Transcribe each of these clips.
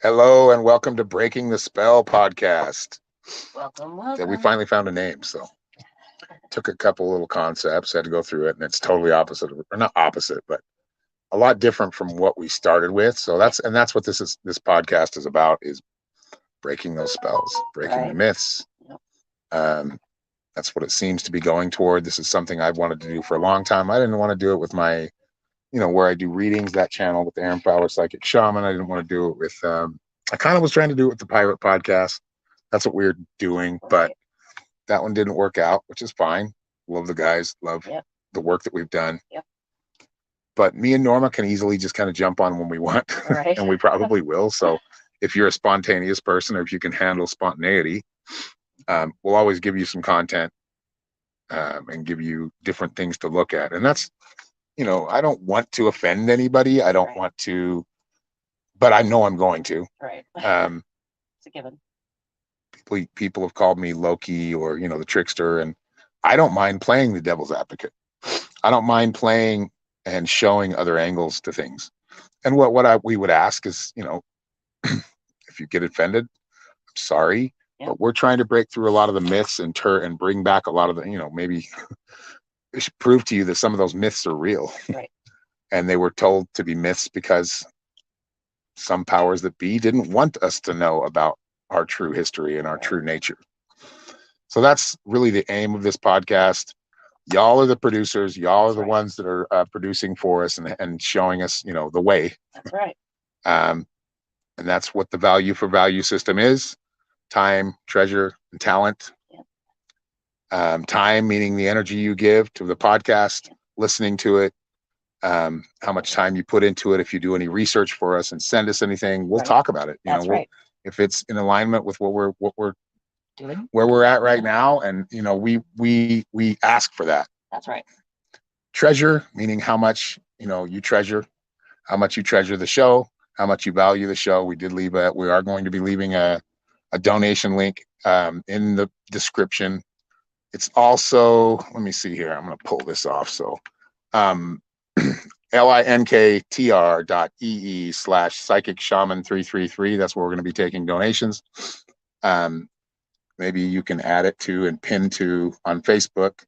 Hello and welcome to Breaking the Spell podcast. Welcome, That we welcome. finally found a name. So took a couple little concepts, had to go through it, and it's totally opposite or not opposite, but a lot different from what we started with. So that's what this podcast is about, is breaking those spells, breaking the Right. myths. Yep. Um, that's what it seems to be going toward. This is something I've wanted to do for a long time. I didn't want to do it with my, where I do readings, that channel with the Aaron Fowler Psychic Shaman. I didn't want to do it with I kind of was trying to do it with the Pirate podcast. That's what we were doing, but Right. that one didn't work out, which is fine. Love the guys, love Yep. the work that we've done. Yep. But me and Norma can easily just kind of jump on when we want, Right. and we probably will. So if you're a spontaneous person or if you can handle spontaneity, we'll always give you some content and give you different things to look at. And that's, I don't want to offend anybody. I don't Right. want to, but I know I'm going to. Right. Um, It's a given. people have called me Loki or, the trickster, and I don't mind playing the devil's advocate. I don't mind playing and showing other angles to things. And we would ask is, if you get offended, I'm sorry, Yep. but we're trying to break through a lot of the myths and bring back a lot of the, maybe prove to you that some of those myths are real. Right. And they were told to be myths because some powers that be didn't want us to know about our true history and our true nature. So that's really the aim of this podcast. Y'all are the producers. Y'all are the ones that are producing for us and showing us, the way. That's right. Um, and that's what the value for value system is: time, treasure, and talent. Time meaning the energy you give to the podcast, listening to it, how much time you put into it. If you do any research for us and send us anything, we'll talk about it. That's right. If it's in alignment with what we're Doing. where we're at right now, and we ask for that. That's right. Treasure meaning how much you treasure, how much you treasure the show, how much you value the show. We are going to be leaving a donation link in the description. It's also, let me see here, I'm going to pull this off. So linktr.ee/psychic shaman 333. That's where we're going to be taking donations. Maybe you can add it to and pin to on Facebook.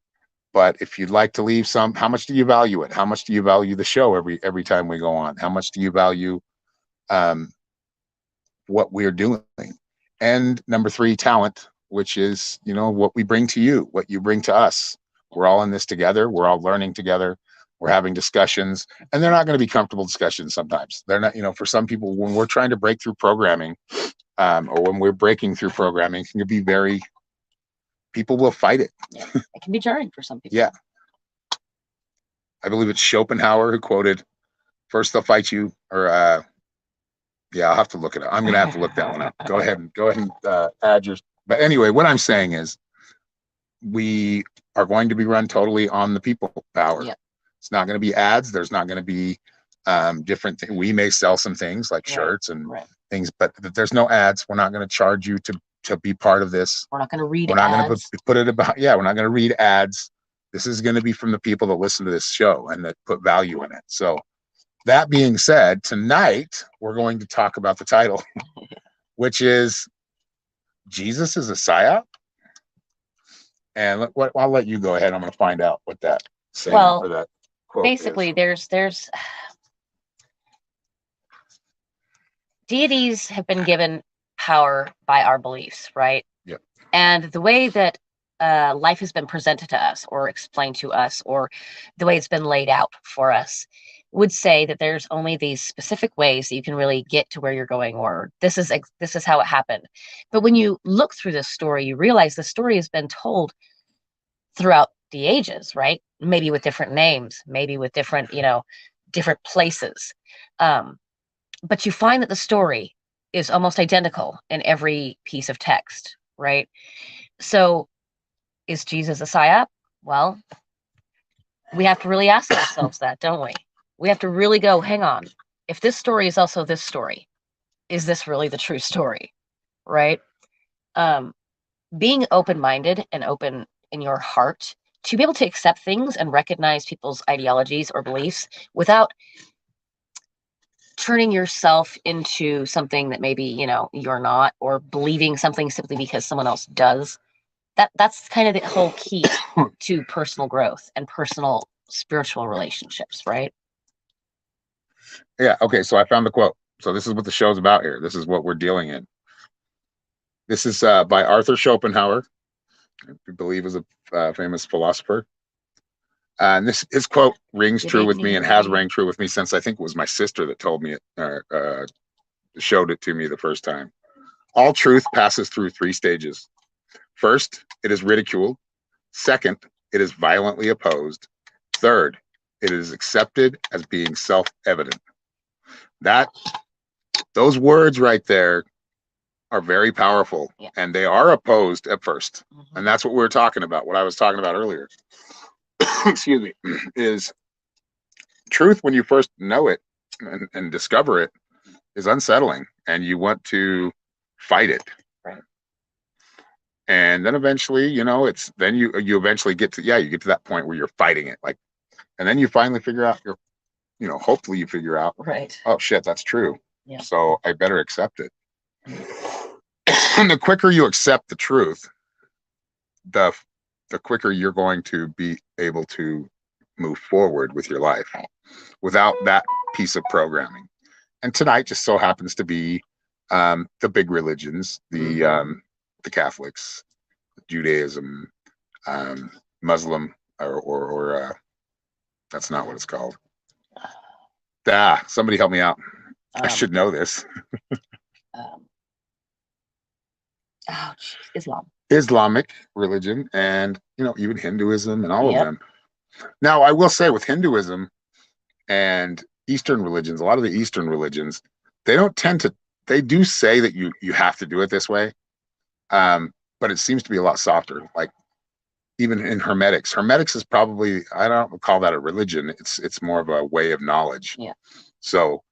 But if you'd like to leave some, how much do you value it? How much do you value the show every time we go on? How much do you value what we're doing? And number 3, talent, which is, what we bring to you, what you bring to us. We're all in this together. We're all learning together. We're having discussions, and they're not going to be comfortable discussions sometimes. They're not, for some people, when we're trying to break through programming, or when we're breaking through programming, it can be very, people will fight it. It can be jarring for some people. Yeah. I believe it's Schopenhauer who quoted, first they'll fight you, or yeah, I'll have to look it up. I'm going to have to look that one up. Go ahead and add your, but anyway, what I'm saying is we are going to be run totally on the people power. Yep. It's not going to be ads. There's not going to be different things. We may sell some things like shirts and things, but there's no ads. We're not going to charge you to be part of this. We're not going to read We're not going to put it about, we're not going to read ads. This is going to be from the people that listen to this show and that put value in it. So that being said, tonight we're going to talk about the title, which is Jesus is a Psyop. And I'll let you go ahead. I'm going to find out what that saying or that quote basically is. there's deities have been given power by our beliefs, right? Yep. And the way that life has been presented to us or explained to us, or the way it's been laid out for us, would say that there's only these specific ways that you can really get to where you're going, or this is how it happened. But when you look through this story, you realize the story has been told throughout the ages, right? Maybe with different names, maybe with different different places, but you find that the story is almost identical in every piece of text, right? So is Jesus a psyop? Well, we have to really ask ourselves that, don't we? We have to really go, hang on. If this story is also this story, is this really the true story, right? Being open-minded and open in your heart to be able to accept things and recognize people's ideologies or beliefs without turning yourself into something that maybe, you're not, or believing something simply because someone else does. That's kind of the whole key to personal growth and personal spiritual relationships, right? Yeah. Okay. So I found the quote. So this is what the show's about here. This is what we're dealing in. This is by Arthur Schopenhauer, I believe is a famous philosopher. And his quote rings Good true with me and has evening. rang true with me since I think it was my sister that told me it, showed it to me the first time. All truth passes through three stages. First, it is ridiculed. Second, it is violently opposed. Third, it is accepted as being self-evident. Those words right there are very powerful, Yeah. and they are opposed at first. Mhm. And that's what we were talking about, what I was talking about earlier. Excuse me, is truth when you first know it and discover it is unsettling, and you want to fight it. Right. And then eventually, it's then you eventually get to you get to that point where you're fighting it, like, and then you finally figure out hopefully you figure out, Right. oh shit, that's true. Yeah. So I better accept it. And the quicker you accept the truth, the quicker you're going to be able to move forward with your life without that piece of programming. And tonight just so happens to be the big religions, the Catholics, Judaism, Muslim, or that's not what it's called. Somebody help me out. I should know this. Islamic religion, and even Hinduism and all of them. Now, I will say with Hinduism and Eastern religions, a lot of the Eastern religions, they don't tend to. They do say that you have to do it this way, but it seems to be a lot softer. Like even in Hermetics is probably, I don't call that a religion. It's more of a way of knowledge. Yeah. So,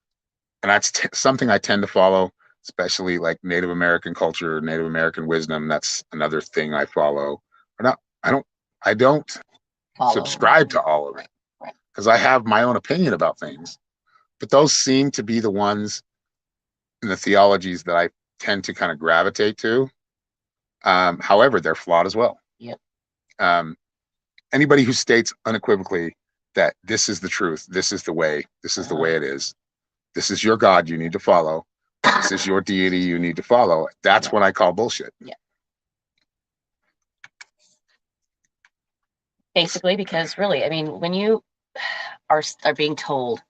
and that's something I tend to follow, especially like Native American culture, Native American wisdom. That's another thing I follow. I don't subscribe to all of it because I have my own opinion about things, but those seem to be the ones in the theologies that I tend to kind of gravitate to. However, they're flawed as well. Yep. Anybody who states unequivocally that this is the truth, this is the way, this is the way it is, this is your God you need to follow, this is your deity you need to follow, that's what I call bullshit. Yeah. Basically, because really, I mean, when you are being told,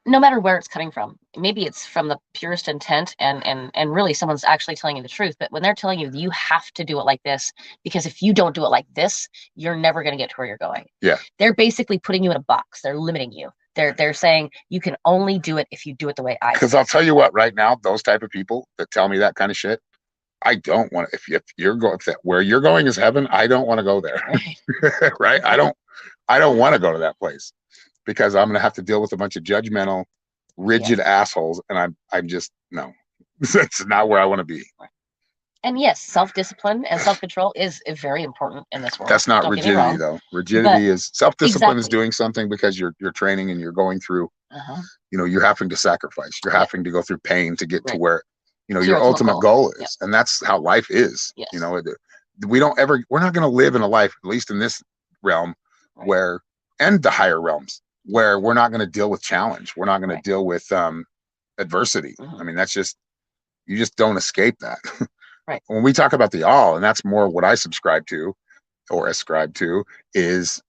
no matter where it's coming from, maybe it's from the purest intent and really someone's actually telling you the truth, but when they're telling you you have to do it like this, because if you don't do it like this, you're never going to get to where you're going. Yeah. They're basically putting you in a box. They're limiting you. They're saying you can only do it if you do it the way I do. Because I'll tell you what, right now, those type of people that tell me that kind of shit, I don't want to. If you're going, where you're going is heaven, I don't want to go there. Right. Right. I don't want to go to that place because I'm going to have to deal with a bunch of judgmental, rigid assholes, and I'm just no. That's not where I want to be. And yes, self-discipline and self-control is very important in this world. That's not rigidity, though. Rigidity is self-discipline is doing something because you're training and you're going through. You're having to sacrifice. You're having to go through pain to get to where your ultimate goal is, and that's how life is. Yes. We're not going to live in a life, at least in this realm, where, and the higher realms, where we're not going to deal with challenge. We're not going to deal with adversity. I mean, you just don't escape that. Right. When we talk about the all, and that's more what I subscribe to or ascribe to, is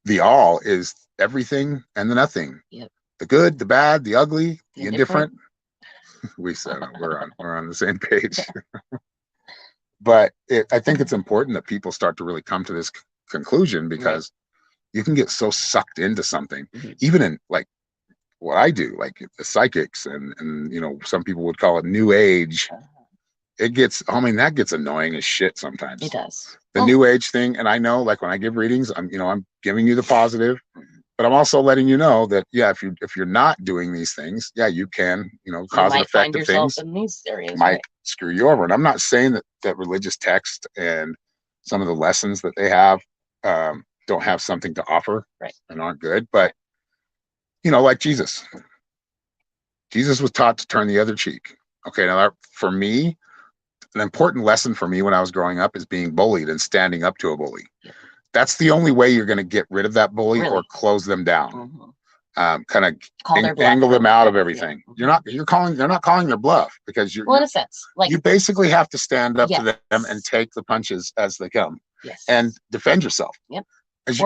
the all is everything and the nothing. Yep. The good, the bad, the ugly, the indifferent. We said we're on the same page. But I think it's important that people start to really come to this conclusion, because you can get so sucked into something, even in like what I do, like the psychics and some people would call it new age. That gets annoying as shit sometimes. It does. The new age thing. And I know, like, when I give readings, I'm giving you the positive, but I'm also letting you know that, if you're not doing these things, you can, cause and effect of things in these areas, might screw you over. And I'm not saying that religious text and some of the lessons that they have don't have something to offer and aren't good, but like Jesus, Jesus was taught to turn the other cheek. Okay, now for me, an important lesson for me when I was growing up is being bullied and standing up to a bully. Yeah. That's the only way you're going to get rid of that bully Really? or close them down. Kind of Call angle them out of yeah. everything. They're not calling their bluff, because Well, in a sense, like, you basically have to stand up yes. to them and take the punches as they come. Yes. And defend yourself. Yep. As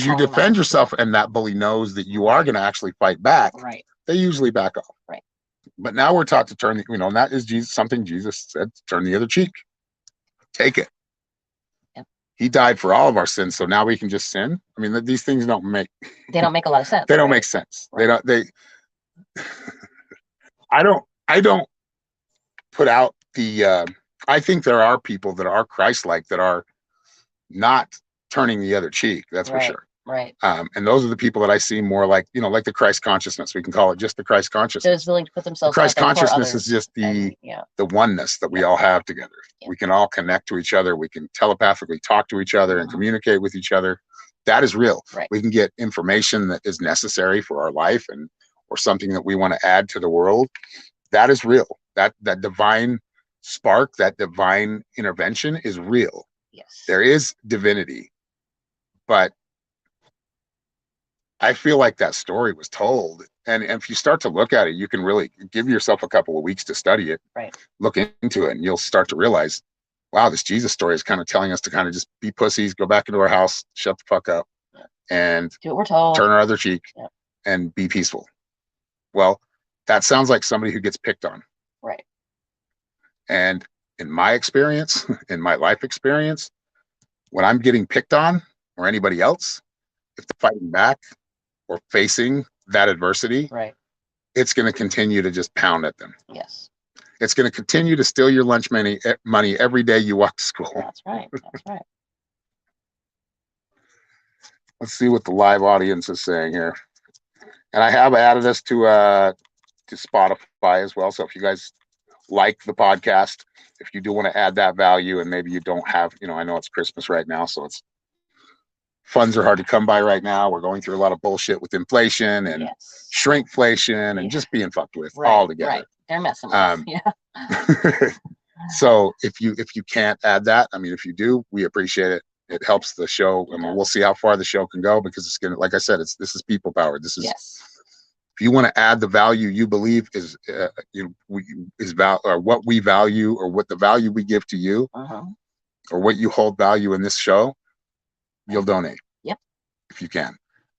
you defend yourself, and that bully knows that you are going to actually fight back, right, they usually back off. Right. But now we're taught to turn, and that is something Jesus said, turn the other cheek. Take it. Yep. He died for all of our sins, so now we can just sin. I mean, these things don't make a lot of sense. They don't make sense. Right. I don't put out the I think there are people that are Christ-like that are not turning the other cheek. That's for sure. Right. And those are the people that I see more like, like the Christ consciousness. We can call it just the Christ consciousness. Those willing to put themselves. The Christ consciousness is just the oneness that we all have together. We can all connect to each other. We can telepathically talk to each other and communicate with each other. That is real. Right. We can get information that is necessary for our life or something that we want to add to the world. That is real. That divine spark, that divine intervention is real. Yes. There is divinity. But I feel like that story was told. And if you start to look at it, you can really give yourself a couple of weeks to study it, right? Look into it, and you'll start to realize, wow, this Jesus story is kind of telling us to kind of just be pussies, go back into our house, shut the fuck up, and do what we're told, turn our other cheek, and be peaceful. Well, that sounds like somebody who gets picked on. Right. And in my experience, in my life experience, when I'm getting picked on or anybody else, if they're fighting back or facing that adversity, right, it's going to continue to just pound at them. Yes. It's going to continue to steal your lunch money every day you walk to school. That's right. That's right. Let's see what the live audience is saying here. And I have added us to Spotify as well. So if you guys like the podcast, if you do want to add that value, and maybe you don't have, I know it's Christmas right now, so funds are hard to come by right now. We're going through a lot of bullshit with inflation and shrinkflation and just being fucked with all together. Right. They're messing with us. Yeah. So if you can't add that, I mean, if you do, we appreciate it. It helps the show. I mean, we'll see how far the show can go, because it's gonna, like I said, this is people powered. This is if you want to add the value you believe is or what we value, or what the value we give to you, or what you hold value in this show, you'll donate. Yep. If you can.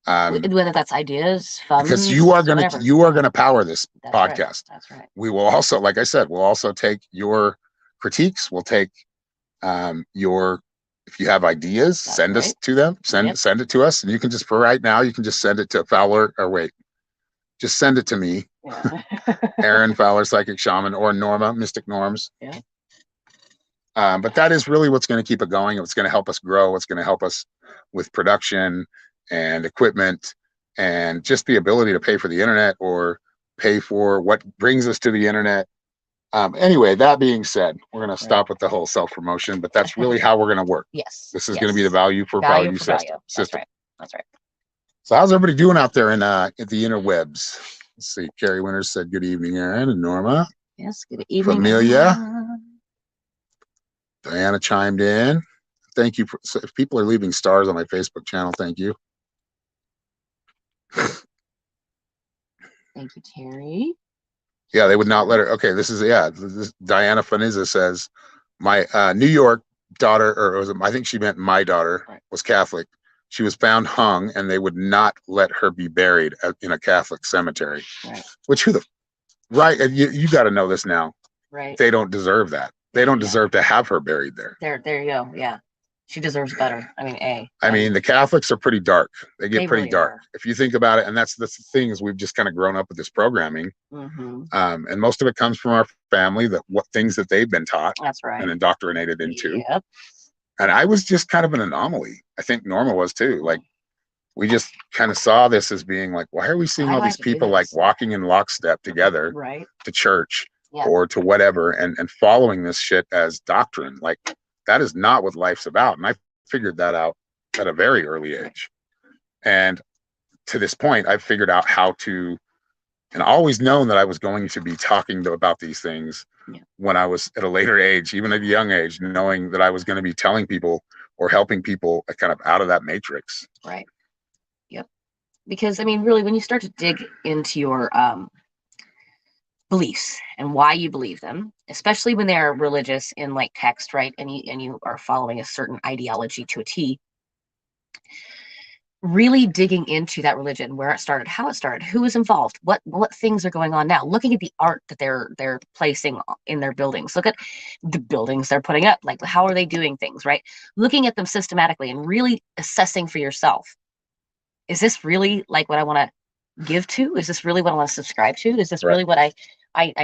Whether that's ideas, funds, because you are gonna power this podcast. Right. That's right. We will also, like I said, we'll also take your critiques. We'll take if you have ideas, send us to them. Send it to us, and you can just, for right now, you can just send it to Fowler, or wait, just send it to me, Aaron Fowler, Psychic Shaman, or Norma, Mystic Norms. Yeah. But that is really what's going to keep it going. It's going to help us grow. It's going to help us with production and equipment, and just the ability to pay for the internet, or pay for what brings us to the internet. Anyway, that being said, we're going to stop with the whole self-promotion, but that's really how we're going to work. Yes. This is going to be the value for value system. That's right. So how's everybody doing out there in at the interwebs? Let's see. Carrie Winters said, good evening, Aaron and Norma. Yes, good evening. Familia. Diana chimed in. Thank you. So if people are leaving stars on my Facebook channel, thank you. Thank you, Terry. Yeah, they would not let her. Okay, this Diana Faniza says, my New York daughter, or I think she meant my daughter, was Catholic. She was found hung, and they would not let her be buried in a Catholic cemetery. Right. Which you got to know this now. Right. They don't deserve that. They don't deserve to have her buried there. There you go. Yeah. She deserves better. I mean, the Catholics are pretty dark. They get pretty really dark. are. If you think about it, and that's the thing, is we've just kind of grown up with this programming. Mm-hmm. And most of it comes from our family, what things that they've been taught. That's right. And indoctrinated into. Yep. And I was just kind of an anomaly. I think Norma was too. Like, we just kind of saw this as being like, why are we seeing all these people like walking in lockstep together to church or to whatever, and following this shit as doctrine? Like, that is not what life's about. And I figured that out at a very early age. And to this point, I've figured out how to And always known that I was going to be talking about these things when I was at a later age, even at a young age, knowing that I was going to be telling people or helping people kind of out of that matrix. Right. Yep. Because I mean, really, when you start to dig into your beliefs and why you believe them, especially when they are religious in like text, right? And you are following a certain ideology to a T, really digging into that religion, where it started, how it started, who was involved, what things are going on now, looking at the art that they're placing in their buildings, look at the buildings they're putting up, like how are they doing things, right? Looking at them systematically and really assessing for yourself, is this really like what I want to give to? Is this really what I want to subscribe to? Is this really what I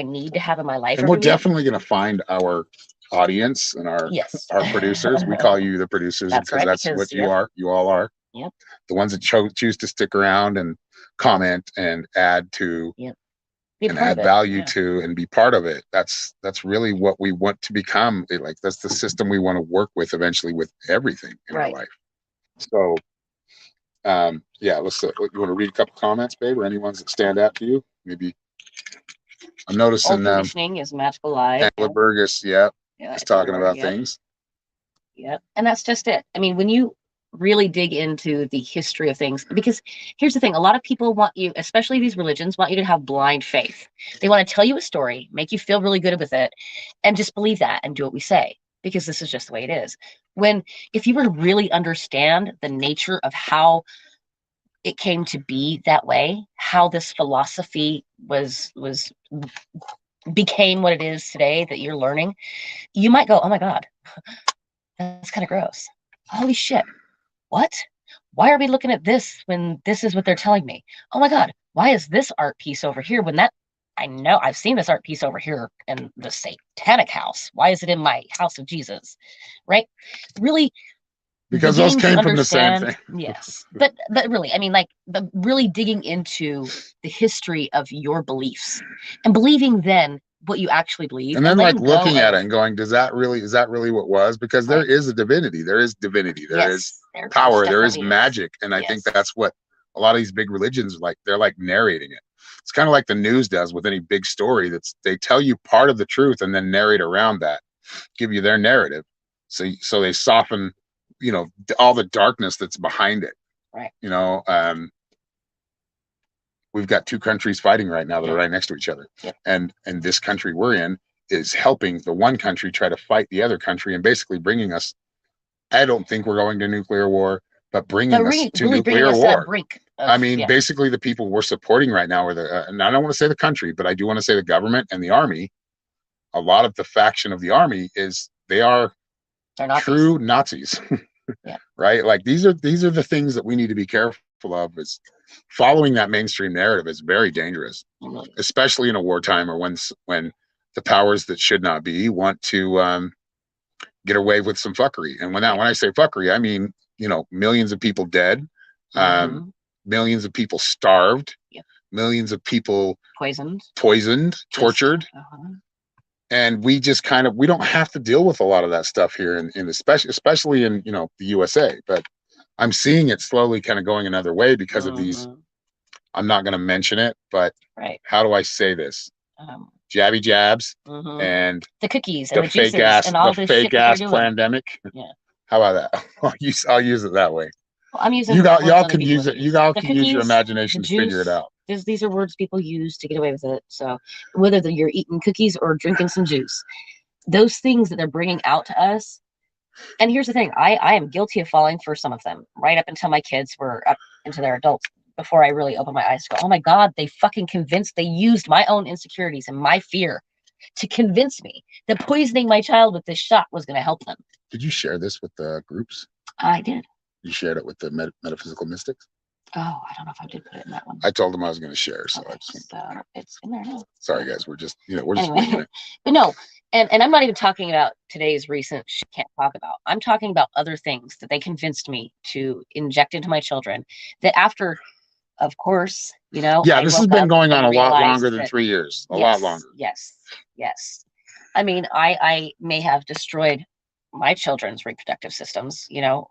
need to have in my life? And we're definitely going to find our audience and our our producers. We call you the producers because that's what you are. You all are. Yep. The ones that choose to stick around and comment and add to and add value to and be part of it. That's really what we want to become. Like that's the system we want to work with eventually with everything in our life. So yeah, let's you want to read a couple comments, babe, or any ones that stand out to you? Maybe I'm noticing conditioning is magical life. Angela Burgess, just talking about things. Yep. And that's just it. I mean, when you really dig into the history of things, because here's the thing, a lot of people want you, especially these religions, want you to have blind faith. They want to tell you a story, make you feel really good with it, and just believe that and do what we say, because this is just the way it is. When if you were to really understand the nature of how it came to be that way, how this philosophy became what it is today that you're learning, you might go, oh my God, that's kind of gross. Holy shit. What? Why are we looking at this when this is what they're telling me? Oh my God, why is this art piece over here when that, I know I've seen this art piece over here in the satanic house. Why is it in my house of Jesus? Right? Really, because those came from the same thing. Yes. But really, I mean, like really digging into the history of your beliefs and believing then what you actually believe, and then like looking at it and going, is that really what was? Because there is a divinity, there is divinity, there is power, there is magic. And I think that's what a lot of these big religions, like they're like narrating it. It's kind of like the news does with any big story. That's they tell you part of the truth and then narrate around that, give you their narrative. So they soften, you know, all the darkness that's behind it. Right. You know, we've got two countries fighting right now that are right next to each other. And this country we're in is helping the one country try to fight the other country and basically bringing us, I don't think we're going to nuclear war, but bringing us to nuclear war. I mean, basically the people we're supporting right now are and I don't want to say the country, but I do want to say the government and the army. A lot of the faction of the army is they're true Nazis. Right? Like these are the things that we need to be careful of. Is following that mainstream narrative is very dangerous, especially in a wartime or when the powers that should not be want to get away with some fuckery. And when I say fuckery, I mean, you know, millions of people dead, millions of people starved, millions of people poisoned, tortured. And we just kind of, we don't have to deal with a lot of that stuff here in especially in, you know, the USA, but I'm seeing it slowly kind of going another way because of these, I'm not going to mention it, but how do I say this? Jabby jabs and the cookies and the fake ass, and all the fake ass pandemic. How about that? I'll use it that way. Well, I'm using y'all can use it. You all can use your imagination to figure it out. These are words people use to get away with it. So whether you're eating cookies or drinking some juice, those things that they're bringing out to us. And here's the thing, I am guilty of falling for some of them right up until my kids were up into their adults, before I really opened my eyes to go, oh my God, they used my own insecurities and my fear to convince me that poisoning my child with this shot was going to help them. Did you share this with the groups? I did. You shared it with the metaphysical mystics? Oh, I don't know if I did put it in that one. I told them I was going to share, so it's in there now. Sorry, guys, we're just anyway. But no, and I'm not even talking about today's recent shit can't talk about. I'm talking about other things that they convinced me to inject into my children. That after, of course, you know. Yeah, this has been going on a lot longer than 3 years. A lot longer. Yes. I mean, I may have destroyed my children's reproductive systems, you know,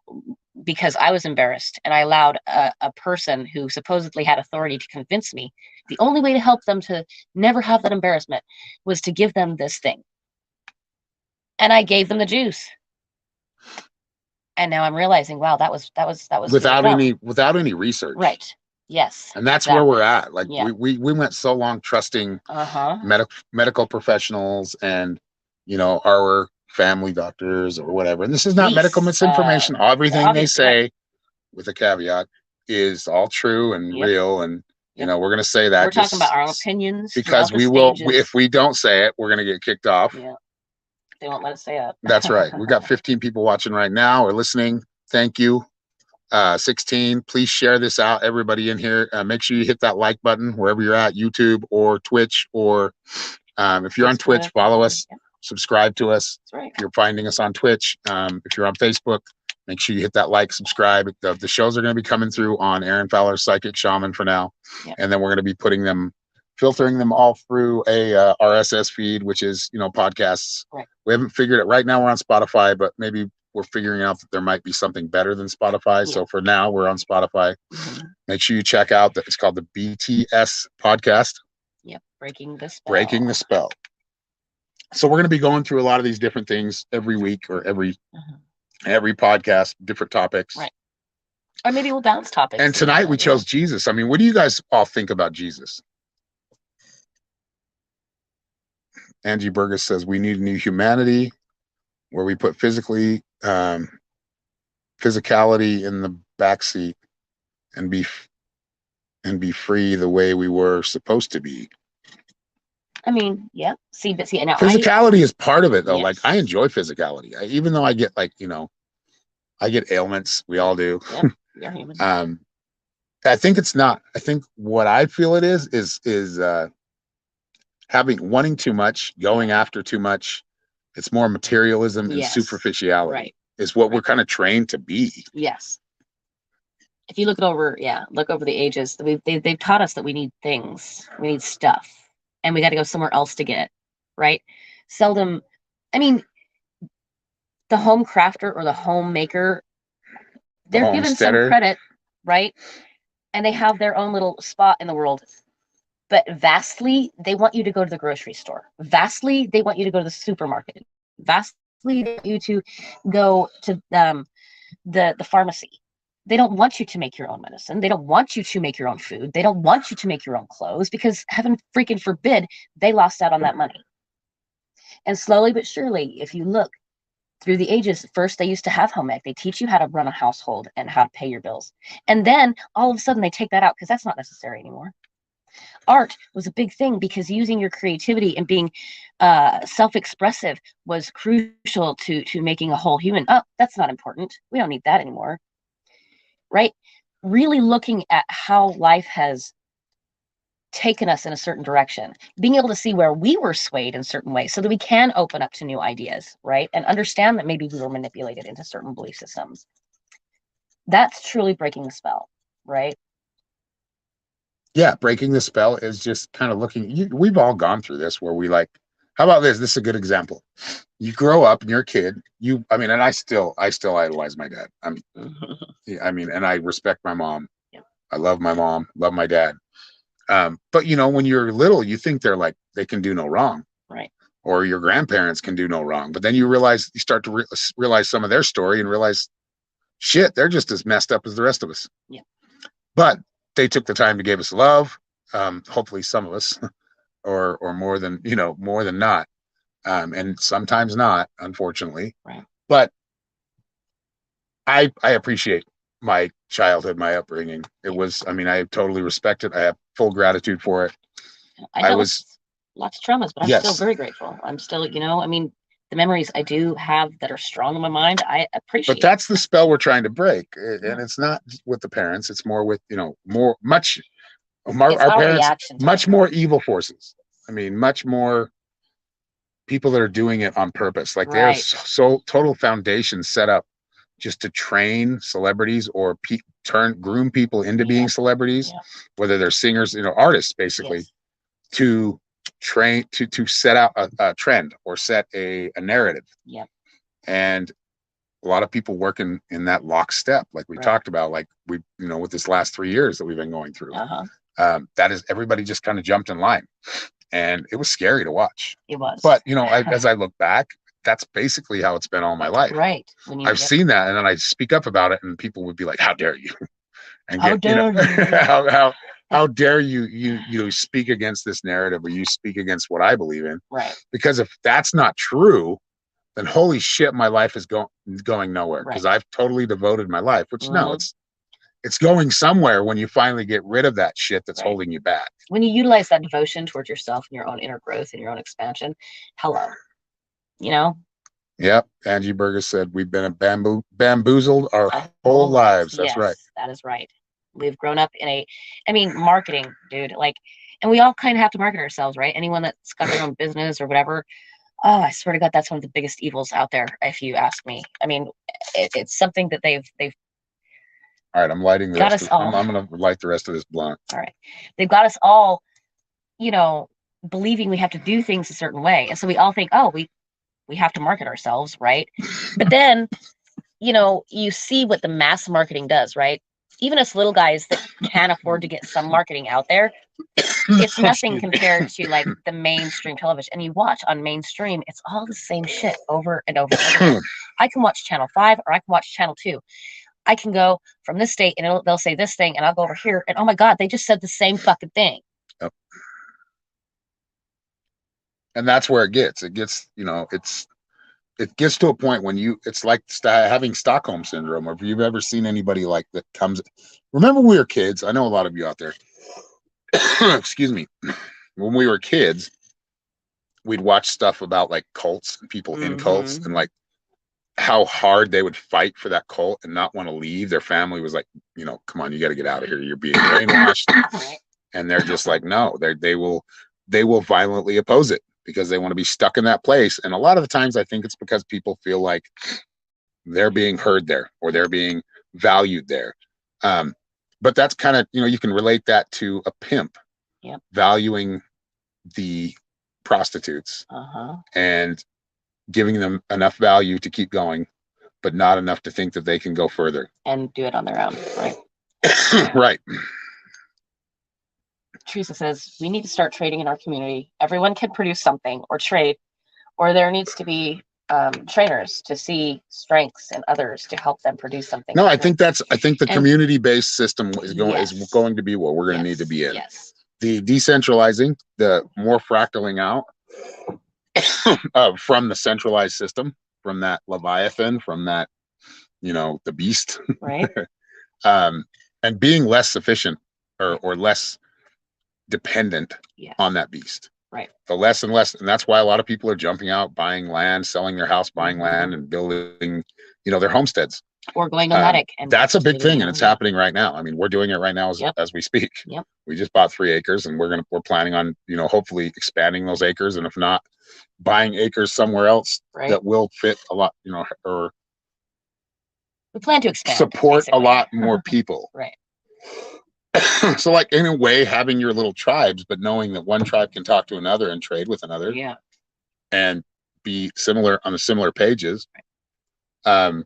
because I was embarrassed, and I allowed a person who supposedly had authority to convince me the only way to help them to never have that embarrassment was to give them this thing. And I gave them the juice. And now I'm realizing, wow, that was without any research. Right. Yes. And that's where we're at. Like Yeah. we went so long trusting medical professionals and, you know, our family doctors or whatever. And this is not medical misinformation. Everything they say, with a caveat, is all true and real. And, you know, we're going to say that. We're talking about our own opinions. Because we will, if we don't say it, we're going to get kicked off. Yeah. They won't let us say it. That's right. We've got 15 people watching right now or listening. Thank you. 16, please share this out. Everybody in here, make sure you hit that like button wherever you're at, YouTube or Twitch, or if you're on Twitch, follow us, subscribe to us. That's right. If you're finding us on Twitch, if you're on Facebook, make sure you hit that like, subscribe. The shows are going to be coming through on Aaron Fowler's Psychic Shaman for now. Yep. And then we're going to be filtering them all through a RSS feed, which is, you know, podcasts. Right. We haven't figured it. Right now we're on Spotify, but maybe we're figuring out that there might be something better than Spotify. Yeah. So for now, we're on Spotify. Mm-hmm. Make sure you check out that. It's called the BTS podcast. Yep. Breaking the Spell. So we're going to be going through a lot of these different things every week or every podcast, different topics. Right. Or maybe we'll bounce topics. And tonight we chose Jesus. I mean, what do you guys all think about Jesus? Angie Burgess says we need a new humanity where we put physicality in the backseat and be free the way we were supposed to be. I mean, yeah. See, now physicality is part of it, though. Yes. Like, I enjoy physicality, even though I get, like, you know, I get ailments. We all do. Yep. You're human. I think it's not. I think what I feel it is wanting too much, going after too much. It's more materialism and superficiality. Right. Is what we're kind of trained to be. Yes. If you look over the ages, they've taught us that we need things, we need stuff, and we got to go somewhere else to get it, right? Seldom, I mean, the home crafter or the homemaker, they're given some credit, right? And they have their own little spot in the world. But vastly, they want you to go to the grocery store. Vastly, they want you to go to the supermarket. Vastly, they want you to go to the pharmacy. They don't want you to make your own medicine. They don't want you to make your own food. They don't want you to make your own clothes because, heaven freaking forbid, they lost out on that money. And slowly but surely, if you look through the ages, first they used to have home ec. They teach you how to run a household and how to pay your bills. And then all of a sudden they take that out because that's not necessary anymore. Art was a big thing because using your creativity and being self-expressive was crucial to making a whole human. Oh, that's not important. We don't need that anymore. Right? Really looking at how life has taken us in a certain direction, being able to see where we were swayed in certain ways so that we can open up to new ideas, right? And understand that maybe we were manipulated into certain belief systems. That's truly breaking the spell, right? Yeah, breaking the spell is just kind of looking. We've all gone through this where we like, how about this? This is a good example. You grow up and you're a kid. And I still idolize my dad. And I respect my mom. Yeah. I love my mom, love my dad. But you know, when you're little, you think they can do no wrong, right? Or your grandparents can do no wrong. But then you start to realize some of their story and realize, shit, they're just as messed up as the rest of us. Yeah. But they took the time to give us love. Hopefully some of us, or more than not. And sometimes not, unfortunately. Right. But I appreciate my childhood, my upbringing. It was, I totally respect it. I have full gratitude for it. I was lots of traumas, but I'm still very grateful. I'm still, the memories I do have that are strong in my mind, I appreciate. But that's the spell we're trying to break. And it's not with the parents. It's more with, our parents, much more evil forces. Much more people that are doing it on purpose. Like there's so total foundations set up just to train celebrities or groom people into being celebrities, whether they're singers, artists, basically, to train to set out a trend or set a narrative. Yeah. And a lot of people working in that lockstep, like we talked about, like we, with this last 3 years that we've been going through. That is, everybody just kind of jumped in line, and it was scary to watch. It was. But as I look back, that's basically how it's been all my life. Right. I've seen that, and then I speak up about it, and people would be like, "How dare you?" And how dare you? How dare you speak against this narrative, or you speak against what I believe in? Right. Because if that's not true, then holy shit, my life is going nowhere, because I've totally devoted my life, which no, it's going somewhere when you finally get rid of that shit that's holding you back. When you utilize that devotion towards yourself and your own inner growth and your own expansion, hello, Yep. Angie Burgess said we've been bamboozled our whole lives. That's right. That is right. We've grown up in marketing, dude. And we all kind of have to market ourselves, right? Anyone that's got their own business or whatever. Oh, I swear to God, that's one of the biggest evils out there, if you ask me. I mean, it's something that they've. All right, I'm lighting the rest. I'm going to light the rest of this blunt. All right, they've got us all, believing we have to do things a certain way, and so we all think, oh, we have to market ourselves, right? But then, you see what the mass marketing does, right? Even us little guys that can afford to get some marketing out there, it's nothing compared to like the mainstream television. And you watch on mainstream, it's all the same shit over and over and over. I can watch Channel 5 or I can watch Channel 2. I can go from this state and they'll say this thing, and I'll go over here, and oh my God, they just said the same fucking thing. Yep. And that's where it gets. It gets, it gets to a point when it's like having Stockholm syndrome, or if you've ever seen anybody like that comes. Remember when we were kids? I know a lot of you out there. Excuse me. When we were kids, we'd watch stuff about like cults and people in cults, and like how hard they would fight for that cult and not want to leave. Their family was like, come on, you got to get out of here. You're being brainwashed. And they're just like, no, they will violently oppose it, because they want to be stuck in that place. And a lot of the times I think it's because people feel like they're being heard there, or they're being valued there. But that's kind of, you can relate that to a pimp valuing the prostitutes and giving them enough value to keep going, but not enough to think that they can go further and do it on their own. Right. Right. Teresa says, we need to start trading in our community. Everyone can produce something or trade, or there needs to be trainers to see strengths in others to help them produce something. No, I think the community-based system is going to be what we're going to need to be in. Yes. The decentralizing, the more fractaling out from the centralized system, from that Leviathan, from that, the beast. Right. And being less sufficient or less dependent on that beast. Right. The less and less, and that's why a lot of people are jumping out, buying land, selling their house, buying land, and building, their homesteads. Or going nomadic. And that's a big thing, and it's happening right now. I mean, we're doing it right now as we speak. Yep. We just bought 3 acres, and we're planning on, hopefully expanding those acres, and if not, buying acres somewhere else that will fit a lot, or we plan to expand, support basically a lot more people. Right. So like in a way having your little tribes, but knowing that one tribe can talk to another and trade with another, and be similar on the similar pages. And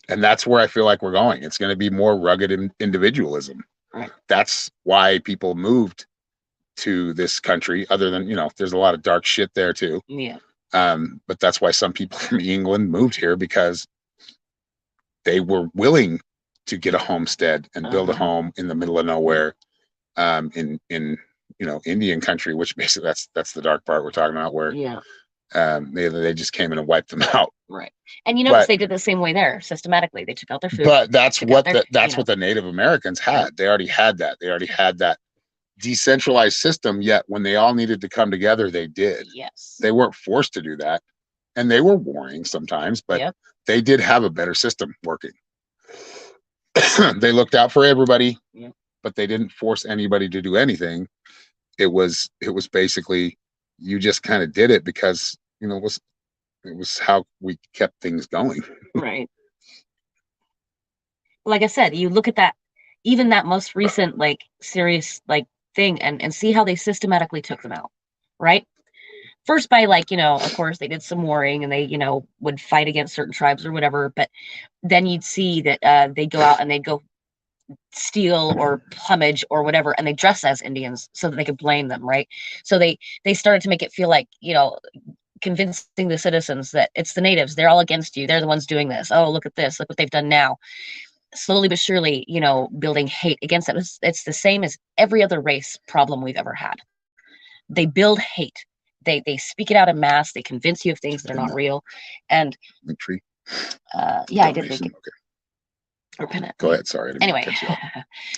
that's where I feel like we're going. It's going to be more rugged individualism. Right. That's why people moved to this country, other than, there's a lot of dark shit there too. Yeah. But that's why some people from England moved here, because they were willing to get a homestead and build a home in the middle of nowhere, in Indian country, which basically that's the dark part we're talking about, where they just came in and wiped them out. Right. And notice they did the same way there, systematically. They took out their food. But that's what what the Native Americans had. They already had that. They already had that decentralized system, yet when they all needed to come together, they did. Yes. They weren't forced to do that. And they were warring sometimes, but they did have a better system working. They looked out for everybody, but they didn't force anybody to do anything. It was basically, you just kind of did it because, it was how we kept things going. Right. Like I said, you look at that, even that most recent, serious, thing, and see how they systematically took them out. Right. First by like, of course they did some warring and they, would fight against certain tribes or whatever, but then you'd see that they'd go out and they'd go steal or plumage or whatever, and they dress as Indians so that they could blame them, right? So they started to make it feel like, convincing the citizens that it's the natives, they're all against you, they're the ones doing this. Oh, look at this, look what they've done now. Slowly but surely, building hate against them. It's the same as every other race problem we've ever had. They build hate. They speak it out in mass. They convince you of things that are not real. And yeah, I did think it. Okay. Or pin it. Go ahead. Sorry. Anyway,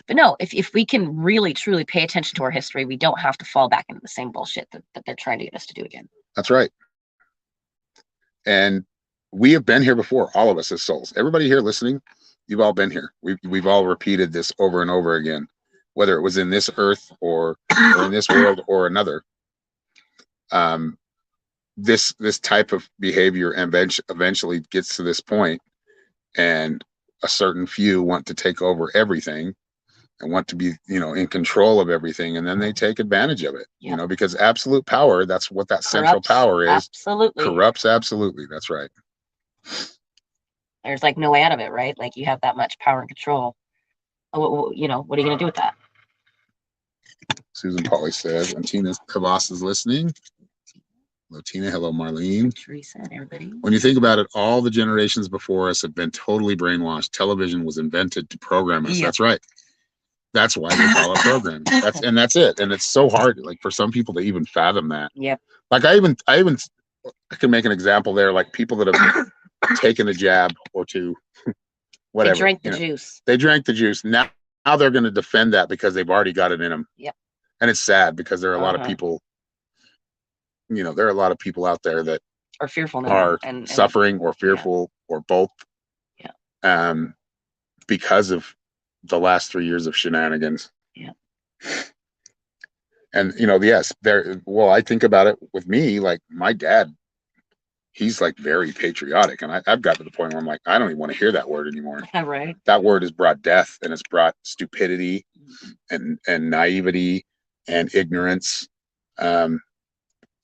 but no, if we can really truly pay attention to our history, we don't have to fall back into the same bullshit that they're trying to get us to do again. That's right. And we have been here before, all of us as souls. Everybody here listening, you've all been here. We've all repeated this over and over again, whether it was in this earth or in this world or another. This type of behavior eventually gets to this point, and a certain few want to take over everything and want to be, in control of everything, and then they take advantage of it. Yep. Because absolute power, that's what that central power is. Absolutely. Corrupts absolutely. That's right. There's like no way out of it, right? Like you have that much power and control. What are you going to do with that? Susan Polly says, and Tina Kavas is listening. Hello, Tina. Hello, Marlene. Teresa and everybody. When you think about it, all the generations before us have been totally brainwashed. Television was invented to program us. Yep. That's right. That's why they call it programming. That's it. And it's so hard, like for some people to even fathom that. Yep. Like I can make an example there, like people that have taken a jab or two, whatever. They drank the juice. They drank the juice. Now they're going to defend that because they've already got it in them. Yep. And it's sad because there are a lot of people, there are a lot of people out there that are fearful now are suffering or fearful or both. Yeah. Because of the last 3 years of shenanigans. Yeah. And yes, I think about it with me, like my dad, he's like very patriotic, and I've got to the point where I'm like, I don't even want to hear that word anymore. Right. That word has brought death, and it's brought stupidity and naivety and ignorance.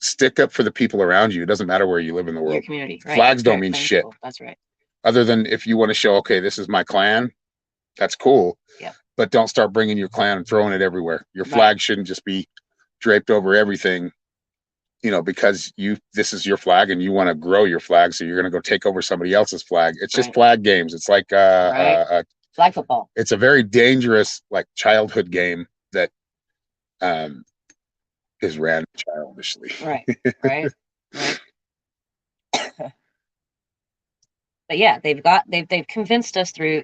Stick up for the people around you. It doesn't matter where you live in the world. Your community. Right. Flags don't mean shit. That's right. Other than if you want to show, okay, this is my clan, that's cool. Yeah. But don't start bringing your clan and throwing it everywhere. Your flag shouldn't just be draped over everything, because this is your flag and you want to grow your flag, so you're going to go take over somebody else's flag. It's just flag games. It's like flag football. It's a very dangerous, like, childhood game that is ran childishly. Right. But yeah, they've convinced us through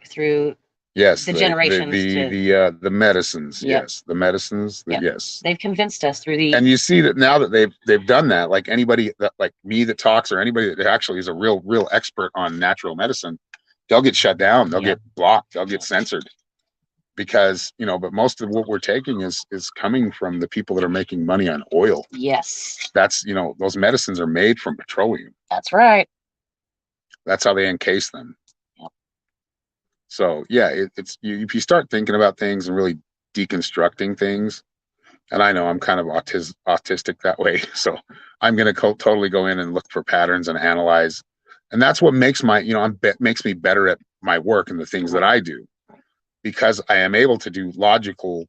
yes, the generations, the medicines. Yep. Yes, the medicines. Yep. Yes, they've convinced us through the. And you see that now that they've done that. Like anybody that, like me, that talks, or anybody that actually is a real expert on natural medicine, they'll get shut down. They'll get blocked. They'll get censored because But most of what we're taking is coming from the people that are making money on oil. Yes, that's those medicines are made from petroleum. That's right. That's how they encase them. Yep. So yeah, it's if you start thinking about things and really deconstructing things, and I know I'm kind of autistic that way, so I'm going to totally go in and look for patterns and analyze, and that's what makes makes me better at my work and the things that I do, because I am able to do logical,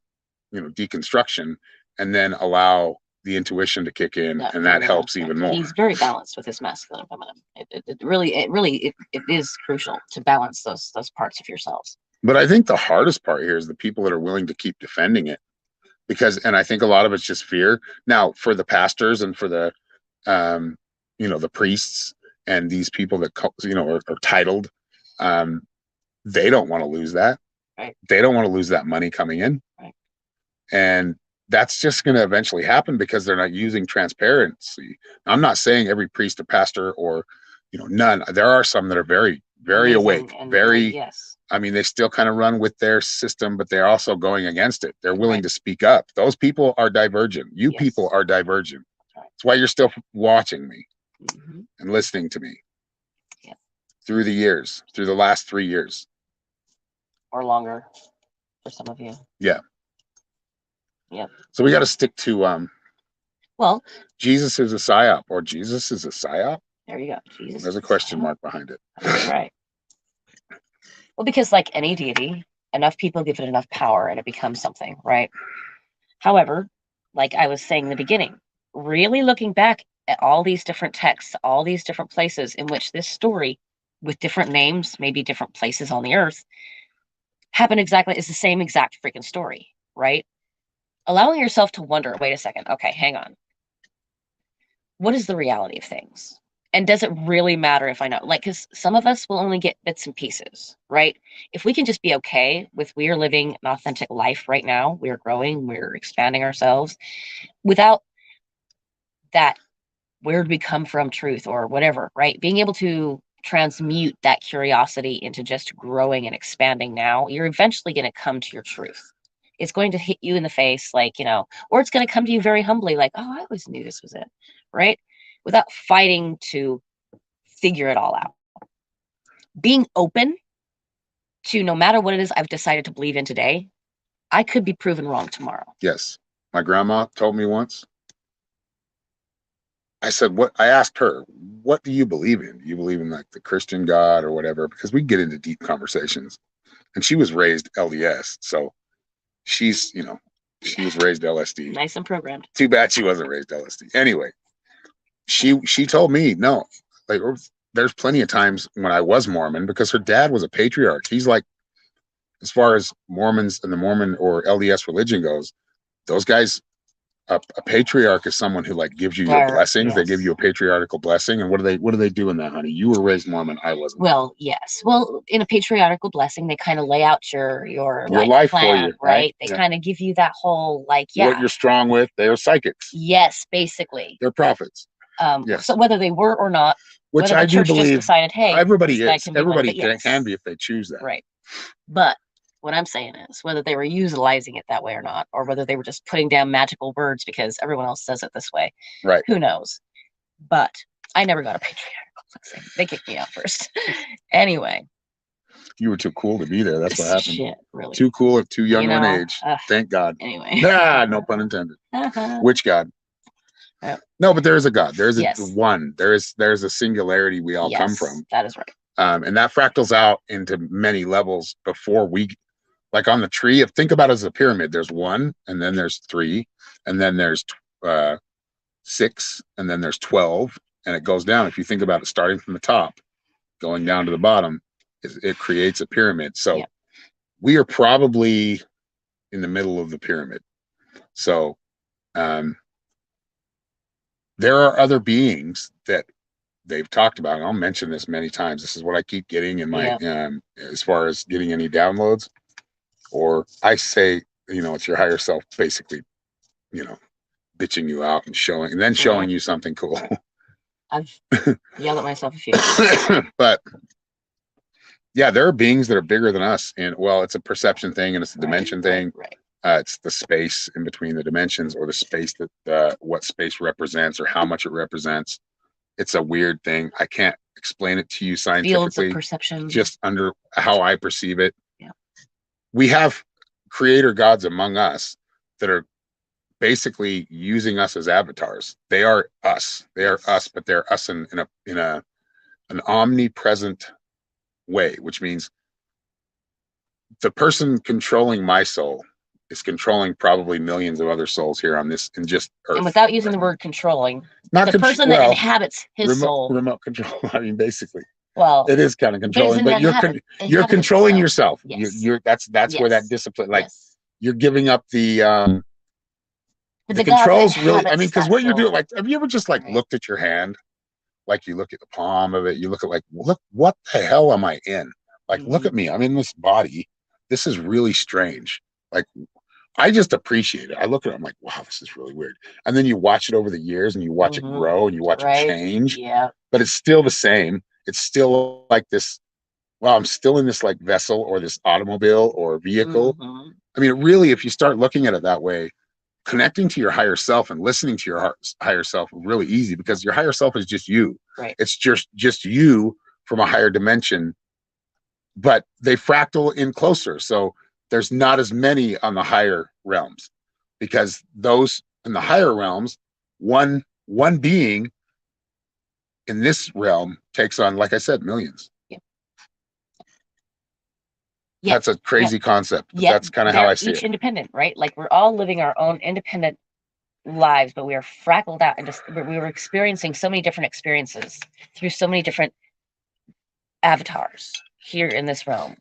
deconstruction, and then allow the intuition to kick in, and that helps even more. He's very balanced with his masculine and feminine. It really is crucial to balance those parts of yourselves. But I think the hardest part here is the people that are willing to keep defending it, and I think a lot of it's just fear. Now, for the pastors and for the, the priests and these people that are titled, they don't want to lose that. Right. They don't want to lose that money coming in. Right. And that's just going to eventually happen because they're not using transparency. I'm not saying every priest or pastor or, none. There are some that are very, very awake, very, yes. I mean, they still kind of run with their system, but they're also going against it. They're willing to speak up. Those people are divergent. You people are divergent. That's why you're still watching me and listening to me through the years, through the last 3 years. Or longer for some of you. Yeah. Yep. So we got to stick to well, Well, Jesus is a psyop, or Jesus is a psyop. there you go. Jesus. There's a question mark behind it. That's right. Well, because like any deity, enough people give it enough power and it becomes something, right? However, like I was saying in the beginning, really looking back at all these different texts, all these different places in which this story, with different names, maybe different places on the earth, happened exactly, it's the same exact freaking story, right? Allowing yourself to wonder, wait a second, okay, hang on. What is the reality of things? And does it really matter if I know? Like, because some of us will only get bits and pieces, right? If we can just be okay with we are living an authentic life right now, we're growing, we're expanding ourselves without that where did we come from truth or whatever, right? Being able to transmute that curiosity into just growing and expanding now, you're eventually going to come to your truth. It's going to hit you in the face, like, or it's going to come to you very humbly, like, oh, I always knew this was it, right? Without fighting to figure it all out. Being open to no matter what it is I've decided to believe in today, I could be proven wrong tomorrow. Yes. My grandma told me once, I said, what? I asked her, what do you believe in? Do you believe in like the Christian God or whatever? Because we get into deep conversations. And she was raised LDS. So she's, she was raised LSD. Nice and programmed. Too bad she wasn't raised LSD. Anyway, she told me, no, like there's plenty of times when I was Mormon because her dad was a patriarch. He's like, as far as Mormons and the Mormon or LDS religion goes, those guys, a patriarch is someone who like gives you your blessings. Yes. They give you a patriarchal blessing. And what do they do in that, honey? You were raised Mormon. I wasn't. Well, yes. Well, in a patriarchal blessing, they kind of lay out your life plan, for you, right? They kind of give you that whole what you're strong with. They are psychics. Yes, basically. They're prophets. Yes. So whether they were or not, which I do believe, just decided, hey, everybody is. Everybody can be if they choose that. Right. But what I'm saying is whether they were utilizing it that way or not, or whether they were just putting down magical words because everyone else says it this way. Right. Who knows? But I never got a patriarchal blessing. They kicked me out first. Anyway. You were too cool to be there. That's what happened. Shit, really. Too cool at too young of an age. Thank God. Anyway. No pun intended. Which God? No, but there is a God. There's a one. There's a singularity we all come from. That is right. And that fractals out into many levels before we, like on the tree. Think about it as a pyramid. There's 1, and then there's 3, and then there's 6, and then there's 12, and it goes down. If you think about it, starting from the top, going down to the bottom, it creates a pyramid. So we are probably in the middle of the pyramid. So there are other beings that they've talked about, and I'll mention this many times. This is what I keep getting in my as far as getting any downloads, or I say, it's your higher self basically, bitching you out and showing you something cool. I've yelled at myself a few times. But yeah, there are beings that are bigger than us, and it's a perception thing and it's a dimension thing. Right. It's the space in between the dimensions, or the space that what space represents, or how much it represents. It's a weird thing. I can't explain it to you scientifically. Fields of perception. Just under how I perceive it. Yeah. We have creator gods among us that are basically using us as avatars. They are us. They are us, but they're us in an omnipresent way, which means the person controlling my soul is controlling probably millions of other souls here on this, in just Earth. And without using the word controlling, the person that inhabits his soul. Remote control. I mean, basically. Well, it is kind of controlling, but you're controlling yourself. Yes. That's where that discipline, like you're giving up the controls really. I mean, because what you're doing, like, have you ever just looked at your hand? Like you look at the palm of it, you look at look, what the hell am I in? Like, look at me. I'm in this body. This is really strange. Like, I just appreciate it. I look at it, I'm like, wow, this is really weird. And then you watch it over the years and you watch it grow and you watch it change. Yeah. But it's still the same. It's still like this, wow, I'm still in this like vessel or this automobile or vehicle. I mean, really, if you start looking at it that way, connecting to your higher self and listening to your higher self is really easy, because your higher self is just you. Right. It's just you from a higher dimension, but they fractal in closer. So there's not as many on the higher realms, because those in the higher realms one being in this realm takes on, like I said, millions. Yeah. That's a crazy concept. But Yeah, that's kind of how I see each it. independent, right? Like we're all living our own independent lives, but we are frackled out and just we were experiencing so many different experiences through so many different avatars here in this realm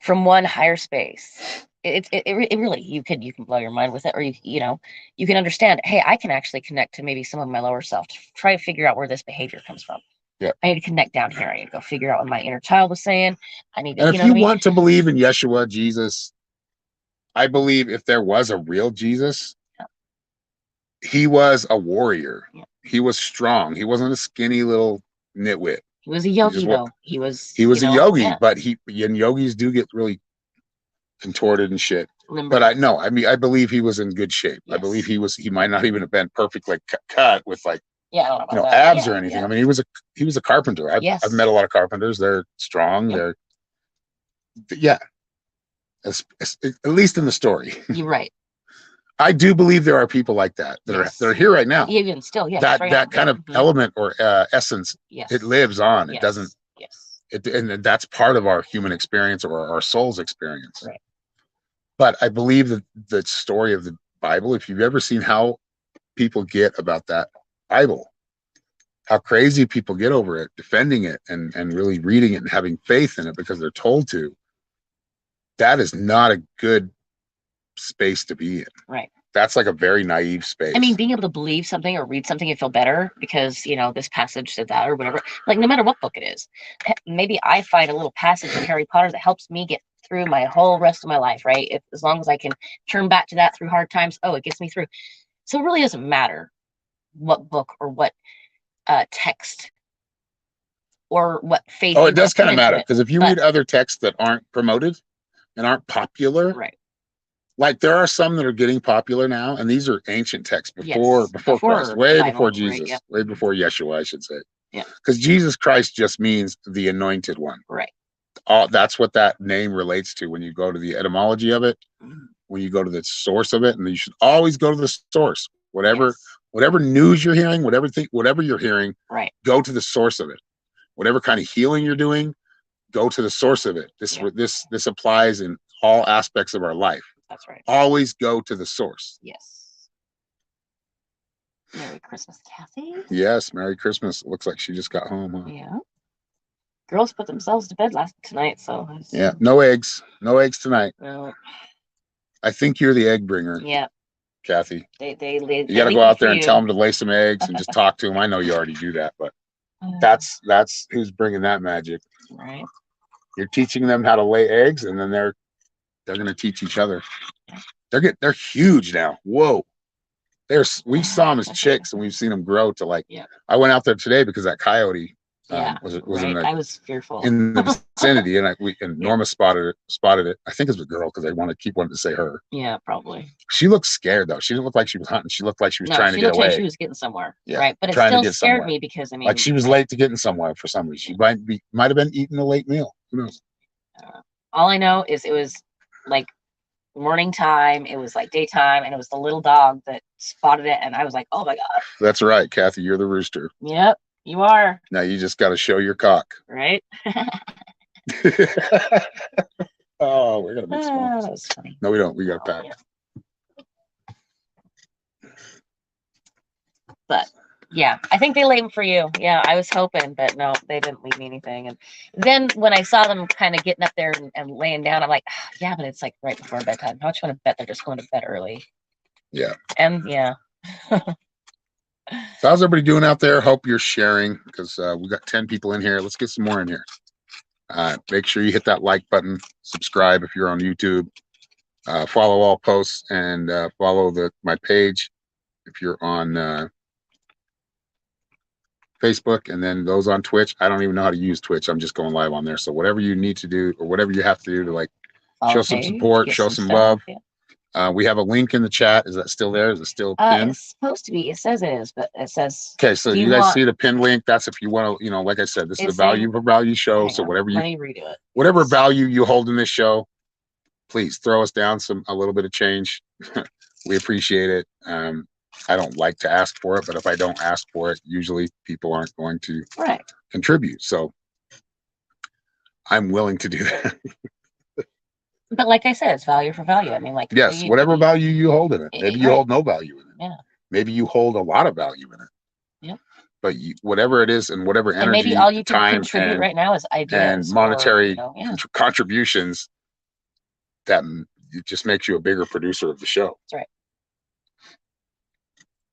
from one higher space. It really you can blow your mind with it, or you can understand. Hey, I can actually connect to maybe some of my lower self to try to figure out where this behavior comes from. Yeah, I need to connect down here. I need to go figure out what my inner child was saying. I need to, and if you want to believe in Yeshua, Jesus, I believe if there was a real Jesus, he was a warrior. Yeah. He was strong. He wasn't a skinny little nitwit. He was a yogi, though. He was a yogi, but and yogis do get really contorted and shit. Limber. But I believe he was in good shape. Yes. I believe he might not even have been perfectly cut with like abs or anything. I mean, he was a carpenter. I've met a lot of carpenters. They're strong. Yep. They're at least in the story. You're right. I do believe there are people like that are here right now. Even still, that kind of element or essence, it lives on. It doesn't. And that's part of our human experience or our soul's experience. Right. But I believe that the story of the Bible, if you've ever seen how people get about that Bible, how crazy people get over it, defending it and really reading it and having faith in it because they're told to, that is not a good space to be in. Right. That's like a very naive space. I mean, being able to believe something or read something and feel better because, this passage said that or whatever, like no matter what book it is, maybe I find a little passage in Harry Potter that helps me get through my whole rest of my life, right? As long as I can turn back to that through hard times, it gets me through. So it really doesn't matter what book or what text or what faith. It does kind of matter because if you read other texts that aren't promoted and aren't popular, right? Like there are some that are getting popular now, and these are ancient texts before Christ, way Bible, before Jesus, right, yep. Way before Yeshua, I should say. Yeah. Because Jesus Christ just means the anointed one. Right. That's what that name relates to when you go to the etymology of it, when you go to the source of it, and you should always go to the source. Whatever news you're hearing, whatever you're hearing, right. Go to the source of it. Whatever kind of healing you're doing, go to the source of it. This applies in all aspects of our life. That's right. Always go to the source. Yes. Merry Christmas, Kathy. Yes, Merry Christmas. It looks like she just got home, huh? Yeah. Girls put themselves to bed tonight, so. Yeah, no eggs. No eggs tonight. No. I think you're the egg bringer. Yeah. Kathy. You got to go out there and tell them to lay some eggs and just talk to them. I know you already do that, but that's who's bringing that magic. Right. You're teaching them how to lay eggs, and then they're going to teach each other. They're huge now. Whoa. We saw them as chicks, and we've seen them grow to like. Yeah. I went out there today because that coyote was right. I was fearful in the vicinity, and Norma spotted it. I think it was a girl because I wanted to say her. Yeah, probably. She looked scared though. She didn't look like she was hunting. She looked like she was trying to get away. Like she was getting somewhere. Yeah, right. But it still scared me because like she was late to getting somewhere for some reason. She might have been eating a late meal. Who knows? All I know is it was like morning time, it was like daytime, and it was the little dog that spotted it, and I was like, oh my god. That's right, Kathy, you're the rooster. Yep, you are. Now you just got to show your cock. Right. Oh, we're gonna make small. That was funny. No, we don't. We got packed. Yeah. But yeah, I think they laid them for you. Yeah, I was hoping, but no, they didn't leave me anything. And then when I saw them kind of getting up there and laying down, I'm like, yeah, but it's like right before bedtime. How much you want to bet they're just going to bed early? Yeah. And yeah. So how's everybody doing out there? Hope you're sharing because we got 10 people in here. Let's get some more in here. Make sure you hit that like button, subscribe if you're on YouTube, follow all posts, and follow my page if you're on Facebook, and then those on Twitch. I don't even know how to use Twitch. I'm just going live on there. So whatever you need to do or whatever you have to do to like show some support, show some love. Yeah. We have a link in the chat. Is that still there? Is it still pinned? It's supposed to be. It says it is, but it says. Okay, so you guys see the pin link. That's if you want to, like I said, this is a value for value show. So whatever let me redo it. Whatever value you hold in this show, please throw us down a little bit of change. We appreciate it. I don't like to ask for it, but if I don't ask for it, usually people aren't going to Right. contribute. So I'm willing to do that. But like I said, it's value for value. I mean, like, Yes, whatever value you hold in it. Maybe you right. hold no value in it. Yeah. Maybe you hold a lot of value in it. Yep. But whatever it is, and whatever energy, and maybe all you can time, contribute right now is and ideas monetary or, contributions, that it just makes you a bigger producer of the show. That's right.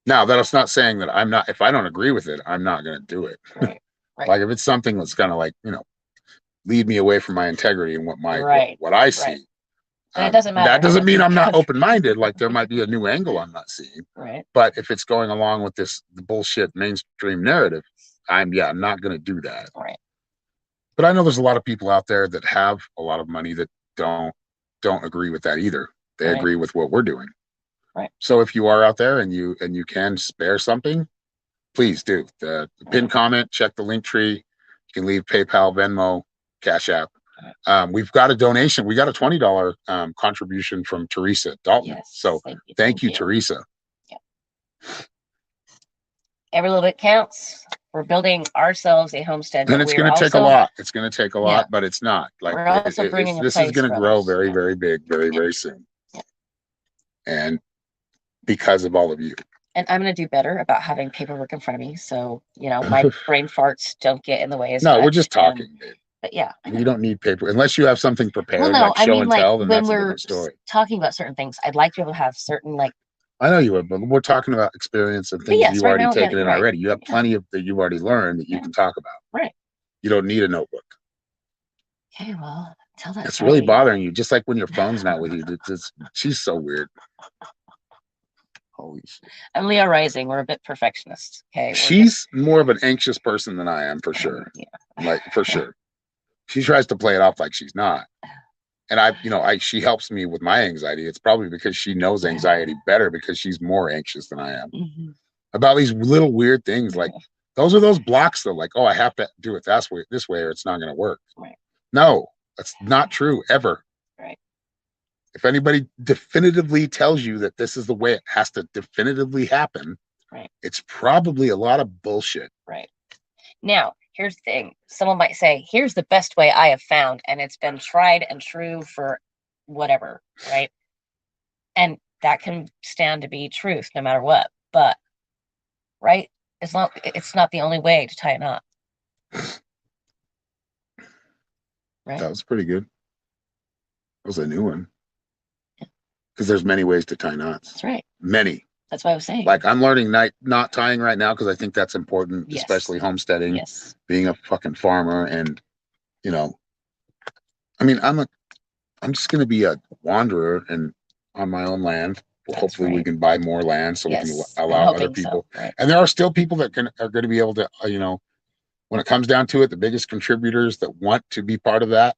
Now, that's not saying that I'm not. If I don't agree with it, I'm not going to do it. Right. Right. Like if it's something that's going to, like, lead me away from my integrity and what my what I see. Right. It doesn't matter. That doesn't mean I'm not open-minded. Like there might be a new angle I'm not seeing. Right. But if it's going along with the bullshit mainstream narrative, I'm not going to do that. Right. But I know there's a lot of people out there that have a lot of money that don't agree with that either. They agree with what we're doing. Right. So if you are out there and you can spare something, please do. The pin comment, check the link tree. You can leave PayPal, Venmo, Cash App. We've got a donation. We got a $20 contribution from Teresa Dalton. Yes, so thank you, Teresa. Yeah. Every little bit counts. We're building ourselves a homestead. And it's going to take a lot. It's going to take a lot, but it's not. Like we're also bringing this is going to grow very, very big, very, very soon. Yeah. And because of all of you. And I'm going to do better about having paperwork in front of me. So, my brain farts don't get in the way as much. No, we're just talking, babe. But yeah, you don't need paper unless you have something prepared, like show and tell. Then that's a different story. Talking about certain things, I'd like to be able to have certain I know you would, but we're talking about experience and things you've already taken in already. You have plenty of that you've already learned that you can talk about. Right. You don't need a notebook. Okay, well, tell that. It's really bothering you, just like when your phone's not with you. She's so weird. Holy shit. I'm Leo rising. We're a bit perfectionist. Okay. She's more of an anxious person than I am, for sure. Yeah. Like for sure. She tries to play it off like she's not. And she helps me with my anxiety. It's probably because she knows anxiety better because she's more anxious than I am about these little weird things. Like those are those blocks though. Like, oh, I have to do it this way, or it's not going to work. Right. No, that's not true ever. Right. If anybody definitively tells you that this is the way it has to definitively happen, it's probably a lot of bullshit. Right. Now, here's the thing. Someone might say, here's the best way I have found, and it's been tried and true for whatever, right? And that can stand to be truth no matter what. But, right? It's not the only way to tie a knot. Right? That was pretty good. That was a new one. Because there's many ways to tie knots. That's right. Many. That's what I was saying. Like I'm learning knot tying right now because I think that's important, especially homesteading, being a fucking farmer, and I mean, I'm just going to be a wanderer and on my own land. Hopefully, we can buy more land so we can allow other people. So. Right. And there are still people that are going to be able to, when it comes down to it, the biggest contributors that want to be part of that,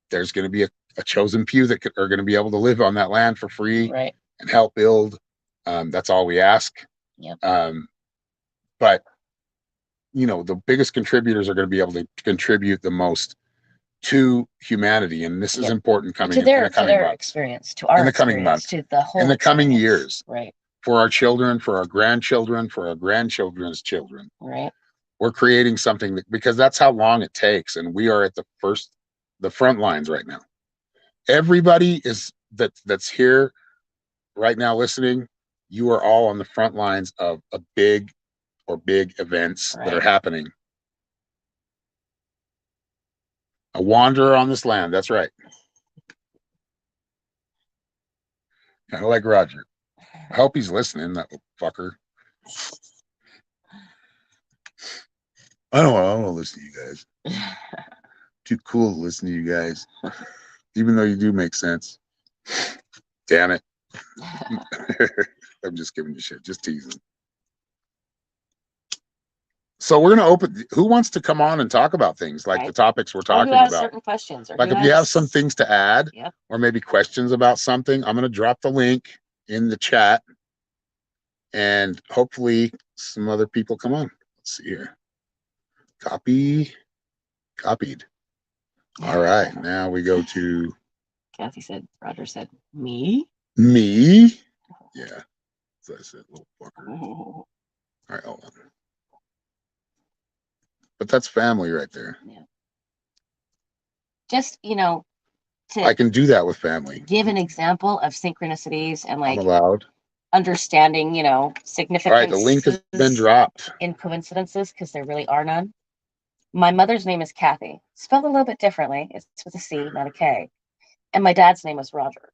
there's going to be a chosen few that are going to be able to live on that land for free and help build. That's all we ask. Yep. But the biggest contributors are going to be able to contribute the most to humanity, and this is important coming to their experience, to our in the coming months, to the whole in the coming years, right? For our children, for our grandchildren, for our grandchildren's children, right? We're creating something because that's how long it takes, and we are at the front lines right now. Everybody that's here right now listening. You are all on the front lines of a big events that are happening. A wanderer on this land. That's right. Kind of like Roger. I hope he's listening, that fucker. I don't want to listen to you guys. Too cool to listen to you guys. Even though you do make sense. Damn it. I'm just giving you shit, just teasing. So we're going to open. Who wants to come on and talk about things like the topics we're talking about? Certain questions, or like if you have some things to add, or maybe questions about something, I'm going to drop the link in the chat, and hopefully some other people come on. Let's see here. Copied. All right, now we go to. Kathy said. Roger said me. Me. Yeah. So I said, little fucker. All right, hold on. But that's family right there. Yeah. Just, to I can do that with family. give an example of synchronicities and I'm like allowed. understanding, All significance. right, the link has been dropped. In coincidences, because there really are none. My mother's name is Kathy, spelled a little bit differently. It's with a C, not a K. And my dad's name was Roger.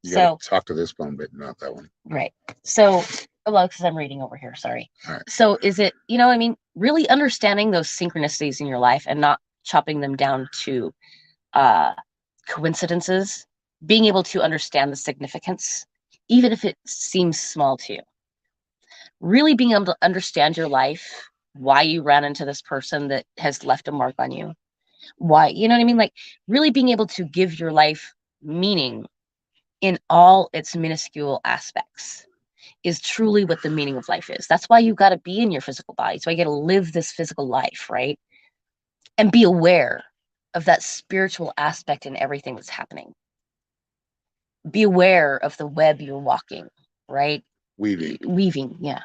You gotta talk to this phone bit, not that one. Right. So, well, because I'm reading over here, sorry. All right. So is it, really understanding those synchronicities in your life and not chopping them down to coincidences, being able to understand the significance, even if it seems small to you. Really being able to understand your life, why you ran into this person that has left a mark on you. Why, you know what I mean? Like really being able to give your life meaning in all its minuscule aspects is truly what the meaning of life is. That's why you got to be in your physical body. So you got to live this physical life, right? And be aware of that spiritual aspect in everything that's happening. Be aware of the web you're walking, right? Weaving, yeah.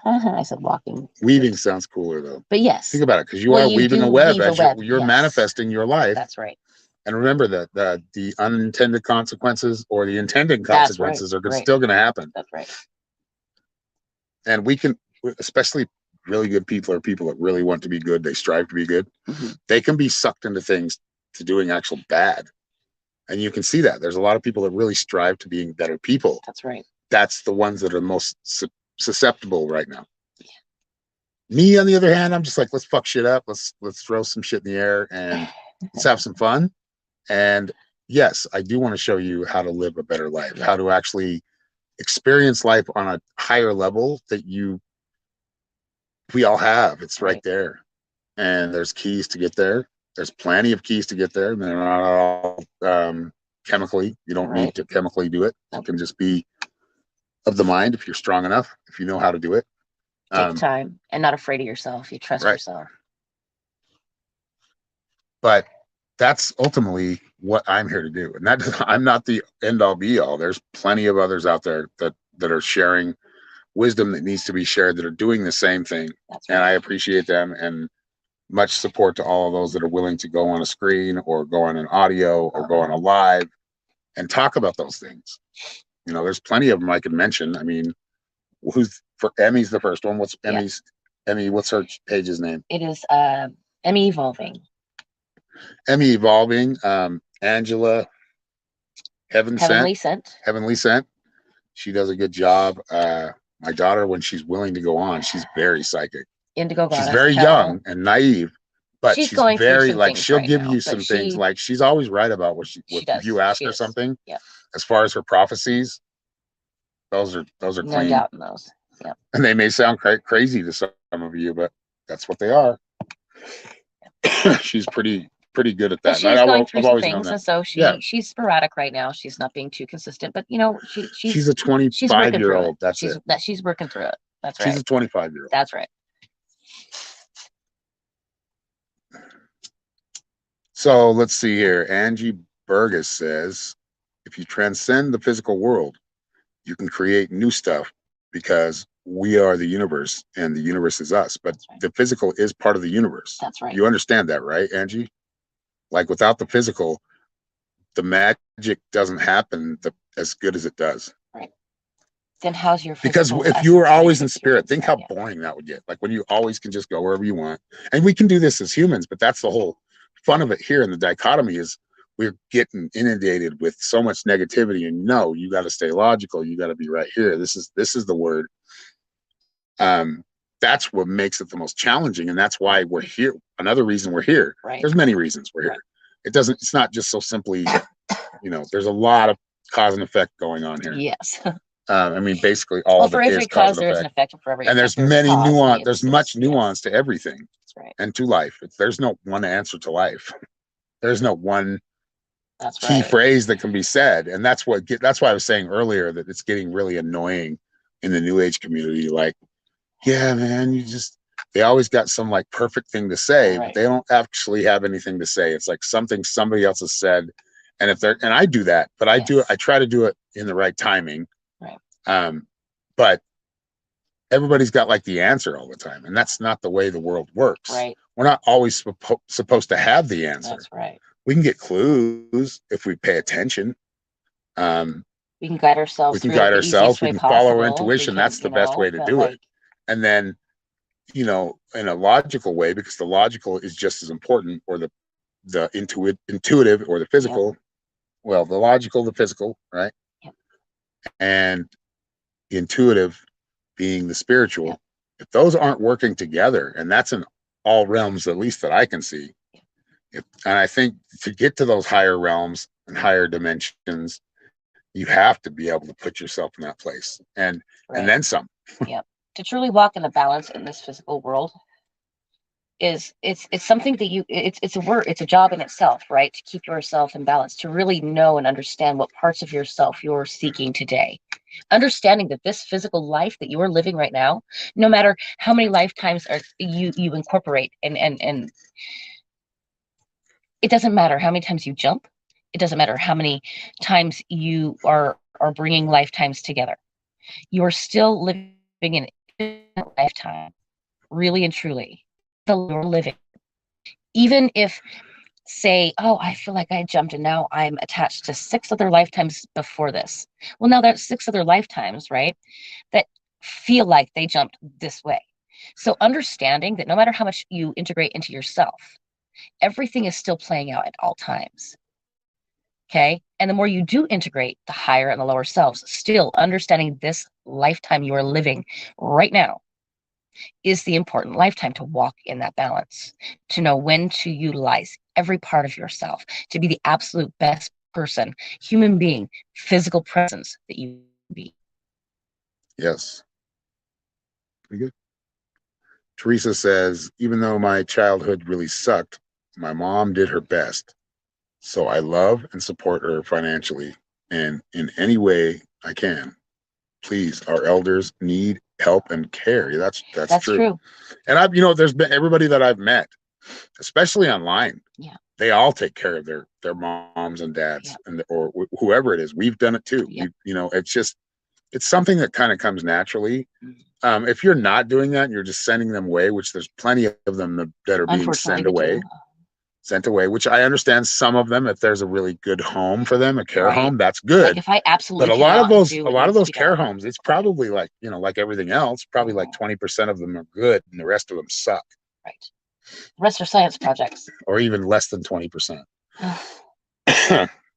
I said walking. Weaving sounds cooler though. But yes. Think about it, because you are weaving a web as you're manifesting your life. That's right. And remember that the unintended consequences or the intended consequences are still going to happen. That's right. And we can, especially really good people or people that really want to be good, they strive to be good. Mm-hmm. They can be sucked into things to doing actual bad. And you can see that. There's a lot of people that really strive to being better people. That's right. That's the ones that are most susceptible right now. Yeah. Me, on the other hand, I'm just like, let's fuck shit up. Let's throw some shit in the air and let's have some fun. And yes, I do want to show you how to live a better life, how to actually experience life on a higher level that we all have. It's right there. And there's keys to get there. There's plenty of keys to get there. And they're not all chemically. You don't need to chemically do it. It can just be of the mind if you're strong enough, if you know how to do it. Take time and not afraid of yourself. You trust yourself. But that's ultimately what I'm here to do. And I'm not the end all be all. There's plenty of others out there that are sharing wisdom that needs to be shared, that are doing the same thing. And I appreciate them, and much support to all of those that are willing to go on a screen or go on an audio or go on a live and talk about those things. There's plenty of them I could mention. I mean, Emmy's the first one. What's Emmy, what's her page's name? It is Emmy Evolving. Emmy Evolving, Angela, Heavenly Sent. She does a good job. My daughter, when she's willing to go on, she's very psychic. Indigo Goddess. She's very young and naive, but she's very like, she'll give you some things. Like, she's always right about what she does. If you ask her something, as far as her prophecies, those are clean. No doubt in those. Yeah. And they may sound crazy to some of you, but that's what they are. She's pretty good at that. She's going through some things, and so she's sporadic right now. She's not being too consistent, but she's a 25-year-old. That's it. She's working through it. That's right. She's a 25-year-old. That's right. So let's see here. Angie Burgess says, if you transcend the physical world, you can create new stuff, because we are the universe and the universe is us. But the physical is part of the universe. That's right. You understand that, right, Angie? Like, without the physical, the magic doesn't happen as good as it does. Right. Then how's your physical? Because if you were always in spirit, think how boring that would get. Like, when you always can just go wherever you want. And we can do this as humans, but that's the whole fun of it here. And the dichotomy is we're getting inundated with so much negativity. And no, you got to stay logical. You got to be right here. This is the word. That's what makes it the most challenging, and that's why we're here. Another reason we're here. Right. There's many reasons we're here. It's not just so simply, there's a lot of cause and effect going on here. Yes. I mean, basically all of it is cause and effect. There's an effect for every. And there's many nuance. There's much nuance to everything. That's right. And to life. There's no one answer to life. There's no one key phrase that can be said. And that's why I was saying earlier that it's getting really annoying in the New Age community. Like, yeah, man, they always got some like perfect thing to say, but they don't actually have anything to say. It's like something somebody else has said. And I do that, but I try to do it in the right timing. Right. But everybody's got like the answer all the time, and that's not the way the world works. Right. We're not always supposed to have the answer. That's right. We can get clues if we pay attention. um, We can guide we ourselves can through it guide the easiest ourselves, we way can follow our possible. We intuition. can, That's the best way to but do it. like, And then, in a logical way, because the logical is just as important, or the intuitive or the yep, physical. Well, the logical, the physical, right? yep, And the intuitive being the spiritual. yep, If those aren't working together, and that's in all realms, at least that I can see. And I think to get to those higher realms and higher dimensions, you have to be able to put yourself in that place, and right. then some. Yep. To truly walk in the balance in this physical world is it's something that it's a work, it's a job in itself, right? To keep yourself in balance, to really know and understand what parts of yourself you're seeking today. Understanding that this physical life that you are living right now, no matter how many lifetimes are you incorporate, and it doesn't matter how many times you jump, it doesn't matter how many times you are bringing lifetimes together, you are still living in a lifetime, really and truly, the you're living. Even if, say, oh, I feel like I jumped and now I'm attached to 6 other lifetimes before this. Well, now there's 6 other lifetimes, right? That feel like they jumped this way. So understanding that no matter how much you integrate into yourself, everything is still playing out at all times. Okay. And the more you do integrate the higher and the lower selves, still understanding this lifetime you are living right now is the important lifetime to walk in that balance, to know when to utilize every part of yourself, to be the absolute best person, human being, physical presence that you be. Yes. Pretty good. Teresa says, even though my childhood really sucked, my mom did her best. So I love and support her financially and in any way I can. Please, our elders need help and care. That's That's true. true. And there's been everybody that I've met, especially online. Yeah. They all take care of their moms and dads, Yeah. or whoever it is. We've done it too. Yeah. It's something that kind of comes naturally. If you're not doing that and you're just sending them away, which there's plenty of them that are being sent away, which I understand some of them, if there's a really good home for them, a care home, that's good. Like if I absolutely but a lot of those care done. homes, it's probably like, like everything else, probably like 20% of them are good and the rest of them suck. Right. The rest are science projects. Or even less than 20%.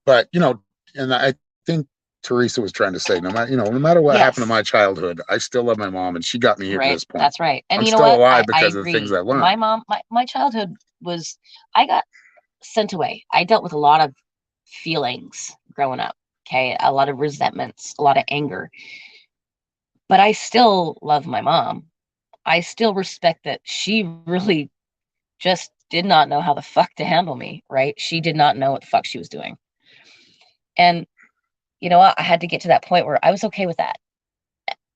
But, and I think Teresa was trying to say, no matter what happened to my childhood, I still love my mom, and she got me here to this point. That's right. And I'm you know still what? alive because of the things I learned. My mom, my childhood was, I got sent away. I dealt with a lot of feelings growing up. Okay. A lot of resentments, a lot of anger. But I still love my mom. I still respect that she really just did not know how the fuck to handle me, right? She did not know what the fuck she was doing. And you know what? I had to get to that point where I was okay with that.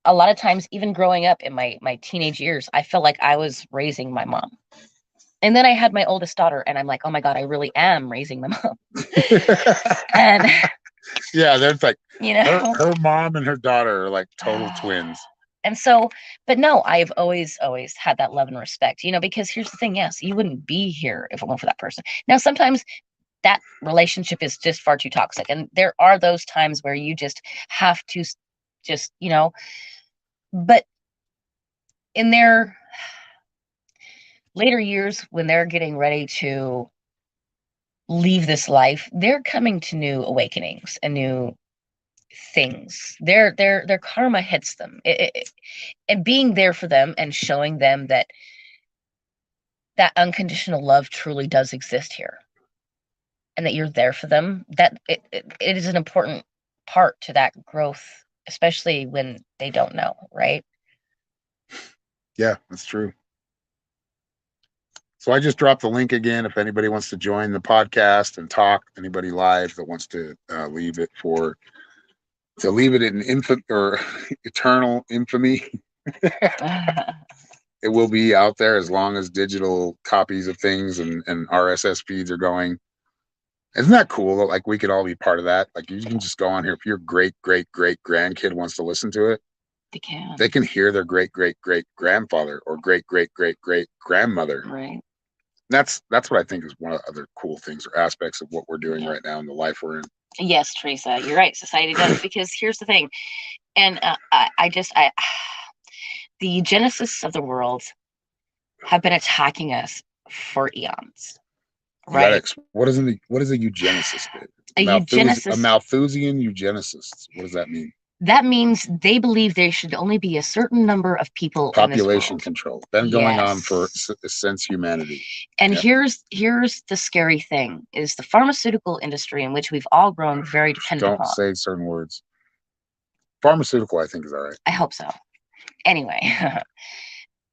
A lot of times, even growing up in my teenage years, I felt like I was raising my mom. And then I had my oldest daughter, and I'm like, oh my God, I really am raising my mom. And yeah, there's like, her her mom and her daughter are like total twins. And so, but no, I've always had that love and respect, because here's the thing. Yes, you wouldn't be here if it weren't for that person. Now, sometimes that relationship is just far too toxic. And there are those times where you just have to just, but in their later years, when they're getting ready to leave this life, they're coming to new awakenings and new things. Their karma hits them. And being there for them and showing them that unconditional love truly does exist here, and that you're there for them, that it is an important part to that growth, especially when they don't know, right? Yeah, that's true. So I just dropped the link again. If anybody wants to join the podcast and talk, anybody live that wants to leave it in infant or eternal infamy, it will be out there as long as digital copies of things and RSS feeds are going. Isn't that cool? Like we could all be part of that. Like you can just go on here if your great grandkid wants to listen to it. They can. They can hear their great great great grandfather or great great great great grandmother. Right. That's what I think is one of the other cool things or aspects of what we're doing Yeah. right now in the life we're in. Yes, Teresa, you're right. Society does, because here's the thing, and the eugenicists of the world have been attacking us for eons, right? What is a eugenicist? A A eugenicist, Malthusian eugenicist. What does that mean? that means they believe there should only be a certain number of people in this Population world. control. Been going on for Yes. since humanity. And Yep. here's the scary thing: is the pharmaceutical industry, in which we've all grown very dependent Don't upon. say certain words. Pharmaceutical, I think, is all right. I hope so. Anyway,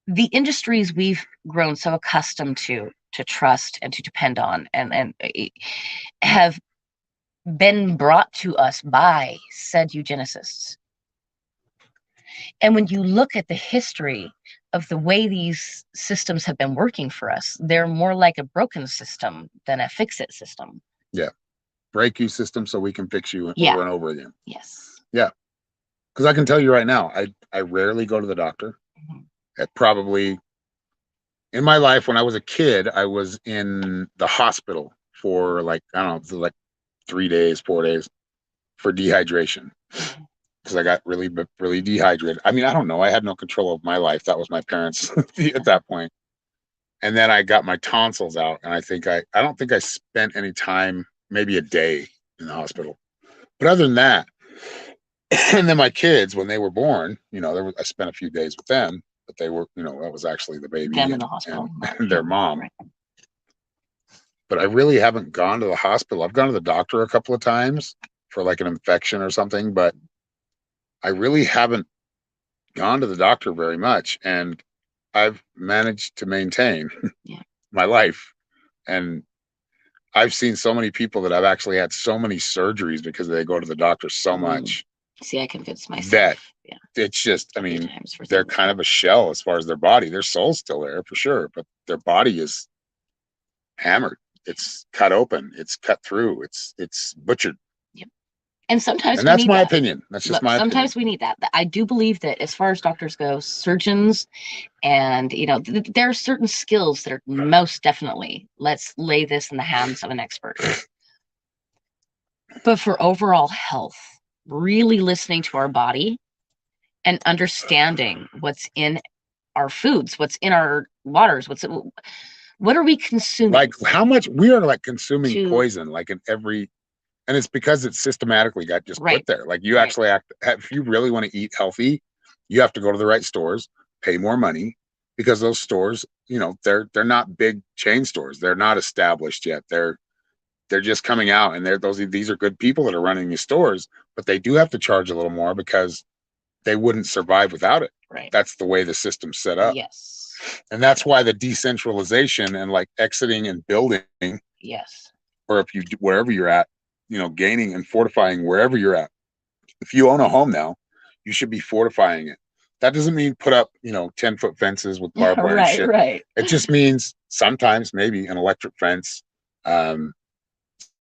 the industries we've grown so accustomed to trust and to depend on, and have been brought to us by said eugenicists. And when you look at the history of the way these systems have been working for us, they're more like a broken system than a fix-it system. Yeah. Break you system so we can fix you Yeah. over and over again. Yes. Yeah. Because I can tell you right now, I rarely go to the doctor. At probably in my life, when I was a kid, I was in the hospital for like, I don't know, like 3 days, 4 days for dehydration. Because I got really, really dehydrated. I mean, I don't know. I had no control of my life. That was my parents at that point. And then I got my tonsils out, and I don't think I spent any time, maybe a day in the hospital. But other than that, and then my kids, when they were born, I spent a few days with them, but they were, that was actually the baby Them in the hospital. and their mom. Right. But I really haven't gone to the hospital. I've gone to the doctor a couple of times for like an infection or something, but I really haven't gone to the doctor very much. And I've managed to maintain my life. And I've seen so many people that I've actually had so many surgeries because they go to the doctor so much. See, I convinced myself that it's just, I mean, they're kind of a shell as far as their body. Their soul's still there for sure, but their body is hammered. It's cut open. It's cut through. It's butchered. Yep. And sometimes, and that's my opinion. That's just my opinion. Sometimes we need that. I do believe that as far as doctors go, surgeons, and there are certain skills that are most definitely, let's lay this in the hands of an expert. But for overall health, really listening to our body and understanding what's in our foods, what's in our waters, what are we consuming? Like how much we are like consuming poison, like in every, and it's because it's systematically got just put there. Like you actually if you really want to eat healthy, you have to go to the right stores, pay more money, because those stores, they're not big chain stores. They're not established yet. They're just coming out, and these are good people that are running these stores, but they do have to charge a little more because they wouldn't survive without it. Right. That's the way the system's set up. Yes. And that's why the decentralization and like exiting and building. Yes. Or if you, wherever you're at, gaining and fortifying wherever you're at. If you own a home now, you should be fortifying it. That doesn't mean put up, 10-foot fences with barbed wire and shit. Right. It just means sometimes maybe an electric fence,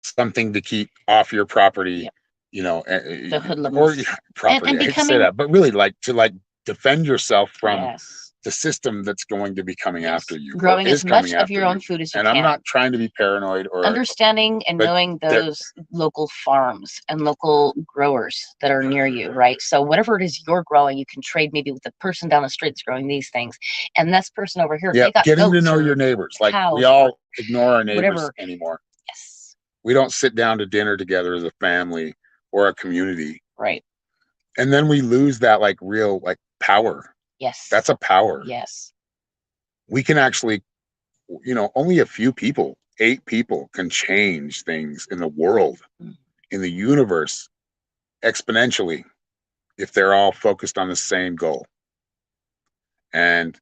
something to keep off your property, the hoodlums or property. And I hate to say that, but really like to defend yourself from the system that's going to be coming after you. Growing as much of your own food as you can. And I'm not trying to be paranoid or understanding and knowing those local farms and local growers that are near you, right? So whatever it is you're growing, you can trade maybe with the person down the street that's growing these things. And this person over here, they got getting to know your neighbors. Like we all ignore our neighbors anymore. Yes. We don't sit down to dinner together as a family or a community. Right. And then we lose that like real like power. Yes. That's a power. Yes. We can actually, only a few people, 8 people can change things in the world, in the universe, exponentially, if they're all focused on the same goal and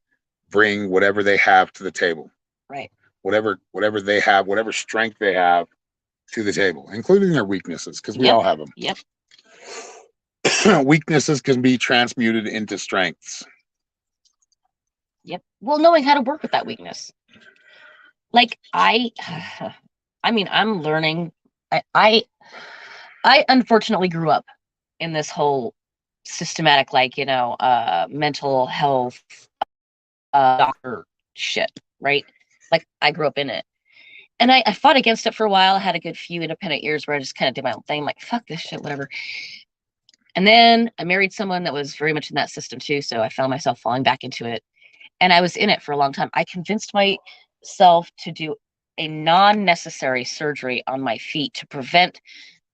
bring whatever they have to the table. Right. Whatever they have, whatever strength they have to the table, including their weaknesses, because we all have them. Yep. Weaknesses can be transmuted into strengths. Yep. Well, knowing how to work with that weakness. Like I'm learning. I unfortunately grew up in this whole systematic, like, mental health doctor shit, right? Like, I grew up in it. And I fought against it for a while. I had a good few independent years where I just kind of did my own thing. I'm like, fuck this shit, whatever. And then I married someone that was very much in that system too. So I found myself falling back into it. And I was in it for a long time. I convinced myself to do a non-necessary surgery on my feet to prevent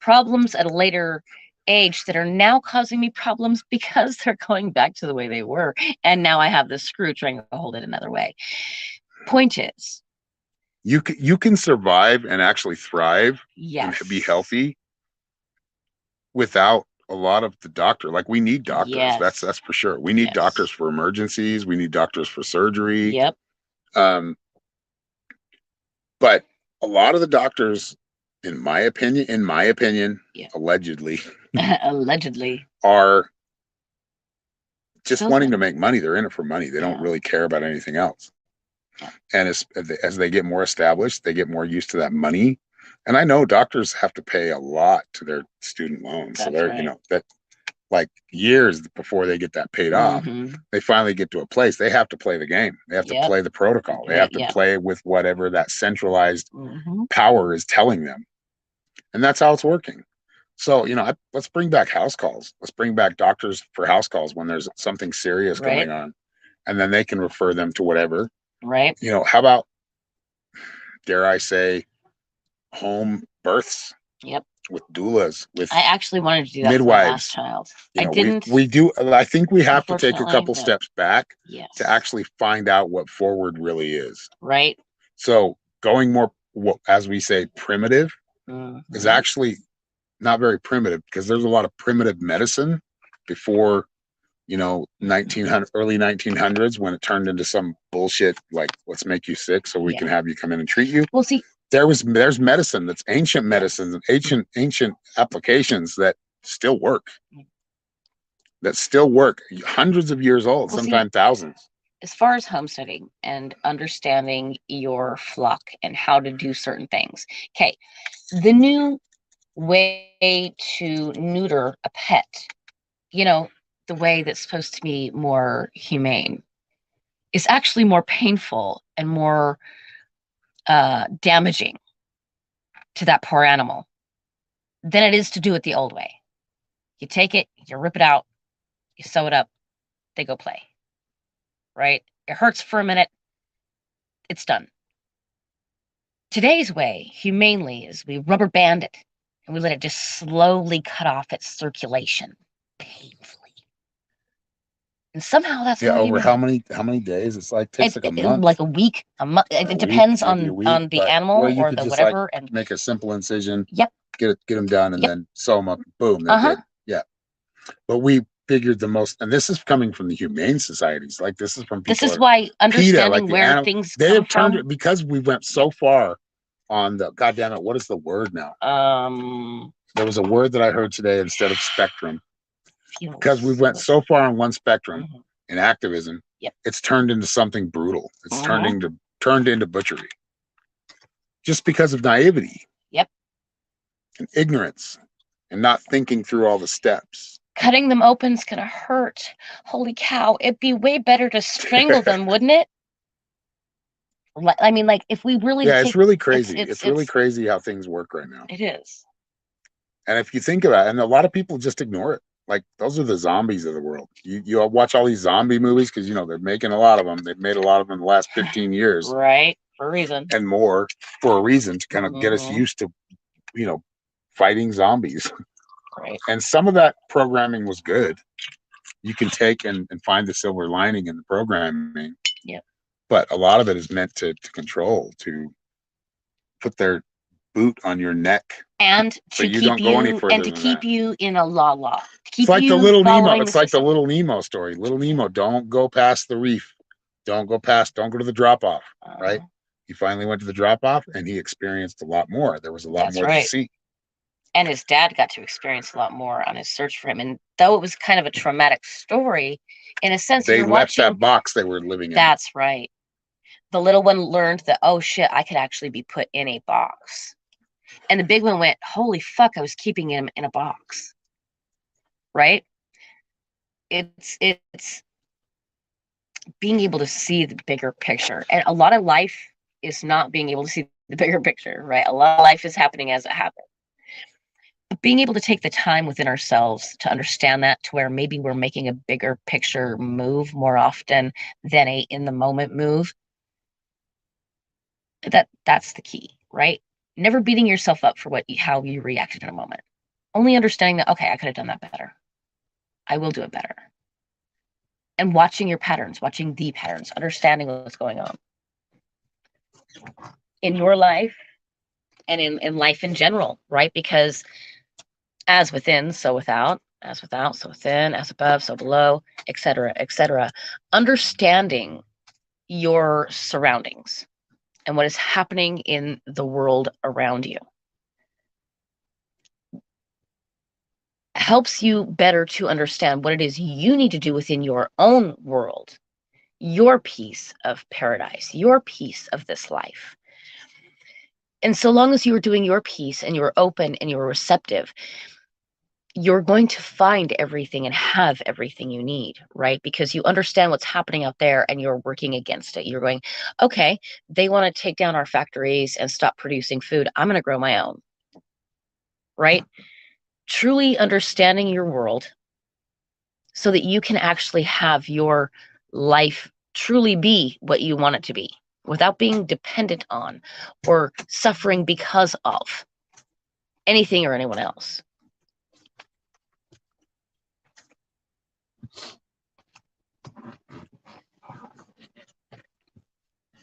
problems at a later age that are now causing me problems because they're going back to the way they were. And now I have this screw trying to hold it another way. Point is, you can survive and actually thrive yes, and be healthy without a lot of the doctor. Like, we need doctors. yes, That's for sure. We need yes, doctors for emergencies. We need doctors for surgery. yep. But a lot of the doctors, in my opinion, Yeah. allegedly, Allegedly, are just Salesman. wanting to make money. They're in it for money. They Yeah. don't really care about anything else. Yeah. And as they get more established, they get more used to that money. And I know doctors have to pay a lot to their student loans. So they're, right. That, like, years before they get that paid off, they finally get to a place. They have to play the game. They have to Yep. play the protocol. They have to Yep. play with whatever that centralized power is telling them. And that's how it's working. So, let's bring back house calls. Let's bring back doctors for house calls when there's something serious going on. And then they can refer them to whatever. Right. How about, dare I say, home births? Yep. With doulas, with I actually wanted to do that midwives. for my last child. I didn't. We do. I think we have to take a couple steps back to actually find out what forward really is. Right. So going more, as we say, primitive is actually not very primitive, because there's a lot of primitive medicine before, 1900, early 1900s, when it turned into some bullshit like, let's make you sick so we can have you come in and treat you. Well, see, there's medicine that's ancient medicines and ancient applications that still work. Hundreds of years old, sometimes thousands. As far as homesteading and understanding your flock and how to do certain things. Okay. The new way to neuter a pet, the way that's supposed to be more humane, is actually more painful and more damaging to that poor animal than it is to do it the old way. You take it, you rip it out, you sew it up, they go play. Right? It hurts for a minute, it's done. Today's way, humanely, is we rubber band it and we let it just slowly cut off its circulation painfully. And somehow that's over how many days? It's like takes like a month, like a week, a month. It depends on the animal or the whatever. And make a simple incision. Yep. Get them done, and then sew them up. Boom. They're good. Yeah. But we figured and this is coming from the humane societies. Like, this is from people. This is why understanding where things they have turned it, because we went so far on the, goddamn it, what is the word now? There was a word that I heard today instead of spectrum. Because we went so far on one spectrum in activism, it's turned into something brutal. It's turned into butchery, just because of naivety, and ignorance, and not thinking through all the steps. Cutting them open's gonna hurt. Holy cow! It'd be way better to strangle them, wouldn't it? I mean, like, if we really it's really crazy. It's really crazy how things work right now. It is. And if you think about it, and a lot of people just ignore it. Like, those are the zombies of the world. You watch all these zombie movies because, they're making a lot of them. They've made a lot of them in the last 15 years. Right. For a reason. And more for a reason, to kind of get us used to, fighting zombies. Right. And some of that programming was good. You can take and find the silver lining in the programming. Yeah. But a lot of it is meant to control, to put their boot on your neck. And so you don't go any further, and to keep you in a la. It's like the little Nemo. It's like the little Nemo story. Little Nemo, don't go past the reef. Don't go to the drop off. Right? He finally went to the drop off, and he experienced a lot more. There was a lot more to see. And his dad got to experience a lot more on his search for him. And though it was kind of a traumatic story, in a sense, they left that box they were living in. That's right. The little one learned that, oh shit, I could actually be put in a box. And the big one went, holy fuck, I was keeping him in a box. Right? it's being able to see the bigger picture. And a lot of life is not being able to see the bigger picture, right? A lot of life is happening as it happens. But being able to take the time within ourselves to understand that, to where maybe we're making a bigger picture move more often than a in the moment move, that's the key, right? Never beating yourself up for how you reacted in a moment. Only understanding that, okay, I could have done that better. I will do it better. And watching your patterns, watching the patterns, understanding what's going on in your life and in life in general, right? Because as within, so without, as without, so within, as above, so below, etc., etc. Understanding your surroundings and what is happening in the world around you helps you better to understand what it is you need to do within your own world, your piece of paradise, your piece of this life. And so long as you are doing your piece and you're open and you're receptive, you're going to find everything and have everything you need, right? Because you understand what's happening out there and you're working against it. You're going, okay, they want to take down our factories and stop producing food. I'm going to grow my own, right? Truly understanding your world so that you can actually have your life truly be what you want it to be without being dependent on or suffering because of anything or anyone else.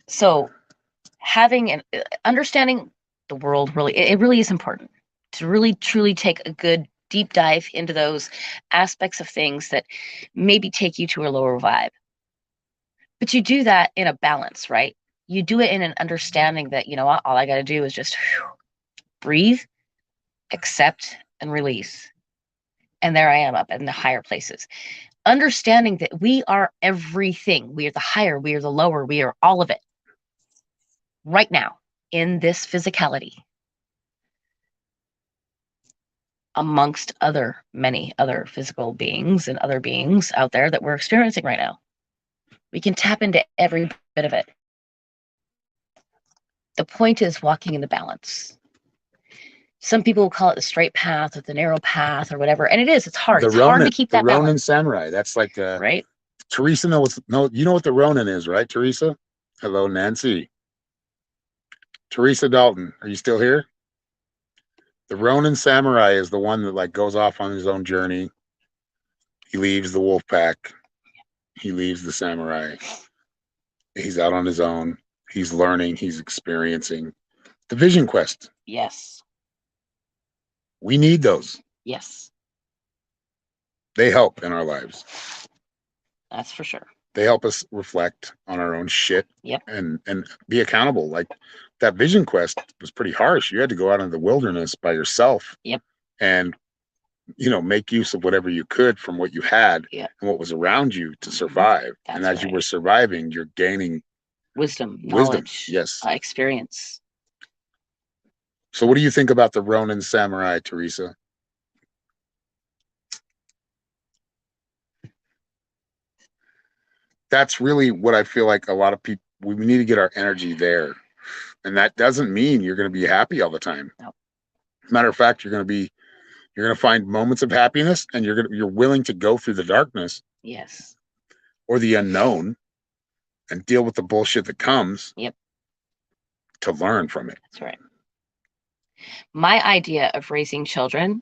So having and understanding the world really, it really is important to really truly take a good deep dive into those aspects of things that maybe take you to a lower vibe. But you do that in a balance, right? You do it in an understanding that, you know what, all I got to do is just breathe, accept, and release. And there I am up in the higher places. Understanding that we are everything. We are the higher, we are the lower, we are all of it right now in this physicality, amongst many other physical beings and other beings out there that we're experiencing right now. We can tap into every bit of it. The point is walking in the balance. Some people will call it the straight path or the narrow path or whatever, and it is. It's hard. It's hard to keep that balance. The Ronin samurai. That's like right. Teresa knows. No, you know what the Ronin is, right, Teresa? Hello, Nancy. Teresa Dalton, are you still here? The Ronin samurai is the one that like goes off on his own journey. He leaves the wolf pack. He leaves the samurai. He's out on his own. He's learning. He's experiencing. The vision quest. Yes. We need those. Yes. They help in our lives. That's for sure. They help us reflect on our own shit. Yep. And be accountable. Like that vision quest was pretty harsh. You had to go out into the wilderness by yourself. Yep. And make use of whatever you could from what you had. Yep. And what was around you to survive. That's and as you were surviving, you're gaining wisdom, knowledge, yes, experience. So what do you think about the Ronin samurai, Teresa? That's really what I feel like a lot of people, we need to get our energy there. And that doesn't mean you're going to be happy all the time. No. Matter of fact, you're going to find moments of happiness, and you're willing to go through the darkness. Yes. Or the unknown and deal with the bullshit that comes. Yep. To learn from it. That's right. My idea of raising children,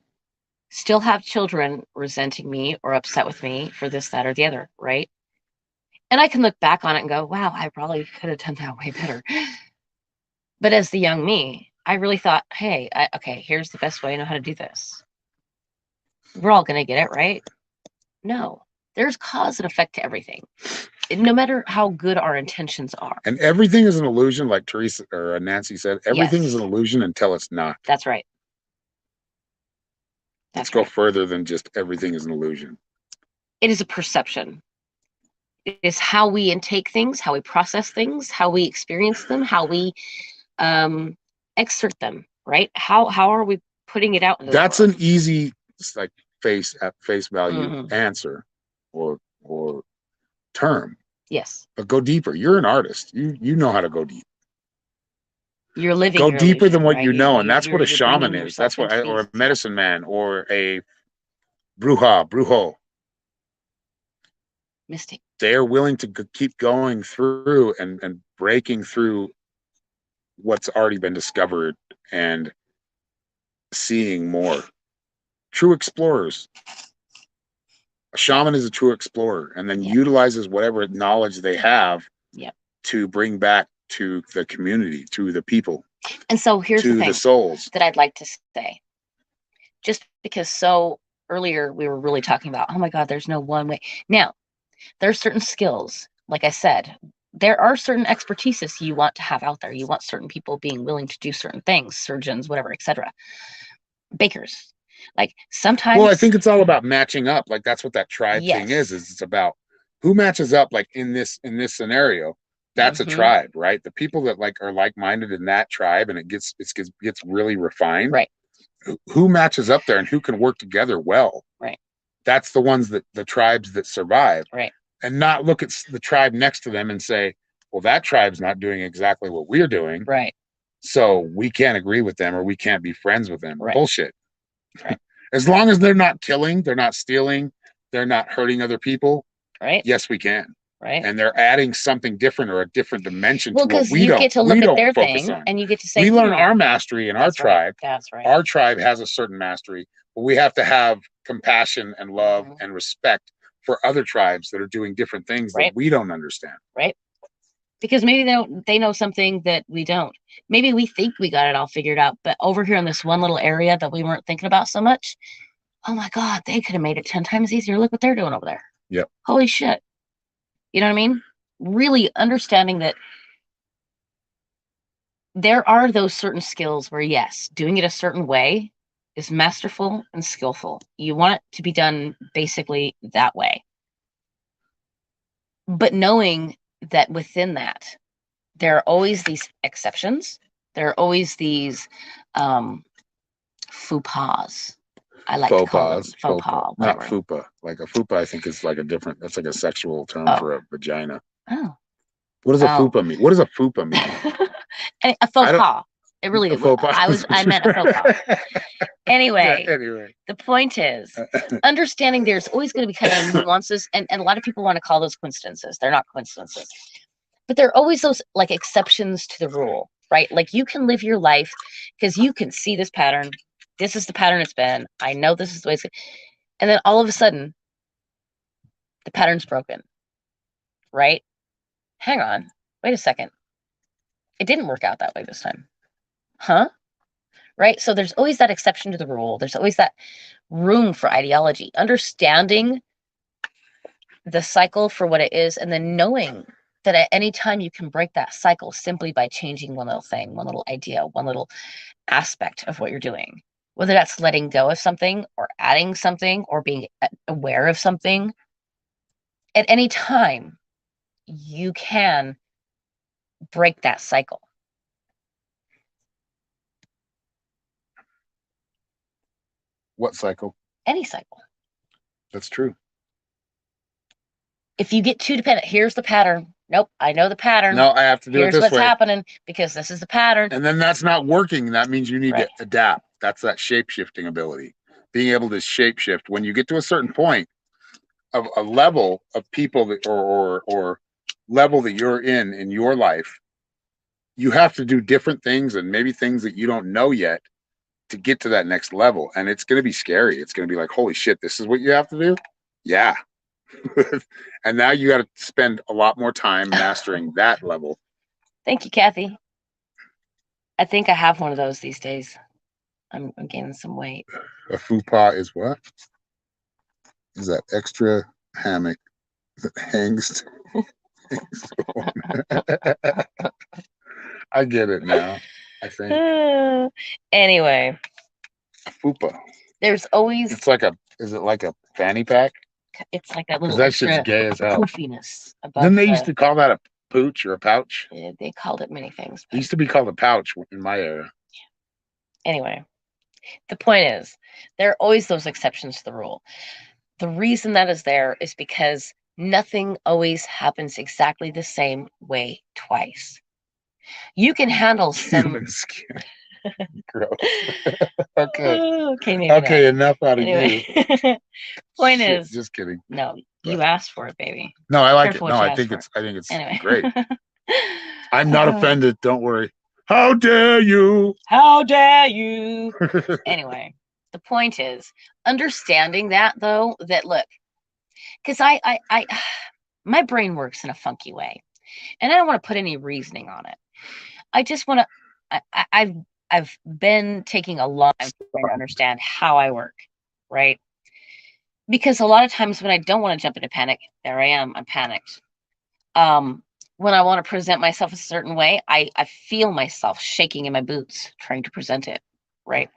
still have children resenting me or upset with me for this, that, or the other, right? And I can look back on it and go, wow, I probably could have done that way better. But as the young me, I really thought, hey, okay, here's the best way I know how to do this. We're all going to get it, right? No, there's cause and effect to everything. No matter how good our intentions are. And everything is an illusion, like Teresa or Nancy said. Everything is an illusion until it's not. That's right. Let's go further than just everything is an illusion. It is a perception. It is how we intake things, how we process things, how we experience them, how we exert them, right? How are we putting it out into That's an easy, like face value answer. or term, Yes. but go deeper. You're an artist. You know how to go deep. You're living Go your deeper illusion, than what right? you know, and that's what a You're bringing shaman is. yourself That's what, into or a these. Yeah. medicine man, or a brujo. Mystic. They are willing to keep going through and breaking through what's already been discovered and seeing more. True explorers. A shaman is a true explorer, and then Yeah. utilizes whatever knowledge they have Yeah. to bring back to the community, to the people, And so here's the to the thing souls. that I'd like to say. Just because so earlier we were really talking about, oh my God, there's no one way. Now, there are certain skills, like I said, there are certain expertises you want to have out there. You want certain people being willing to do certain things, surgeons, whatever, etc. Bakers. Like sometimes. Well, I think it's all about matching up. Like that's what that tribe thing Yes. is it's about who matches up. Like in this scenario, that's a tribe, right? The people that like are like-minded in that tribe, and it gets really refined. Right. Who matches up there and who can work together well. Right. That's the ones that the tribes that survive. Right. And not look at the tribe next to them and say, well, that tribe's not doing exactly what we're doing. Right. So we can't agree with them or we can't be friends with them. Right. Bullshit. Right. As long as they're not killing, they're not stealing, they're not hurting other people. Right. Yes, we can. Right. And they're adding something different or a different dimension well, to what you get to look at their focus thing on. and you get to say, we learn our mastery in our tribe. That's right. Our tribe has a certain mastery, but we have to have compassion and love and respect for other tribes that are doing different things that we don't understand. Right. Because maybe they know something that we don't. Maybe we think we got it all figured out, but over here in this one little area that we weren't thinking about so much, oh my God, they could have made it 10 times easier. Look what they're doing over there. Yep. Holy shit. You know what I mean? Really understanding that there are those certain skills where, yes, doing it a certain way is masterful and skillful. You want it to be done basically that way. But knowing that within that, there are always these exceptions. There are always these faux pas. I like to call them faux pas. Not fupa. Like a fupa, I think is like a different. That's like a sexual term for a vagina. Oh. What does a fupa mean? What does a fupa mean? A faux pas. It really is. I meant a faux pas. Anyway, the point is understanding there's always going to be kind of nuances, and a lot of people want to call those coincidences. They're not coincidences. But there are always those like exceptions to the rule, right? Like you can live your life because you can see this pattern. This is the pattern it's been. I know this is the way it's going. And then all of a sudden, the pattern's broken, right? Hang on. Wait a second. It didn't work out that way this time. Huh? Right? So there's always that exception to the rule. There's always that room for ideology. Understanding the cycle for what it is, and then knowing that at any time you can break that cycle simply by changing one little thing, one little idea, one little aspect of what you're doing. Whether that's letting go of something or adding something or being aware of something. At any time, you can break that cycle. What cycle? Any cycle. That's true. If you get too dependent, here's the pattern. Nope, I know the pattern. No, I have to do it this way. Here's what's happening because this is the pattern. And then that's not working. That means you need to adapt. That's that shape-shifting ability. Being able to shape-shift. When you get to a certain point of a level of people that or level that you're in your life, you have to do different things and maybe things that you don't know yet to get to that next level. And it's going to be scary. It's going to be like, holy shit, this is what you have to do? Yeah. And now you got to spend a lot more time mastering that level. Thank you, Kathy. I think I have one of those these days. I'm gaining some weight. A fupa is what? Is that extra hammock that hangs? I get it now, I think. Anyway. A fupa. There's always... Is it like a fanny pack? It's like a little that shit's gay as hell. poofiness. Then they used to call that a pooch or a pouch. Yeah, they called it many things. It used to be called a pouch in my era. Anyway, the point is, there are always those exceptions to the rule. The reason that is there is because nothing always happens exactly the same way twice. You can handle some. Human skin. Gross. Okay. Okay, maybe Okay, not. enough out of Anyway, you. point Shit, is, just kidding. no, you But asked for it, baby. no, I like it. Careful No, what you I ask think for. it's Anyway. great. I'm not offended. Don't worry. How dare you? How dare you? Anyway, the point is understanding that though, that look, because my brain works in a funky way, and I don't want to put any reasoning on it. I just want to. I've been taking a long time to understand how I work, right? Because a lot of times when I don't want to jump into panic, there I am. I'm panicked. When I want to present myself a certain way, I feel myself shaking in my boots trying to present it, right?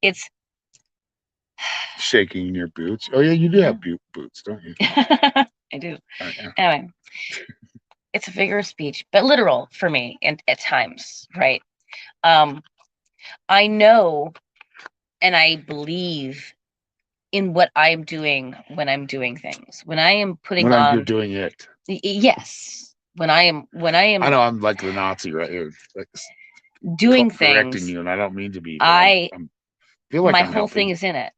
It's Shaking in your boots. Oh yeah, you do have boots, don't you? I do. Yeah. Anyway, it's a figure of speech, but literal for me and at times, right? Um, I know and I believe in what I'm doing when I'm doing things. When I am putting When you're on doing it. yes, when I am I know I'm like the Nazi right here, like doing correcting things, you, and I don't mean to be, but I I'm feel like my I'm whole helping. thing is in it.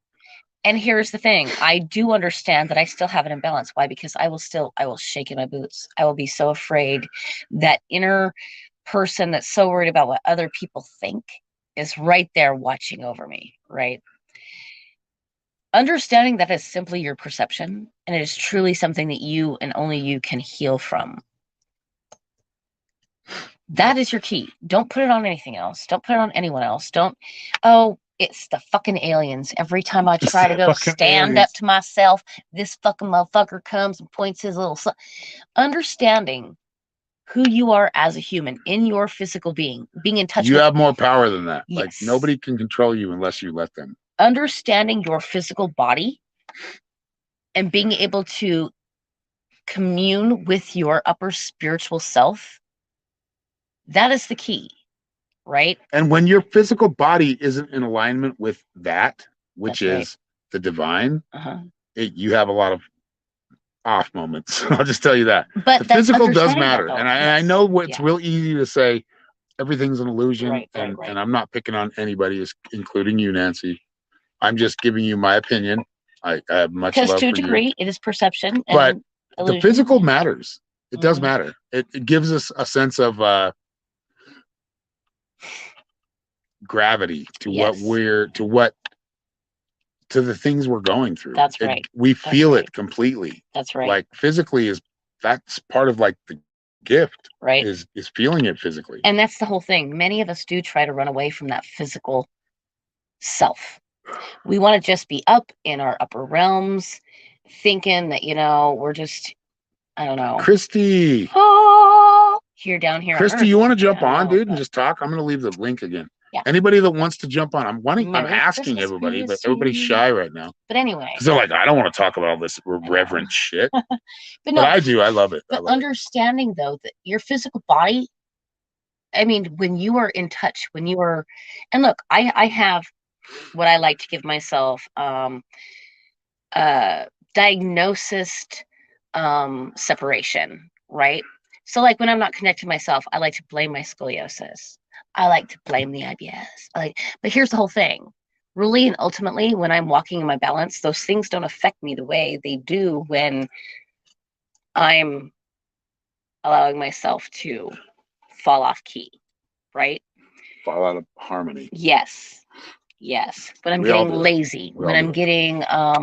And here's the thing, I do understand that I still have an imbalance. Why? Because I will shake in my boots. I will be so afraid. That inner person that's so worried about what other people think is right there watching over me, right? Understanding that is simply your perception and it is truly something that you and only you can heal from. That is your key. Don't put it on anything else. Don't put it on anyone else. Don't, oh, it's the fucking aliens. Every time I try to go stand up to myself, this fucking motherfucker comes and points his little. Understanding who you are as a human in your physical being in touch you with. have more power than that. Yes. Like nobody can control you unless you let them. Understanding your physical body and being able to commune with your upper spiritual self, that is the key, right? And when your physical body isn't in alignment with that, which That's right. is the divine, Uh-huh. you have a lot of off moments. I'll just tell you that. But The that's physical does understanding that, matter. though. And I Yes. know it's Yeah. real easy to say everything's an illusion. Right. And I'm not picking on anybody, including you, Nancy. I'm just giving you my opinion. I have much Because love to a for you. degree, it is perception But and the illusion. physical matters. It does Mhm. matter. It gives us a sense of gravity to Yes. to the things we're going through. That's right. We That's feel right. it completely. That's right. Like physically that's part of like the gift, right? Is feeling it physically. And that's the whole thing. Many of us do try to run away from that physical self. We want to just be up in our upper realms, thinking that, we're just, I don't know. Christy. Here, down here. Christy, you want to jump on, dude, and but... just talk? I'm going to leave the link again. Yeah. Anybody that wants to jump on, I'm asking Christmas, everybody, Christy. but everybody's shy right now. But anyway. Because they're like, I don't want to talk about all this reverent shit. But no, I do. I love it. But understanding, though, that your physical body, I mean, when you are in touch, when you are, and look, I have what I like to give myself diagnosis separation, right? So like when I'm not connected to myself, I like to blame my scoliosis. I like to blame the IBS. But here's the whole thing. Really and ultimately, when I'm walking in my balance, those things don't affect me the way they do when I'm allowing myself to fall off key, right? Fall out of harmony. Yes. When I'm getting lazy, when I'm getting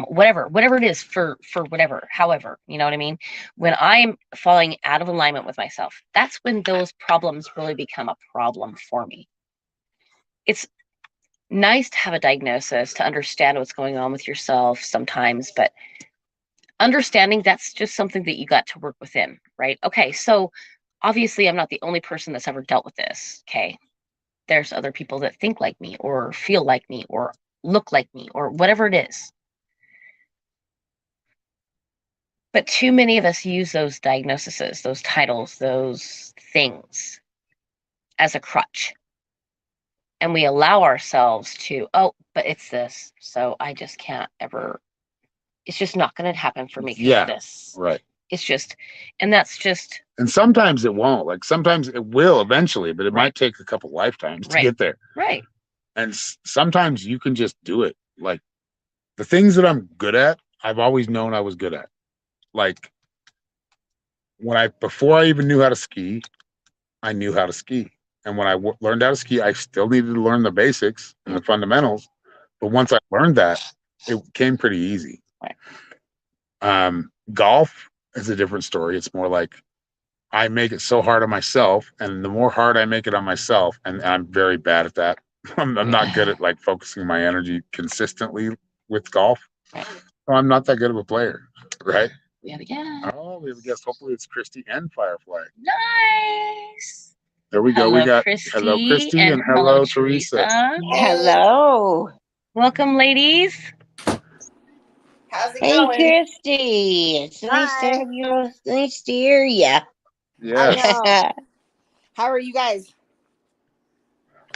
whatever it is for whatever, however, you know what I mean? When I'm falling out of alignment with myself, that's when those problems really become a problem for me. It's nice to have a diagnosis, to understand what's going on with yourself sometimes, but understanding that's just something that you got to work within, right? Okay, so obviously I'm not the only person that's ever dealt with this, okay? There's other people that think like me or feel like me or look like me or whatever it is. But too many of us use those diagnoses, those titles, those things as a crutch. And we allow ourselves to, oh, but it's this. So I just can't ever it's just not going to happen for me because Yeah. of this. Right. It's just, and that's just And sometimes it won't. Like sometimes it will eventually, but it Right. might take a couple lifetimes to Right. get there. right. And sometimes you can just do it. Like the things that I'm good at, I've always known I was good at. Like before I even knew how to ski, I knew how to ski. And when I learned how to ski, I still needed to learn the basics and the fundamentals. But once I learned that, it came pretty easy. Right. Golf is a different story. It's more like I make it so hard on myself, and the more hard I make it on myself, and I'm very bad at that. I'm not good at like focusing my energy consistently with golf. Right. So I'm not that good of a player, right? We have a guest. Oh, we have a guest. Hopefully it's Christy and Firefly. Nice. There we go. Hello, We got Christy, hello Christy and hello, hello Teresa. Hello. Welcome, ladies. How's it Hey, going? Christy. It's nice to Hi. have you. Nice to hear you. Yes. I know. How are you guys?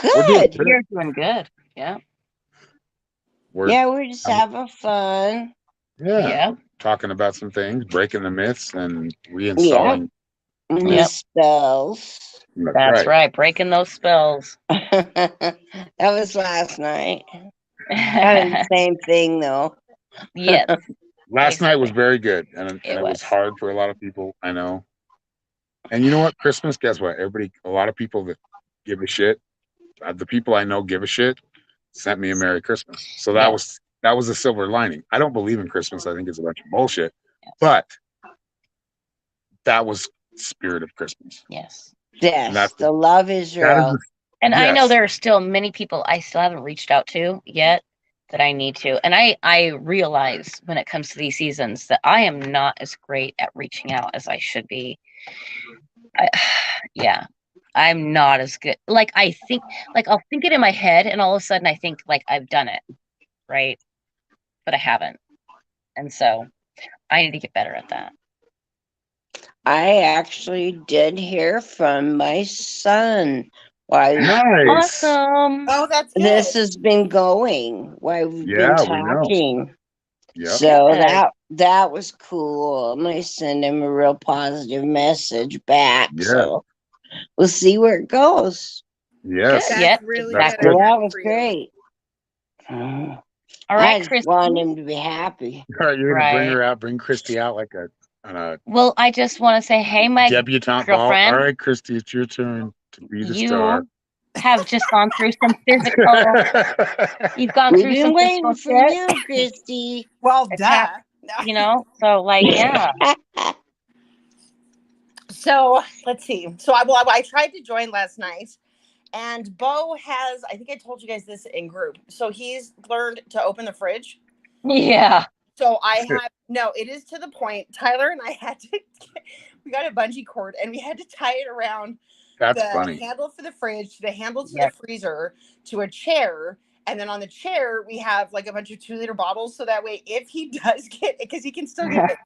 We're doing Good. good. You're doing good. Yeah. We're just having fun. Yeah. Talking about some things, breaking the myths and Yeah. reinstalling. The Yep. spells. That's right. Breaking those spells. That was last night. Kind of the same thing, though. Yes. Last night was very good, and it was was. hard for a lot of people. I know. And you know what? Christmas, guess what? A lot of people that give a shit, the people I know give a shit, sent me a Merry Christmas. So that was a silver lining. I don't believe in Christmas. I think it's a bunch of bullshit. But that was spirit of Christmas. Yes. Yes. The love Israel. And I know there are still many people I still haven't reached out to yet that I need to. And I realize when it comes to these seasons that I am not as great at reaching out as I should be. I'm not as good. Like I think, like I'll think it in my head, and all of a sudden I think like I've done it, right? But I haven't, and so I need to get better at that. I actually did hear from my son. Why? Nice. Awesome. Oh, that's good. This has been going. Why we've been talking. Yep. So that was cool. I'm gonna send him a real positive message back. Yeah. So we'll see where it goes. Yes. That's really That's good. good. That was great. All I right, just Christy. want him to be happy. All right, you're gonna bring her out, bring Christy out like on a Well, I just want to say, hey, my debutante ball. girlfriend. All right, Christy, it's your turn to be the You star. have just gone through some physical. You've gone We've through been some waiting physical for shit. you, Christy. Well, It's duh. You know, so like, yeah. So let's see. So I tried to join last night, and Bo has. I think I told you guys this in group. So he's learned to open the fridge. Yeah. So I have no. It is to the point. Tyler and I had to. We got a bungee cord and we had to tie it around That's the funny. handle for the fridge, to the handle to the freezer, to a chair. And then on the chair, we have like a bunch of 2-liter bottles. So that way, if he does get it, because he can still get it.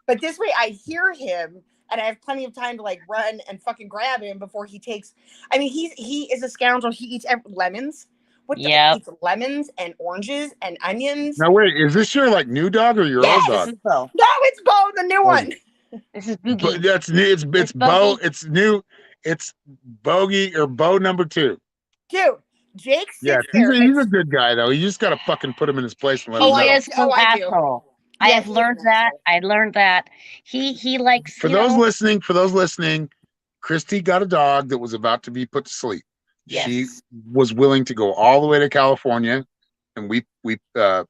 But this way, I hear him and I have plenty of time to like run and fucking grab him before he takes. I mean, he is a scoundrel. He eats lemons. What the he eats lemons and oranges and onions. Now, wait, is this your like new dog or your old dog? This is Bo. No, it's Bo, the new one. This is Boogie. That's new. It's Bo. It's new. It's Bogey or Bo number 2. Dude, Jake sits he's there. He's a good guy though. You just gotta fucking put him in his place and let him know. He is an asshole. I have learned that. I learned that. He likes. For those listening, Christy got a dog that was about to be put to sleep. Yes. She was willing to go all the way to California, and we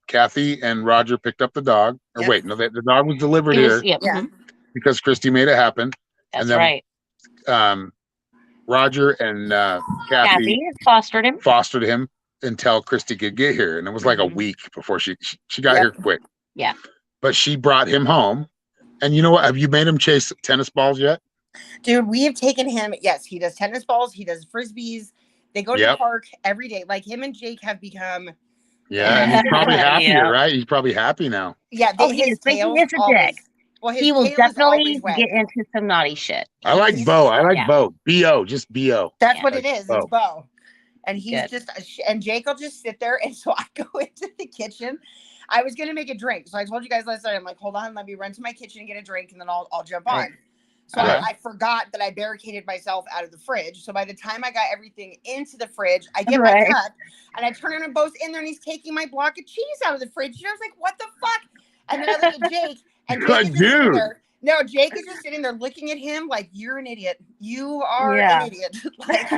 Kathy and Roger picked up the dog. Or wait, no, the dog was delivered here. Because Christy made it happen. That's and then, right. Roger and Kathy fostered him until Christy could get here, and it was like a week before she got here quick. Yeah. But she brought him home, and you know what? Have you made him chase tennis balls yet? Dude, we have taken him. Yes, he does tennis balls. He does frisbees. They go to the park every day. Like him and Jake have become. Yeah, and he's probably happier, right? He's probably happy now. Yeah, his tail is a dick. Well, he will definitely get into some naughty shit. I like Bo. I like Bo. B.O. Just B.O. That's what it is. Bo. It's Bo. And he's and Jake will just sit there. And so I go into the kitchen I was gonna make a drink. So I told you guys last night, I'm like, hold on, let me run to my kitchen and get a drink, and then I'll jump on. So I forgot that I barricaded myself out of the fridge. So by the time I got everything into the fridge, I get my cup and I turn on, and Bo's in there, and he's taking my block of cheese out of the fridge. And I was like, what the fuck? And then I look at Jake, and Jake is just sitting there. No, Jake is just sitting there looking at him like, you're an idiot. You are an idiot. Like,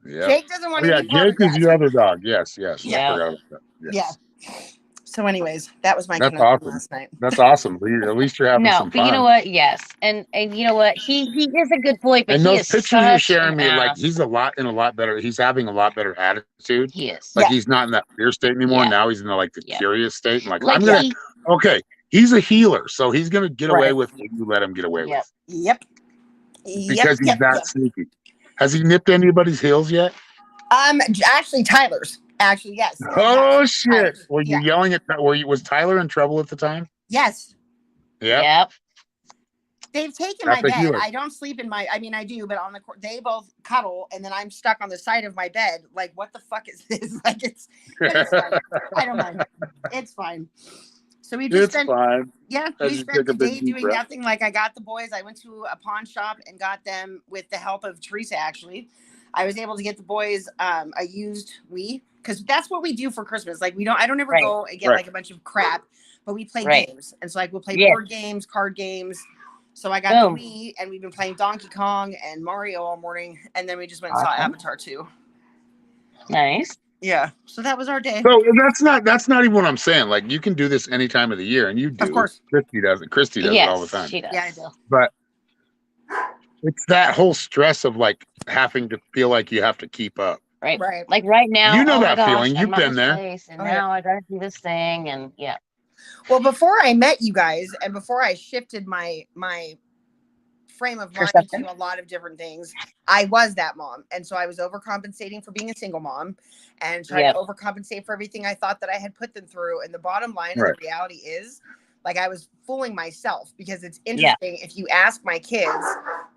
Jake doesn't want to be part Jake of is that. your other dog. Yes. Yeah. I forgot about that. Yes. Yeah. So anyways, that was my That's awesome. last night. That's awesome. At least you're having some fun. But you know what? Yes. And you know what? He is a good boy, but and he those is pictures you're sharing me, ass. like he's having a lot better attitude. He is. Like he's not in that fear state anymore. Yeah. Now he's in the curious state. And He's a healer, so he's gonna get away with what you let him get away with. Yep. Because he's that sneaky. Has he nipped anybody's heels yet? Actually, Tyler's. Actually, yes. Oh shit! Were you yelling at? Was Tyler in trouble at the time? Yes. Yep. They've taken my bed. I don't sleep in my. I mean, I do, but on the they both cuddle, and then I'm stuck on the side of my bed. Like, what the fuck is this? Like, it's fine. I don't mind. It's fine. So we just spent. Fine. Yeah, we spent the day doing nothing. Like, I got the boys. I went to a pawn shop and got them with the help of Teresa. Actually, I was able to get the boys a used Wii, because that's what we do for Christmas. Like, I don't ever go and get like a bunch of crap, but we play games. And so like we'll play board games, card games. So I got the Wii, and we've been playing Donkey Kong and Mario all morning, and then we just went and saw Avatar 2. Nice. Yeah. So that was our day. So that's not even what I'm saying. Like, you can do this any time of the year, and you do. Of course. Christy does it. Christy does it all the time. She does. Yeah, I do. But it's that whole stress of like having to feel like you have to keep up. Right. Like right now. You know that feeling. You've been there. And now I gotta do this thing, and Well, before I met you guys, and before I shifted my frame of mind to a lot of different things, I was that mom. And so I was overcompensating for being a single mom and trying to overcompensate for everything I thought that I had put them through. And the bottom line of the reality is, like, I was fooling myself, because it's interesting. If you ask my kids,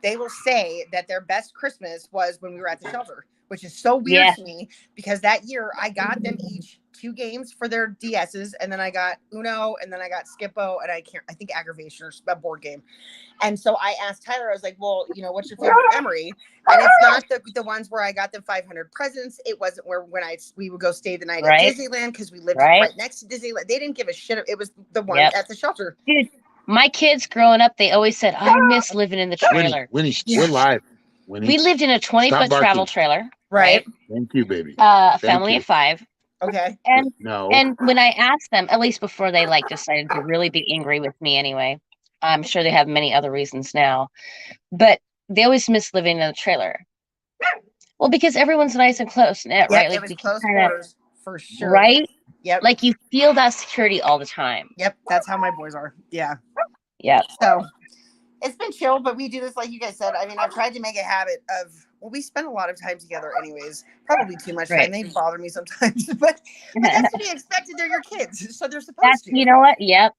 they will say that their best Christmas was when we were at the shelter, which is so weird to me, because that year I got them each 2 games for their DSs, and then I got Uno, and then I got Skippo, and I think Aggravation, or a board game. And so I asked Tyler, I was like, well, what's your favorite memory? And it's not the ones where I got them 500 presents. It wasn't when we would go stay the night at Disneyland, because we lived right next to Disneyland. They didn't give a shit. It was the one at the shelter. Dude, my kids growing up, they always said, I miss living in the trailer. Winnie, we're live. Winnie, we lived in a 20-foot travel trailer. Right. Thank you, baby. Family of 5. Okay. And when I asked them, at least before they decided to really be angry with me anyway, I'm sure they have many other reasons now, but they always miss living in a trailer. Well, because everyone's nice and close knit, right? It was close quarters for sure. Right? Yep. Like, you feel that security all the time. Yep. That's how my boys are. Yeah. Yeah. So it's been chill, but we do this, like you guys said. I mean, I've tried to make a habit of, we spend a lot of time together anyways, probably too much time. They bother me sometimes, but that's to be expected. They're your kids, so they're supposed to. You know what? Yep.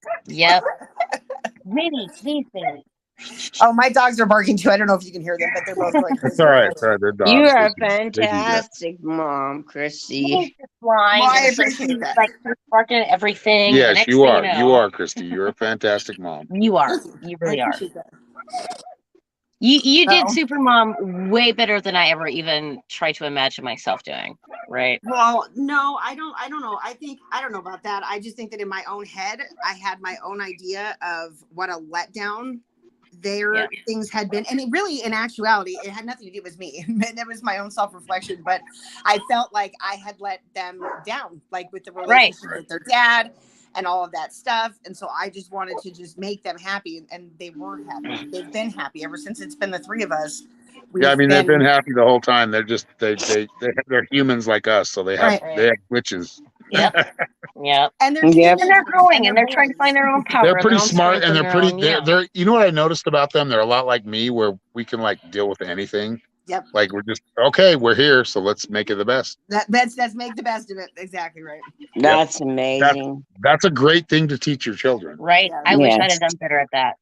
Maybe, please, baby. Oh, my dogs are barking too. I don't know if you can hear them, but they're both going crazy. It's all right. They're dogs. You are a fantastic mom, Chrissy. I appreciate that. Like, barking at everything. Yes, you are. You are, Christy. You're a fantastic mom. You are. You really are. You did Super Mom way better than I ever even tried to imagine myself doing. Right. Well, no, I don't know. I don't know about that. I just think that in my own head, I had my own idea of what a letdown things had been. And it really, in actuality, it had nothing to do with me. It was my own self-reflection. But I felt like I had let them down, like with the relationship with their dad and all of that stuff. And so I just wanted to just make them happy, and they were happy. They've been happy ever since it's been the 3 of us. Yeah, I mean, they've been happy the whole time. They're just they're humans like us, so they have glitches. Yeah. And they're growing, and they're trying to find their own power. They're pretty smart, and they're pretty. They're you know what I noticed about them? They're a lot like me, where we can deal with anything. Yep. Like, we're just we're here, so let's make it the best. That's make the best of it. Exactly right. That's amazing. That's a great thing to teach your children. Right. Yeah. I wish I'd have done better at that.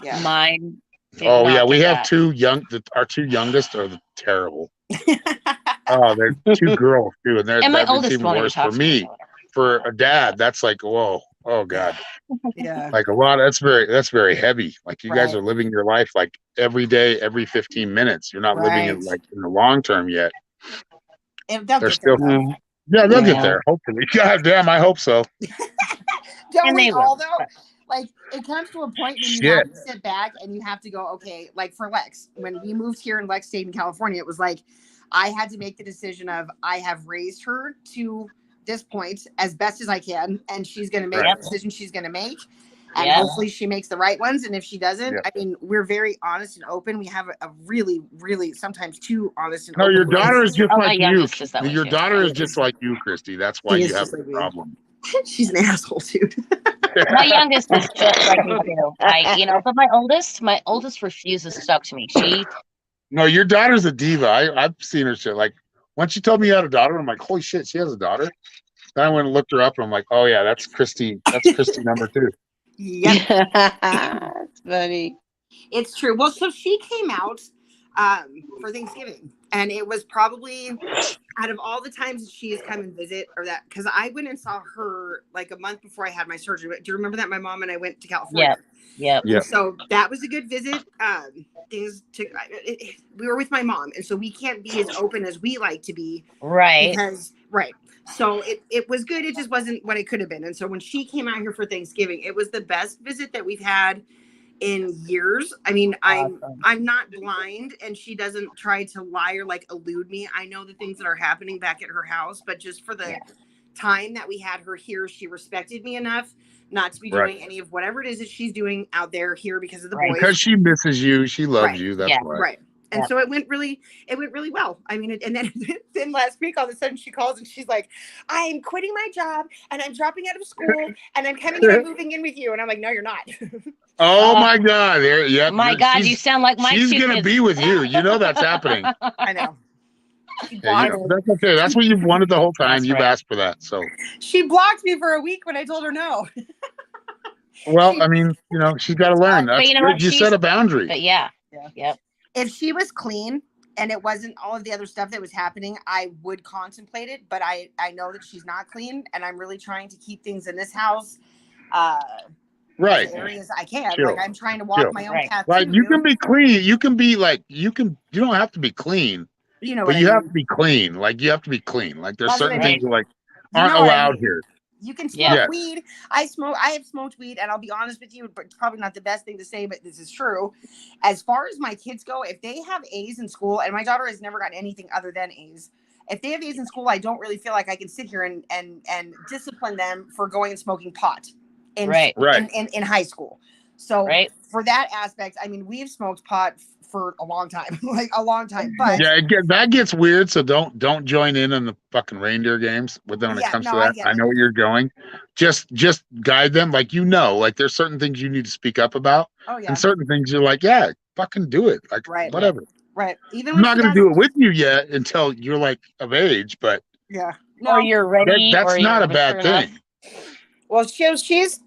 Yeah. Mine. Oh yeah, we have 2 young. Our 2 youngest are terrible. Oh, they're 2 girls too, and my oldest even worse for me. for a dad, that's like, whoa, oh God. Yeah. Like a lot, that's very heavy. Like you guys Right. are living your life like every day, every 15 minutes. You're not living it Right. like in the long term yet. And they'll They're get there, still, though. Mm, yeah, they'll get yeah. there. Hopefully. God damn, I hope so. Don't And we they all will. though? Like it comes to a point when you Shit. have to sit back and you have to go, okay, like for Lex, when we moved here and Lex stayed in California, it was like I had to make the decision of I have raised her to this point as best as I can, and she's gonna make Right. the decision she's gonna make. And Yeah. hopefully she makes the right ones. And if she doesn't, Yeah. I mean, we're very honest and open. We have a really, really sometimes too honest and No, open. your daughter is just Oh, my like you. youngest is that way Your too. daughter is just like you, Christy. That's why She you is have just the like me. problem. She's an asshole, dude. My youngest is just like me too. But my oldest refuses to talk to me. She No, your daughter's a diva. I've seen her shit. Like once you told me you had a daughter, I'm like, holy shit, she has a daughter. Then I went and looked her up and I'm like, oh yeah, that's Christy. That's Christy number 2. Yep. That's funny. It's true. Well, so she came out for Thanksgiving, and it was probably out of all the times that she has come and visit, or that because I went and saw her like a month before I had my surgery. Do you remember that my mom and I went to California? Yep. Yeah. And so that was a good visit. We were with my mom, and so we can't be as open as we like to be Right. because So it was good. It just wasn't what it could have been. And so when she came out here for Thanksgiving, it was the best visit that we've had in years. I mean, Awesome. I'm not blind, and she doesn't try to lie or like elude me. I know the things that are happening back at her house, but just for the time that we had her here, she respected me enough not to be Right. doing any of whatever it is that she's doing out there here because of the Right. boys. Because she misses you. She loves Right. you. That's Yeah. why. Right. And Yep. so it went really well. I mean, and then then last week, all of a sudden she calls and she's like, I'm quitting my job and I'm dropping out of school and I'm coming and I'm moving in with you. And I'm like, no, you're not. Oh my God. There, yeah. My God, you sound like my She's two gonna kids. be with you. You know that's happening. I know. Yeah, you know, that's okay. That's what you've wanted the whole time. That's You've right. asked for that. So She blocked me for a week when I told her no. well, I mean, she's got to learn. But That's you know good. what? You set a boundary. But yeah. Yep. If she was clean and it wasn't all of the other stuff that was happening, I would contemplate it. But I know that she's not clean, and I'm really trying to keep things in this house. Right. As areas I can. Chill. Like I'm trying to walk Chill. my own Right. path. Like too, you can be clean. You can be like you don't have to be clean, You know but what you I have mean. to be clean. Like you have to be clean. Like there's That's what certain I mean. things that like You aren't know what I allowed mean. here. You can smoke Yeah. weed. I have smoked weed, and I'll be honest with you, but it's probably not the best thing to say, but this is true. As far as my kids go, if they have A's in school, and my daughter has never gotten anything other than A's, if they have A's in school, I don't really feel like I can sit here and discipline them for going and smoking pot in high school. So for that aspect, I mean, we've smoked pot for a long time, like a long time. But yeah, that gets weird. So don't join in on the fucking reindeer games with them when it comes to that. I know where you're going. Just guide them. Like like there's certain things you need to speak up about, and certain things you're like, yeah, fucking do it. Like whatever. Right. Even I'm not going to do it with you yet until you're like of age, but yeah, or you're ready. That's or not a bad thing. Well, she's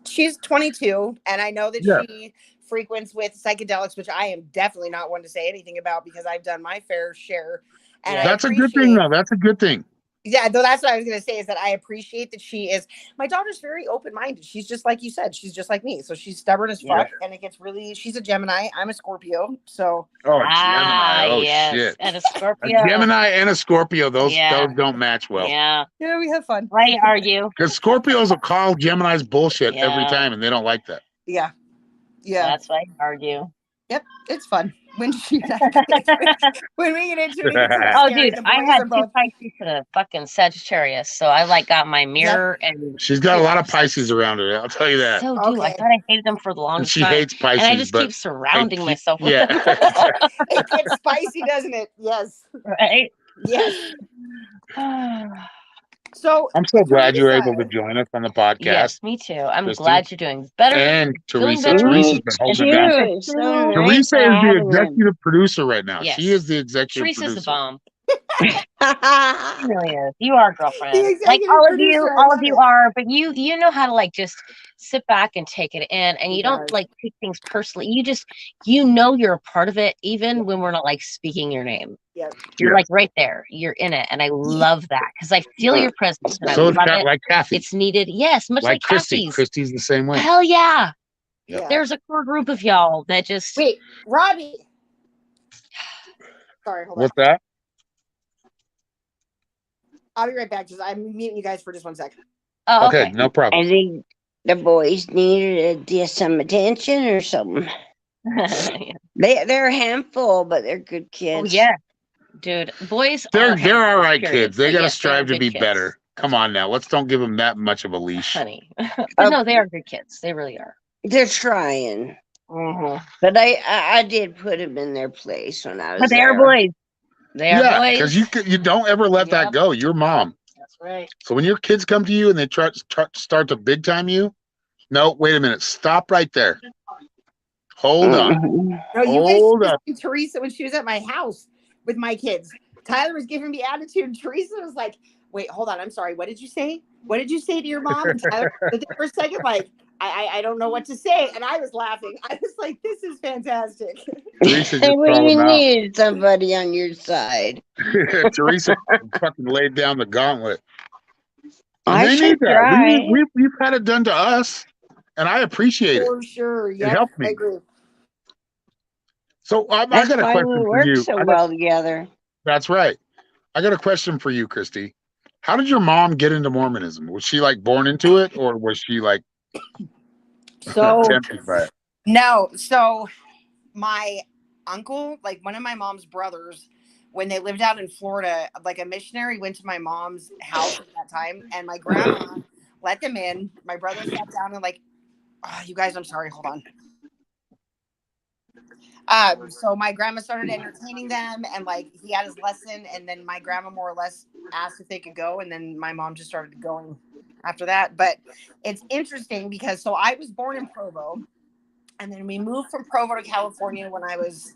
22, and I know that she frequents with psychedelics, which I am definitely not one to say anything about because I've done my fair share. And that's a good thing, though. That's a good thing. Yeah, though that's what I was going to say is that I appreciate that she is. My daughter's very open-minded. She's just like you said. She's just like me. So she's stubborn as fuck, and it gets really. She's a Gemini. I'm a Scorpio. So Gemini. Oh yes. shit. And a Scorpio. A Gemini and a Scorpio. Those don't match well. Yeah. Yeah, we have fun. Why argue? Because Scorpios will call Gemini's bullshit every time, and they don't like that. Yeah. Yeah. That's why I argue. Yep, it's fun when when we get into it. Oh, dude, I had two Pisces and a fucking Sagittarius, so I got my mirror and. She's got a lot of Pisces around her. I'll tell you that. So do I thought I hated them for the longest time. She hates Pisces, and I just keep surrounding myself with them. It gets spicy, doesn't it? Yes. Right. Yes. So I'm so glad you were able to join us on the podcast. Yes, me too. I'm glad you're doing better. And Teresa. Better. Teresa's been holding it down. Teresa is the executive producer right now. Yes. She is the executive Teresa's producer. a bomb. He really is. You are, girlfriend. The Like executive all of producer, you, I all of love you it. are, but you know how to like just sit back and take it in, and He you don't does. like take things personally. You know you're a part of it, even when we're not like speaking your name. Yep. You're Yeah. like right there. You're in it, and I love that because I feel your presence and I So it's love kind of it. like Kathy, It's needed. Yes, much like like Christy. Kathy's. Christy's the same way. Hell yeah. Yep. Yeah. There's a core group of y'all that just Wait, Robbie. Sorry, hold on. What's that? I'll be right back. Just I'm muting you guys for just 1 sec. oh Okay, okay. no problem. I think the boys needed some attention or something. They're a handful, but they're good kids. Oh yeah. Dude, boys They're are all right handfuls, period. kids. They But got to yes, they are strive to good be kids. better. Come on now, let's don't give them that much of a leash. Honey. But no, they are good kids. They really are. They're trying. Mhm. But I did put them in their place when I was But they are there. boys. They are Yeah, boys. because you don't ever let that Yep. go. Your mom. That's right. So when your kids come to you and they start to big time you, no, wait a minute, stop right there. Hold on. Mhm. No, you Hold guys up. see Teresa when she was at my house with my kids. Tyler was giving me attitude, and Teresa was like, "Wait, hold on. I'm sorry. What did you say? What did you say to your mom?" And Tyler stood there for a second, like, I don't know what to say, and I was laughing. I was like, "This is fantastic." Teresa just When called you him out. need somebody on your side. Teresa fucking laid down the gauntlet. And I they should need that. try. We've had it done to us, and I appreciate it. For sure. It Yep, helped I me. agree. So I That's got a why we question for work you. so well together. That's right. I got a question for you, Christy. How did your mom get into Mormonism? Was she like born into it, or was she like So tempted by it? no, so my uncle, like one of my mom's brothers, when they lived out in Florida, like a missionary went to my mom's house at that time, and my grandma let them in. My brother sat down and like, oh, you guys, I'm sorry, hold on. So my grandma started entertaining them, and like he had his lesson, and then my grandma more or less asked if they could go, and then my mom just started going after that. But it's interesting because so I was born in Provo, and then we moved from Provo to California when I was,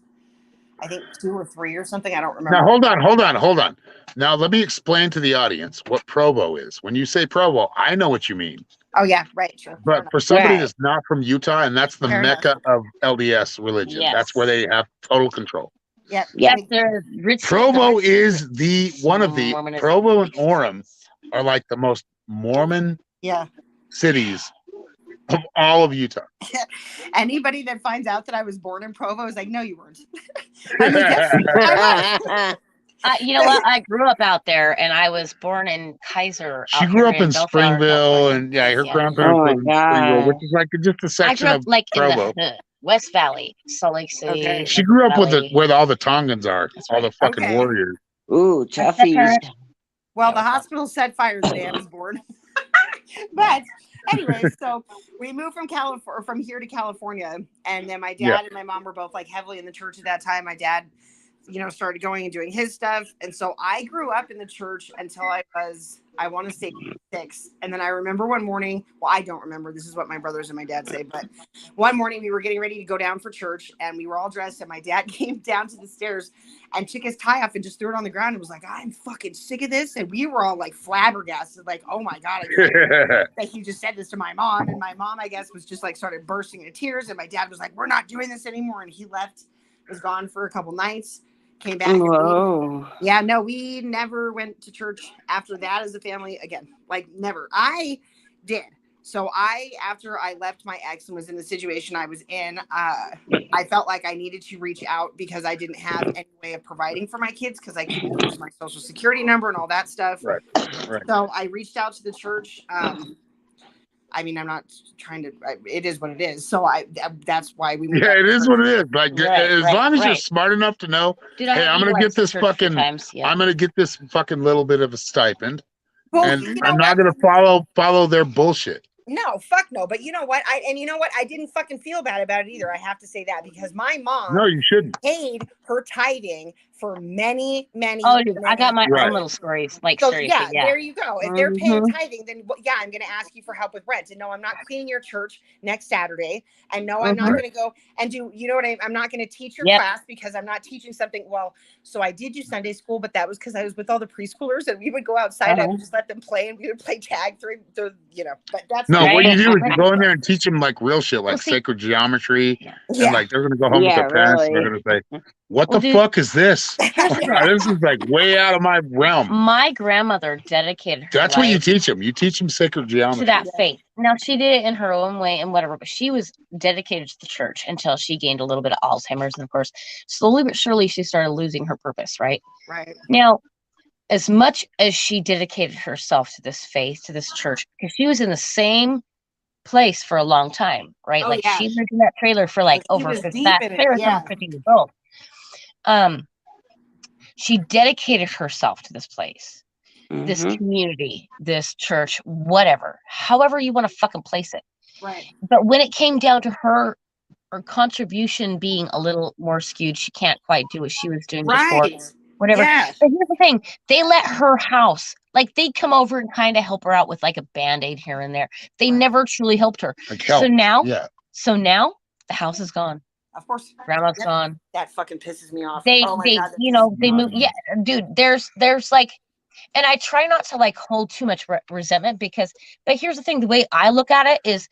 I think, 2 or 3 or something. I don't Now remember. hold on. Now let me explain to the audience what Provo is. When you say Provo, I know what you mean. Oh yeah, right, sure. But for somebody Right. that's not from Utah, and that's the Fair enough. mecca of LDS religion, that's where they have total control. Yep. Yep. They're rich. Provo is the one of the Mormonism. Provo and Orem are like the most Mormon Yeah. cities of all of Utah. Anybody that finds out that I was born in Provo is like, no, you weren't. I'm like, yes, I was. You know what? I grew up out there, and I was born in Kaiser. She out grew here up in Bellflower, Springville, California. and yeah, her Yeah. grandparents Oh my lived in Springville, which God. is like just a I section grew up of like in Provo. the West Valley, Salt Lake City. Okay. She grew up with Valley. where all the Tongans are, That's all right. the fucking Okay. warriors. Ooh, My step toughies. parent. Well, Yeah, the what's up? hospital set fire the day I was born. But anyway, so we moved from California, from here to California, and then my dad Yeah. and my mom were both like heavily in the church at that time. My dad, started going and doing his stuff, and so I grew up in the church until I was, I want to say, 6. And then I remember one morning. Well, I don't remember. This is what my brothers and my dad say. But one morning we were getting ready to go down for church, and we were all dressed, and my dad came down to the stairs and took his tie off and just threw it on the ground and was like, I'm fucking sick of this. And we were all like flabbergasted, like, oh my God, I can't believe that he just said this to my mom. And my mom, I guess, was just like started bursting into tears. And my dad was like, we're not doing this anymore. And he left, was gone for a couple nights, came back. Whoa. Yeah, no, we never went to church after that as a family again. Like, never. I did. So after I left my ex and was in the situation I was in, I felt like I needed to reach out because I didn't have any way of providing for my kids because I couldn't use my social security number and all that stuff. Right. So I reached out to the church. I mean, I'm not trying to, it is what it is. So that's why we moved Yeah, out it of is church. what it is. Like, as long as you're right. smart enough to know, Dude, I hey, had I'm gonna get utilized the this church a few fucking, times. Yeah. I'm gonna get this fucking little bit of a stipend, Well, and you know I'm not what? gonna follow their bullshit. No, fuck no. But you know what? I didn't fucking feel bad about it either. I have to say that because my mom No, you shouldn't. paid her tithing for many, many. Oh, dude, I got many my Right. own little stories. Like, So seriously, yeah, yeah. there you go. If they're paying Mhm. tithing, then yeah, I'm going to ask you for help with rent. And no, I'm not cleaning your church next Saturday. And no, I'm not Mhm. going to go and do. You know what I'm not going to teach your Yep. class because I'm not teaching something. Well, so I did do Sunday school, but that was because I was with all the preschoolers and we would go outside. I would just let them play and we would play tag through the. But that's No, not what Right. you do is you go in there and teach them like real shit, like Well, see- sacred geometry, Yeah. and Yeah. like they're gonna go home with Yeah, their parents. And really. they're gonna say, "What Well, the dude- fuck is this? Here's the thing. This is like way out of my realm." My grandmother dedicated her That's what you life teach them. You teach them sacred to geometry. that faith. Now, she did it in her own way and whatever, but she was dedicated to the church until she gained a little bit of Alzheimer's. And of course, slowly but surely, she started losing her purpose, right? Right. Now, as much as she dedicated herself to this faith, to this church, because she was in the same place for a long time, right? Oh, Like yeah. she lived in that trailer for like She over was 50, deep that in it, trailer's yeah. over 50 years old. She dedicated herself to this place, this Mhm. community, this church, whatever, however you want to fucking place it. Right. But when it came down to her contribution being a little more skewed, she can't quite do what she was doing before, Right. whatever. Yeah. But here's the thing, they let her house, like they'd come over and kind of help her out with like a band-aid here and there. They Right. never truly helped her. Like So help. now, Yeah. the house is gone. Of course. Grandma's Yep. gone. That fucking pisses me off. They Oh my they God, that you pisses know me they off. move. Yeah, dude. There's like, and I try not to like hold too much resentment because, but here's the thing: the way I look at it is,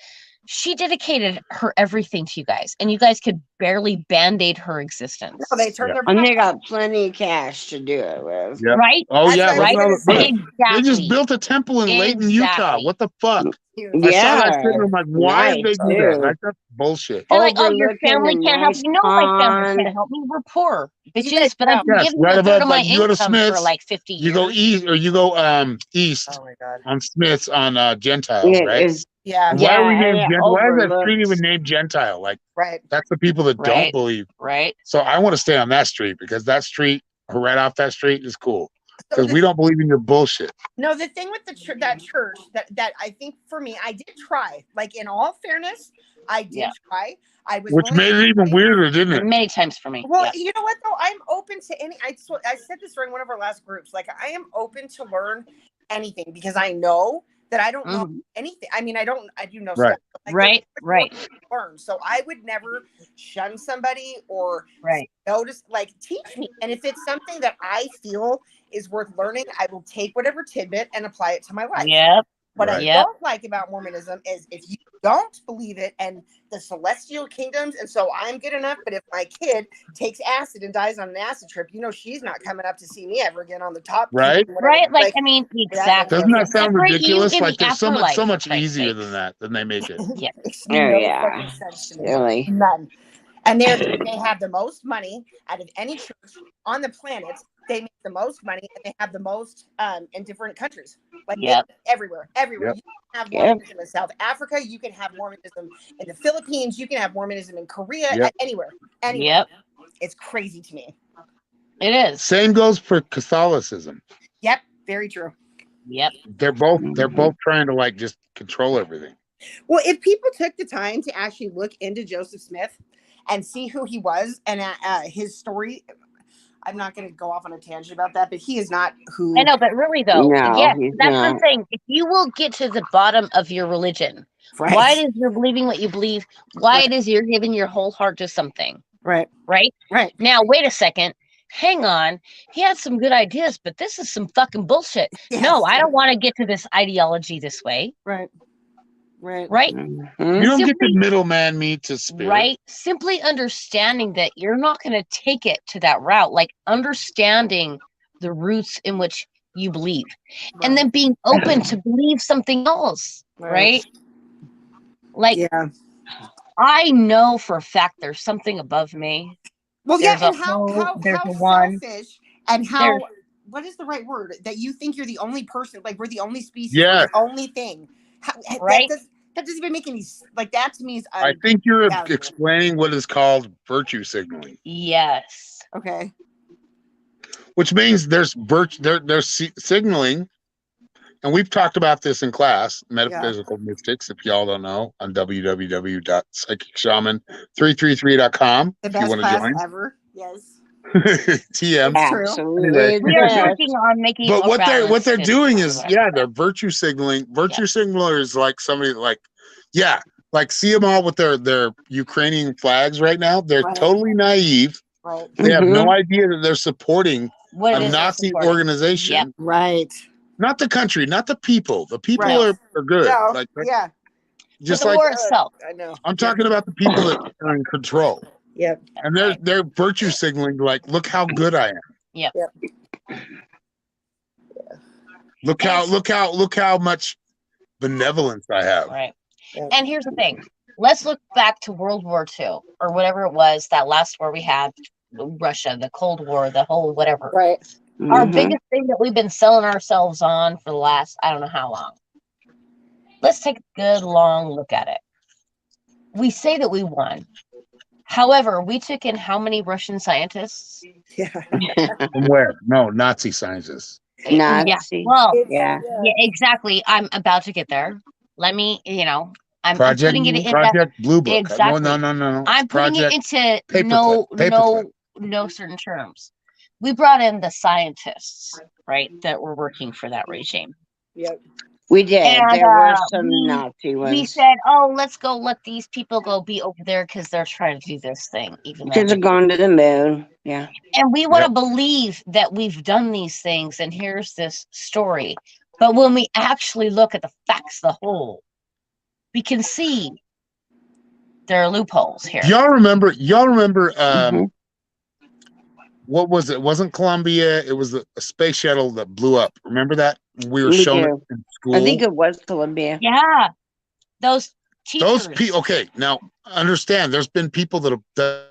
she dedicated her everything to you guys, and you guys could barely band-aid her existence. No, they turned Yeah. their And back they on got plenty of cash to do it with. Yep. Right? Oh That's yeah. what I Right? was Look, gonna look, say. they just Exactly. built a temple in Layton, Utah. Exactly. What the fuck? Dude. I saw that Yeah. shit and I'm like, why did they Nice, do that? too. Like, that's bullshit. They're like, oh, your Overlooking family a can't help nice you. No, my family pond. can't help me. We're poor You bitches, guys but I've know. been Yes, giving right you a third above, of my like you go to income for Smith's, like 50 years. you go east or you go east Oh my God. on Smith's on Gentile, It right? is, Yeah. And why are we yeah, named and it Gentile? Why is that street even overlooks. named Gentile? Like, Right. that's the people that don't Right. believe. Right? So I want to stay on that street because that street, right off that street, is cool. So Because we don't believe in your bullshit. no, the thing with the that church that I think for me, I did try. Like in all fairness, I did Yeah. try. I was Which willing made to it even try. weirder, didn't it? Many times for me. Well, Yeah. you know what though? I'm open to any. I said this during one of our last groups. Like I am open to learn anything because I know that I don't know Mhm. anything. I mean, I do know Right. stuff. But, like, Right. there's Right. more to learn. So I would never shun somebody or Right. notice. Like teach me, and if it's something that I feel is worth learning, I will take whatever tidbit and apply it to my life. Yep. What I Right. Yep. don't like about Mormonism is if you don't believe it and the celestial kingdoms, and so I'm good enough, but if my kid takes acid and dies on an acid trip, you know she's not coming up to see me ever again on the top. Right. Whatever. Right. Like, I mean, exactly. Doesn't that To sound separate you ridiculous? in Like the there's so afterlife, much for Christ's easier sakes. than that, than they make it. Yeah. makes Oh, no yeah. fucking sense to me. Silly. None. And they have the most money out of any church on the planet. They make the most money and they have the most in different countries. Like Yep. everywhere. Yep. You can have Yep. Mormonism in South Africa, you can have Mormonism in the Philippines, you can have Mormonism in Korea, Yep. anywhere. Yep. It's crazy to me. It is. Same goes for Catholicism. Yep, very true. Yep. They're both trying to like just control everything. Well, if people took the time to actually look into Joseph Smith and see who he was and his story, I'm not going to go off on a tangent about that, but he is not who. I know, but really though, No, yes, he's that's what I'm not. saying. If you will get to the bottom of your religion, Right. why it is you're believing what you believe, why it is you're giving your whole heart to something, Right. right? Right. Now, wait a second. Hang on. He had some good ideas, but this is some fucking bullshit. Yes. No, I don't want to get to this ideology this way, Right. Right. right? Mhm. You don't get the Simply- middleman meet to spirit. Right? Simply understanding that you're not going to take it to that route, like understanding the roots in which you believe, and then being open to believe something else, right? Like, Yeah. I know for a fact there's something above me. Well, yeah, There's and a how whole- there's a one. selfish and how There's- what is the right word that you think you're the only person, like we're the only species, Yeah. we're the only thing. Right. That doesn't even make any like that to me is I think you're Yeah. explaining what is called virtue signaling, Yes. okay. which means there's signaling, and we've talked about this in class, metaphysical mystics. If y'all don't know, on www.psychicshaman333.com. The If you best want to class join, ever. Yes. TM. It's true. Absolutely. Anyway. We are Yes. working on making it But more what they're balanced doing and is, all yeah, that. they're virtue signaling. Virtue signaler is like somebody like, yeah, like see them all with their Ukrainian flags right now. They're Right. totally naive. Right. They have no Mhm. idea that they're supporting What it a is they're Nazi supporting. organization. Yep. Right. Not the country, not the people. The people Right. are good. No. Like Yeah. just For the like war itself. I know. I'm talking about the people that are in control. Yep. And they're virtue signaling like, look how good I am. Yep. Yep. Look how much benevolence I have. Right. Yep. And here's the thing. Let's look back to World War II or whatever it was, that last war we had, Russia, the Cold War, the whole whatever. Right. Our Mhm. biggest thing that we've been selling ourselves on for the last, I don't know how long. Let's take a good long look at it. We say that we won. However, we took in how many Russian scientists? Yeah. From where? No, Nazi scientists. Yeah. Nazi. Well, Yeah. yeah, exactly. I'm about to get there. Let me, I'm putting it in Project Blue Book. Exactly. No. I'm putting it into Paperclip. no certain terms. We brought in the scientists, right, that were working for that regime. Yep. We did. And, There were some we- Nazi ones. We said, "Oh, let's go let these people go be over there because they're trying to do this thing." Even though Because they're going to the moon. Yeah. and we want to Yep. believe that we've done these things, and here's this story. But when we actually look at the facts, the whole, we can see there are loopholes here. Y'all remember Mhm. what was it? It wasn't Columbia, it was a space shuttle that blew up. Remember that? We were We shown do. it in school. I think it was Columbia. Yeah, those teachers. Those people, okay, now understand there's been people that have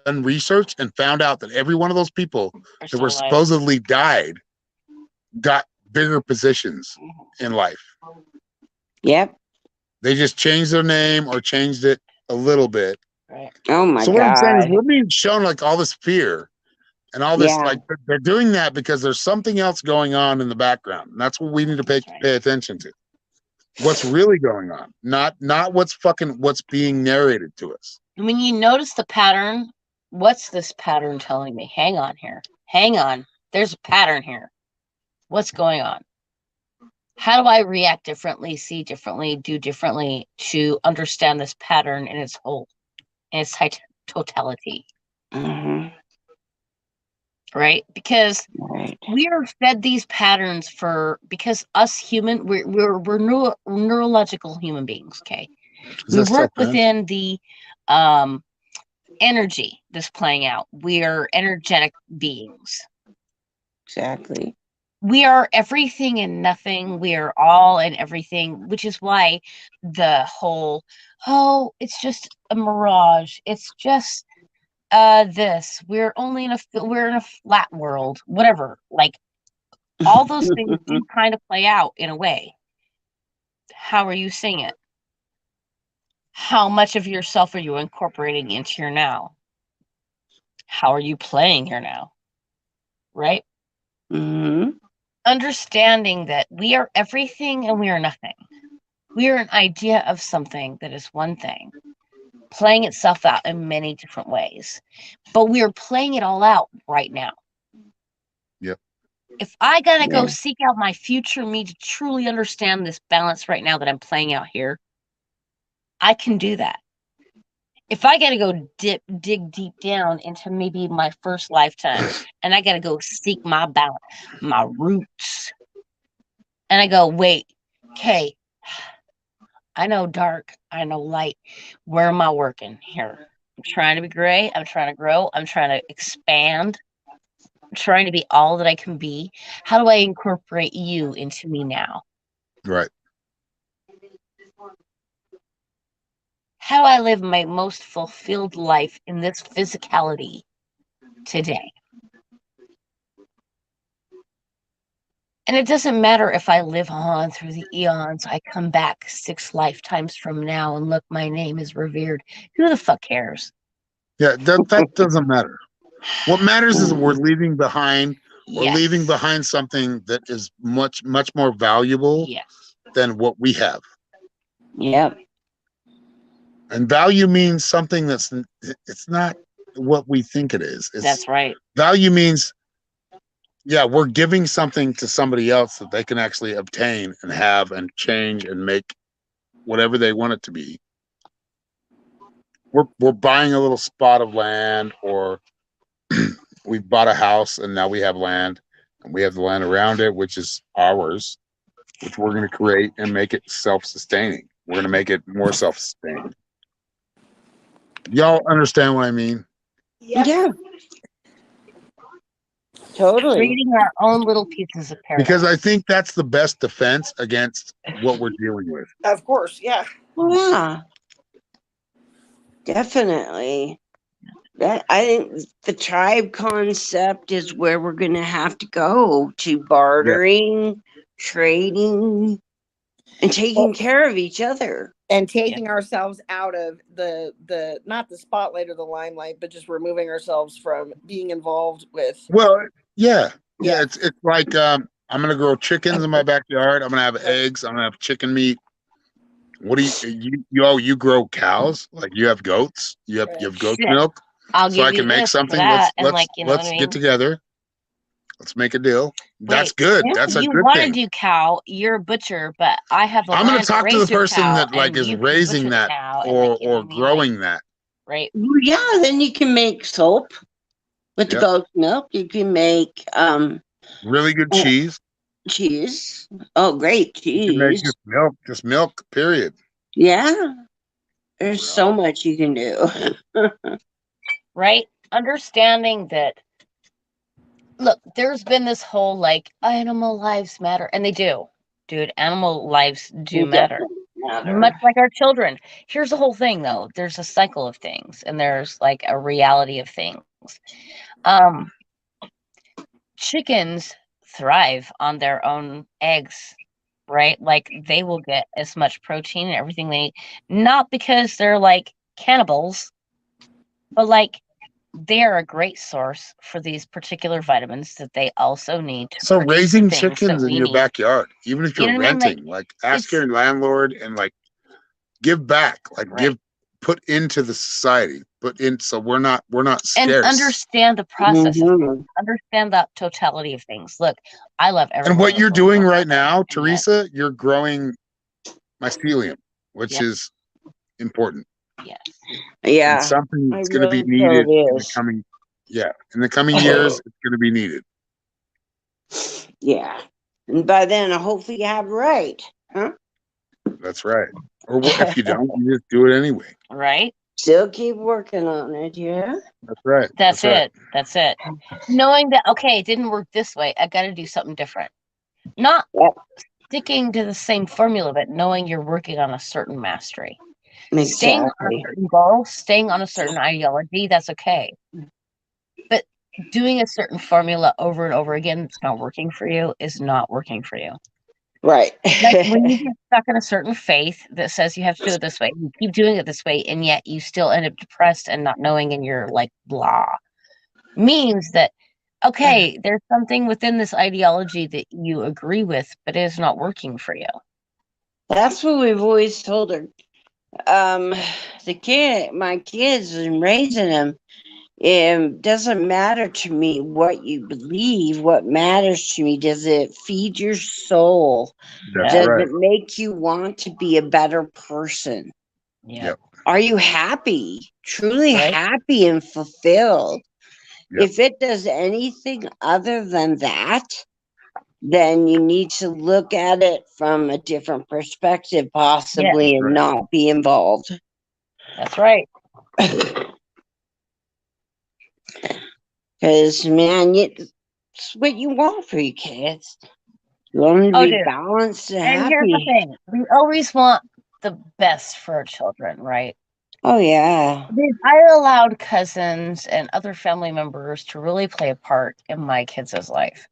done research and found out that every one of those people are that still were alive. supposedly died got bigger positions in life. Yep. They just changed their name or changed it a little bit. Right. Oh my So what I'm saying is God. we're being shown like all this fear and all this, Yeah. like they're doing that because there's something else going on in the background. And that's what we need to That's right. pay attention to. What's really going on, not what's being narrated to us. And when you notice the pattern, what's this pattern telling me? Hang on here. Hang on. There's a pattern here. What's going on? How do I react differently, see differently, do differently to understand this pattern in its whole, in its totality? Mhm. Right? Because Right. we are fed these patterns because us human, we're neurological human beings. Okay, Is we that work stuff bad? within the energy that's playing out. We are energetic beings. Exactly. We are everything and nothing. We are all and everything, which is why the whole, oh, it's just a mirage. It's just this. We're only we're in a flat world, whatever. Like all those things do kind of play out in a way. How are you seeing it? How much of yourself are you incorporating into your now? How are you playing your now? Right? Hmm. Understanding that we are everything and we are nothing. We are an idea of something that is one thing, playing itself out in many different ways. But we are playing it all out right now. Yep. If I gotta go Yeah. seek out my future me to truly understand this balance right now that I'm playing out here, I can do that. If I gotta go dig deep down into maybe my first lifetime and I gotta go seek my balance, my roots, and I go, wait, okay, I know dark, I know light. Where am I working here? I'm trying to be great. I'm trying to grow. I'm trying to expand. I'm trying to be all that I can be. How do I incorporate you into me now? Right. How do I live my most fulfilled life in this physicality today? And it doesn't matter if I live on through the eons, I come back 6 lifetimes from now and look, my name is revered. Who the fuck cares? Yeah, that doesn't matter. What matters is we're leaving behind something that is much more valuable Yes. than what we have. Yep. And value means something it's not what we think it is. That's right. Value means, yeah, we're giving something to somebody else that they can actually obtain and have and change and make whatever they want it to be. We're buying a little spot of land, or we've bought a house and now we have land, and we have the land around it, which is ours, which we're going to create and make it self-sustaining. We're going to make it more self-sustaining. Y'all understand what I mean? Yep. Yeah. Totally. Creating our own little pieces of paradise. Because I think that's the best defense against what we're dealing with. Of course, yeah. Yeah. Definitely. That, I think the tribe concept is where we're going to have to go to bartering, trading, and taking care of each other. And taking ourselves out of the not the spotlight or the limelight, but just removing ourselves from being involved with. Well, yeah. It's like I'm gonna grow chickens in my backyard. I'm gonna have eggs. I'm gonna have chicken meat. What do you grow cows? Like you have goats. You have goat milk. I'll So give I you can make this something. for that, and Let's like, you know let's what I get mean? together. Let's make a deal. That's Right. good. Yeah, That's a you good want to thing. do cow, you're a butcher, but I have the I'm gonna land to talk to the raise your person cow, that like and is you can raising butcher the that cow, and like, you know or what I mean? growing that. Right. Well, yeah, then you can make soap with the Yep. goat milk. You can make Really good cheese. cheese. Oh, great You can make cheese. just milk, period. Yeah. There's so much you can do. Right. Understanding that, look, there's been this whole like animal lives matter, and they do, dude. Animal lives do matter. Much like our children. Here's the whole thing, though. There's a cycle of things, and there's like a reality of things. Chickens thrive on their own eggs, right? Like they will get as much protein and everything they need, not because they're like cannibals, but like they're a great source for these particular vitamins that they also need to So produce raising the things that chickens in we your need. backyard, even if You you're know what I mean? Like, renting, like ask it's your landlord and like give back, like right. put into the society, put in, so we're not And scarce. understand the process of Mhm. things. Understand the totality of things. Look, I love everyone. And what in you're this world doing so right much, now, and yet, Teresa, you're growing mycelium, which Yep. is important. yes, And Yeah. something I that's going to be really feel needed it in the is. coming, in the coming years, it's going to be needed. Yeah. And by then, hopefully you have it right. Huh? That's right. Or if you don't, you just do it anyway. right. Still keep working on it, yeah? That's right. That's right. it. That's it. Knowing that, okay, it didn't work this way. I got to do something different. Not Yep. sticking to the same formula, but knowing you're working on a certain mastery. Staying on a Exactly. certain goal, staying on a certain ideology, that's okay. But doing a certain formula over and over again that's not working for you is not working for you. Right. Like when you get stuck in a certain faith that says you have to do it this way, you keep doing it this way, and yet you still end up depressed and not knowing, and you're like blah, means that okay, there's something within this ideology that you agree with, but it is not working for you. That's what we've always told her. My kids and raising them, it doesn't matter to me what you believe. What matters to me, does it feed your soul? That's Does right. it make you want to be a better person? Yeah. Yep. Are you happy, truly Right. happy and fulfilled? Yep. If it does anything other than that, then you need to look at it from a different perspective, possibly, and right. not be involved. That's right. Because, man, it's what you want for your kids. You want them to Oh, be dude. balanced and And here's the happy. thing: we always want the best for our children, right? Oh, yeah. I allowed cousins and other family members to really play a part in my kids' life,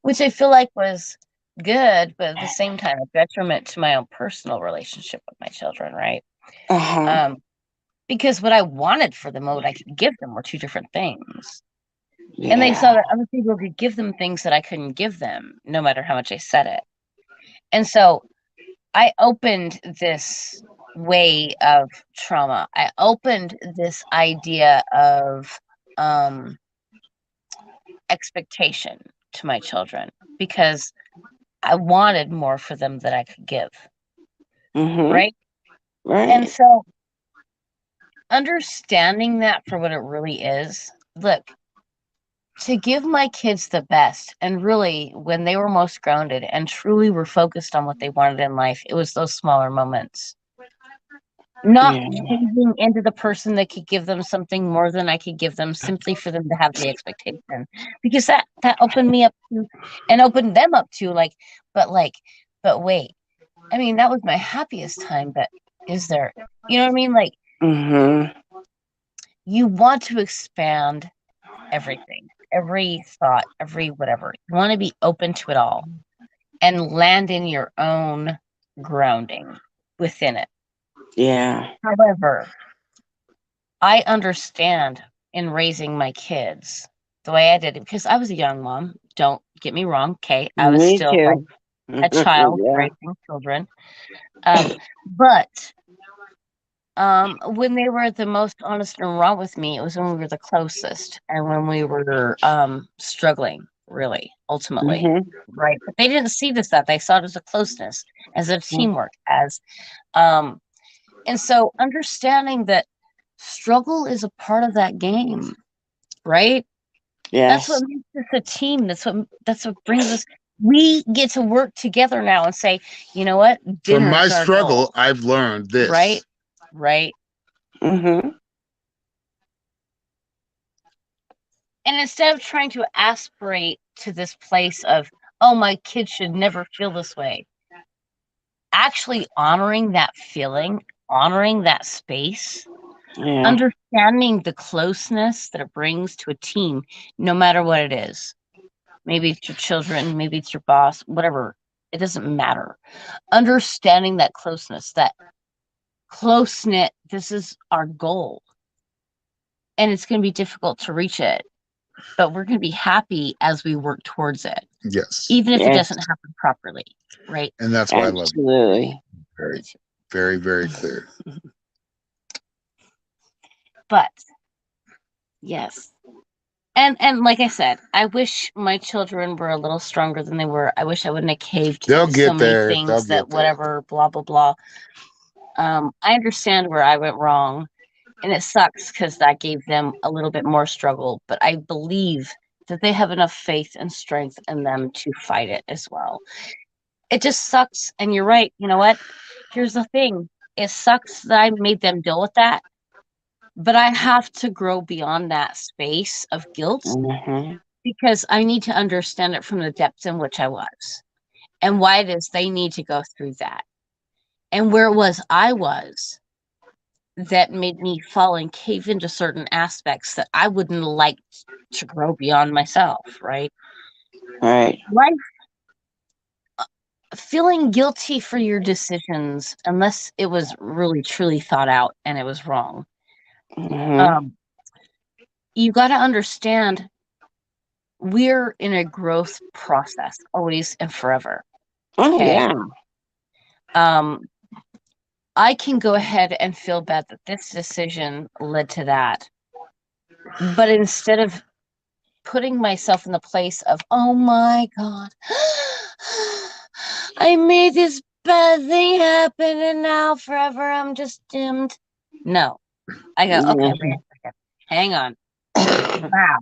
which I feel like was good, but at the same time, a detriment to my own personal relationship with my children, right? Uh-huh. Because what I wanted for them, what I could give them, were two different things. Yeah. And they saw that other people could give them things that I couldn't give them, no matter how much I said it. And so I opened this way of trauma. I opened this idea of expectation to my children because I wanted more for them that I could give. Right? Right. And so understanding that for what it really is, look, to give my kids the best, and really when they were most grounded and truly were focused on what they wanted in life, it was those smaller moments. Not changing into the person that could give them something more than I could give them simply for them to have the expectation. Because that opened me up to and opened them up to but wait. I mean, that was my happiest time, but is there, you know what I mean? Like, you want to expand everything, every thought, every whatever. You want to be open to it all and land in your own grounding within it. Yeah. However, I understand in raising my kids the way I did it because I was a young mom. Don't get me wrong. Okay. I was Me still too. like a child raising children. But when they were the most honest and raw with me, it was when we were the closest and when we were struggling, really, ultimately. Right. But they didn't see this that. They saw it as a closeness, as a teamwork, as and so understanding that struggle is a part of that game, right? Yes. That's what makes us a team. That's what brings us. We get to work together now and say, you know what? From my struggle, I've learned this. Right. Right. Mm-hmm. And instead of trying to aspirate to this place of, oh, my kids should never feel this way, actually honoring that feeling, honoring that space, understanding the closeness that it brings to a team, no matter what it is. Maybe it's your children, maybe it's your boss, whatever. It doesn't matter. Understanding that closeness, that close-knit, this is our goal. And it's going to be difficult to reach it, but we're going to be happy as we work towards it. Yes. Even if it doesn't happen properly, right? And that's why I love you. Absolutely. Very, very, very clear. But yes. And like I said, I wish my children were a little stronger than they were. I wish I wouldn't have caved They'll to get so many there. things that whatever, blah, blah, blah. I understand where I went wrong. And it sucks because that gave them a little bit more struggle. But I believe that they have enough faith and strength in them to fight it as well. It just sucks. And you're right. You know what? Here's the thing. It sucks that I made them deal with that. But I have to grow beyond that space of guilt because I need to understand it from the depths in which I was and why it is they need to go through that. And where it was I was that made me fall and cave into certain aspects that I wouldn't like to grow beyond myself, right? Right. Life, feeling guilty for your decisions, unless it was really truly thought out and it was wrong. You got to understand we're in a growth process, always and forever. Okay. I can go ahead and feel bad that this decision led to that. But instead of putting myself in the place of, oh my God, I made this bad thing happen and now forever I'm just doomed. No. I go, okay, wait a second. Hang on. Wow.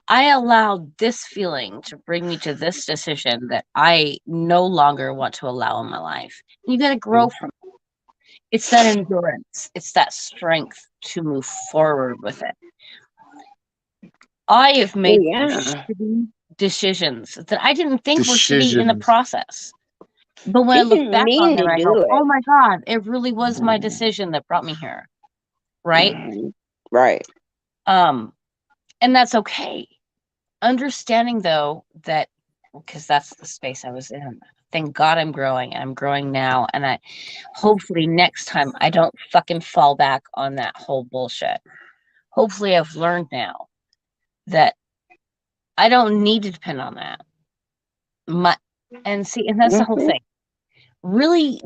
I allowed this feeling to bring me to this decision that I no longer want to allow in my life. You got to grow from it. It's that endurance. It's that strength to move forward with it. I have made shitty decisions that I didn't think were shitty in the process. But when I look back on them, I go, oh my God, it really was my decision that brought me here. Right? Right. And that's okay. Understanding though that, because that's the space I was in. Thank God I'm growing, and I'm growing now. And I hopefully next time I don't fucking fall back on that whole bullshit. Hopefully I've learned now that I don't need to depend on that. And that's the whole thing. Really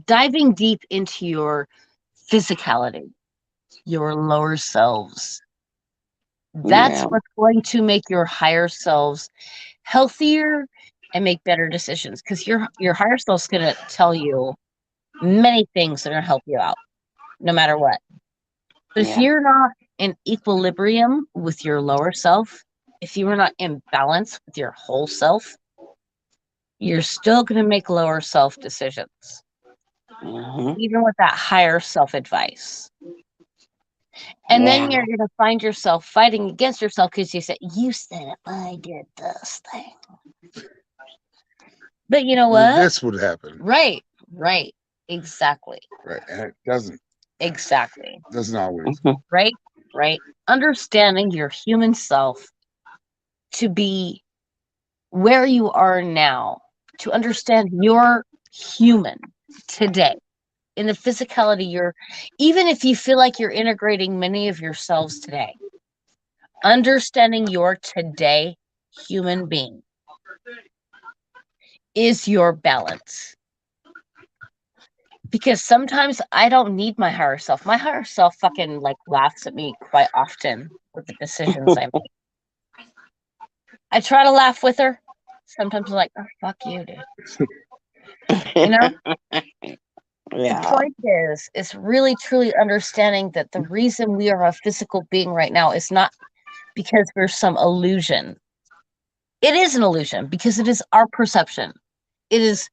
diving deep into your physicality, your lower selves, That's Yeah. what's going to make your higher selves healthier and make better decisions, because your higher self's going to tell you many things that are going to help you out no matter what. But if Yeah. you're not in equilibrium with your lower self, if you are not in balance with your whole self, you're still going to make lower self decisions, even with that higher self advice. And then you're going to find yourself fighting against yourself because you said if I did this thing. But you know what? This would happen. Right. Exactly. Right. And it doesn't. Exactly. Doesn't always. Right. Understanding your human self to be where you are now, to understand you're human today in the physicality even if you feel like you're integrating many of yourselves today, understanding your today human being is your balance. Because sometimes I don't need my higher self. My higher self fucking laughs at me quite often with the decisions I make. I try to laugh with her. Sometimes I'm like, oh, fuck you, dude. You know? Yeah. The point is really truly understanding that the reason we are a physical being right now is not because we're some illusion. It is an illusion because it is our perception. It is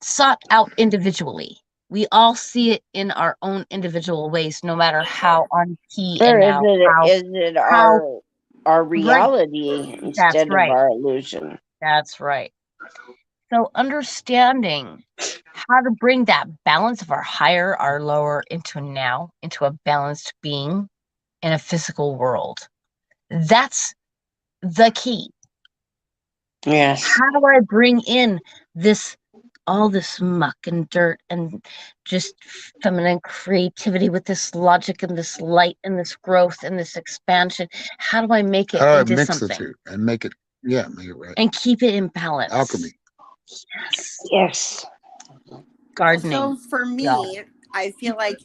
sought out individually. We all see it in our own individual ways, no matter how on key Or and is now it how our right. reality That's instead right. of our illusion? That's right. So understanding how to bring that balance of our higher, our lower into a balanced being in a physical world. That's the key. Yes. How do I bring in all this muck and dirt and just feminine creativity with this logic and this light and this growth and this expansion? How do I make it into mix something? the two and make it right. And keep it in balance. Alchemy. Yes. Gardening. So for me, I feel like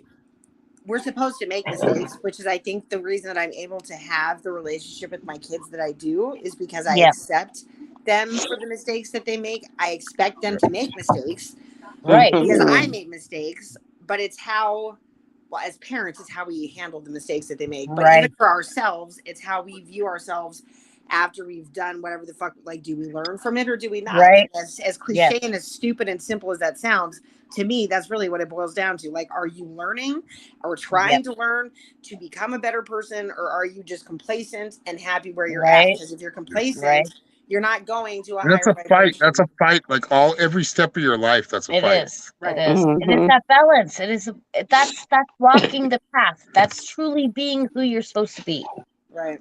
we're supposed to make mistakes, which is, I think, the reason that I'm able to have the relationship with my kids that I do is because I accept them for the mistakes that they make. I expect them to make mistakes. Right. Because I make mistakes, but it's how, as parents, it's how we handle the mistakes that they make. But even for ourselves, it's how we view ourselves after we've done whatever the fuck. Do we learn from it or do we not? Right. As cliche and as stupid and simple as that sounds, to me, that's really what it boils down to. Are you learning or trying to learn to become a better person, or are you just complacent and happy where you're at? Because if you're complacent, you're not going to a higher vibration. That's a fight. Every step of your life, that's a fight. It is. It is. It is that balance. It is. That's walking the path. That's truly being who you're supposed to be. Right.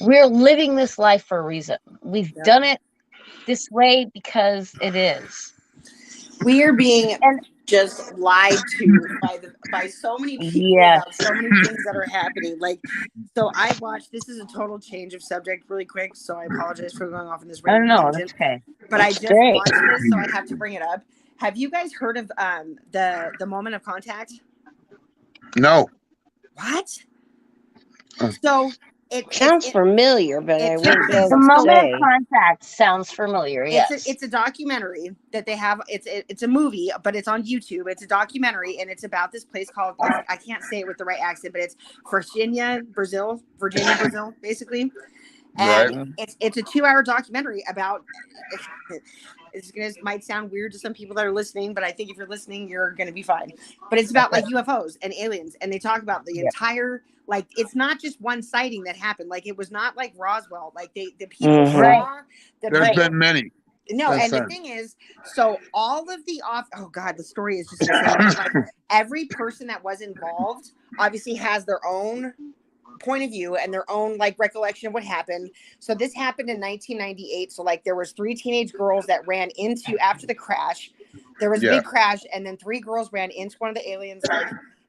We're living this life for a reason. We've done it this way because it is. We are being just lied to by so many people about so many things that are happening. So I watched. This is a total change of subject, really quick. So I apologize for going off in this random tangent. Okay. But I just watched this, so I have to bring it up. Have you guys heard of the moment of contact? No. What? So it sounds familiar, but I wouldn't know. The moment of contact sounds familiar. Yes, it's a documentary that they have. It's a movie, but it's on YouTube. It's a documentary, and it's about this place called, I can't say it with the right accent, but it's Virginia, Brazil, basically. And it's a 2-hour documentary about. It might sound weird to some people that are listening, but I think if you're listening, you're going to be fine. But it's about UFOs and aliens, and they talk about the entire. It's not just one sighting that happened. It was not like Roswell. The people saw. There's been many. No, and the thing is, so all of the oh god, the story is just insane. Every person that was involved obviously has their own point of view and their own recollection of what happened. So this happened in 1998. So there was 3 teenage girls that ran into after the crash. There was a big crash, and then 3 girls ran into one of the aliens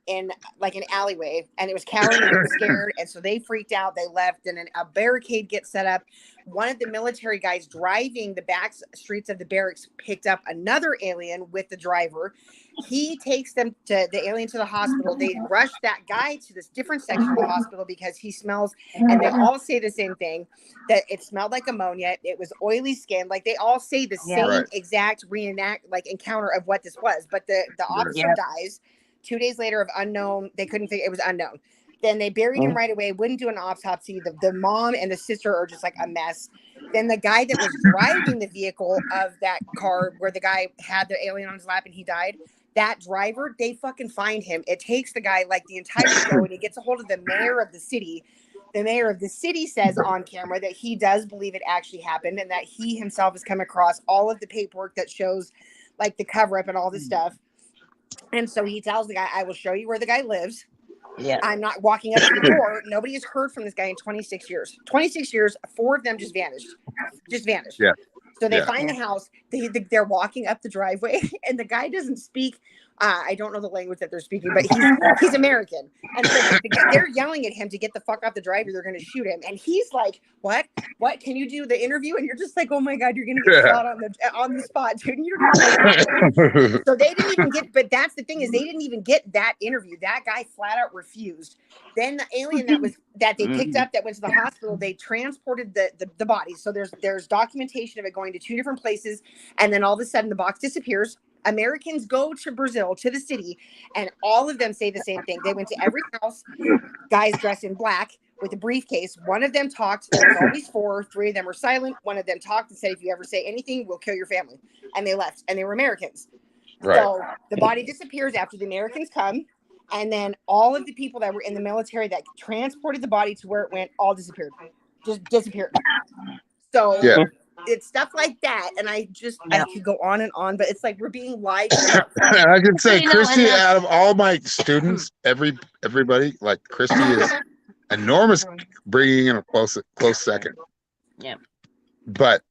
in like an alleyway, and it was cowering and it was scared, and so they freaked out. They left, and then a barricade gets set up. One of the military guys driving the back streets of the barracks picked up another alien with the driver. He takes them to the alien to the hospital. They rush that guy to this different section of the hospital because he smells, and they all say the same thing, that it smelled like ammonia. It was oily skin. Like they all say the same exact encounter of what this was. But the officer dies 2 days later of unknown. They couldn't figure it was unknown. Then they buried him right away, wouldn't do an autopsy. The mom and the sister are just like a mess. Then the guy that was driving the vehicle of that car where the guy had the alien on his lap and he died, that driver, they fucking find him. It takes the guy like the entire show, and he gets a hold of the mayor of the city. The mayor of the city says on camera that he does believe it actually happened, and that he himself has come across all of the paperwork that shows like the cover up and all this stuff. And so he tells the guy, I will show you where the guy lives. Yeah. I'm not walking up to the door. Nobody has heard from this guy in 26 years. 26 years, 4 of them just vanished. Yeah. So they find the house. They're walking up the driveway, and the guy doesn't speak. I don't know the language that they're speaking, but he's American. And so they're yelling at him to get the fuck off the driveway. They're going to shoot him. And he's like, what? Can you do the interview? And you're just like, oh my God, you're going to get shot on the spot, dude. And you're so they didn't even get, but that's the thing is they didn't even get that interview. That guy flat out refused. Then the alien that they picked up that went to the hospital, they transported the bodies. So there's documentation of it going to 2 different places. And then all of a sudden the box disappears. Americans go to Brazil, to the city, and all of them say the same thing. They went to every house, guys dressed in black with a briefcase. One of them talked. There was always 4. 3 of them were silent. One of them talked and said, if you ever say anything, we'll kill your family. And they left, and they were Americans. Right. So the body disappears after the Americans come, and then all of the people that were in the military that transported the body to where it went all disappeared. Just disappeared. So it's stuff like that, and I could go on and on, but it's like we're being lied to. I can say, Christy, out of all my students, everybody, like Christy is enormous, bringing in a close second. Yeah, but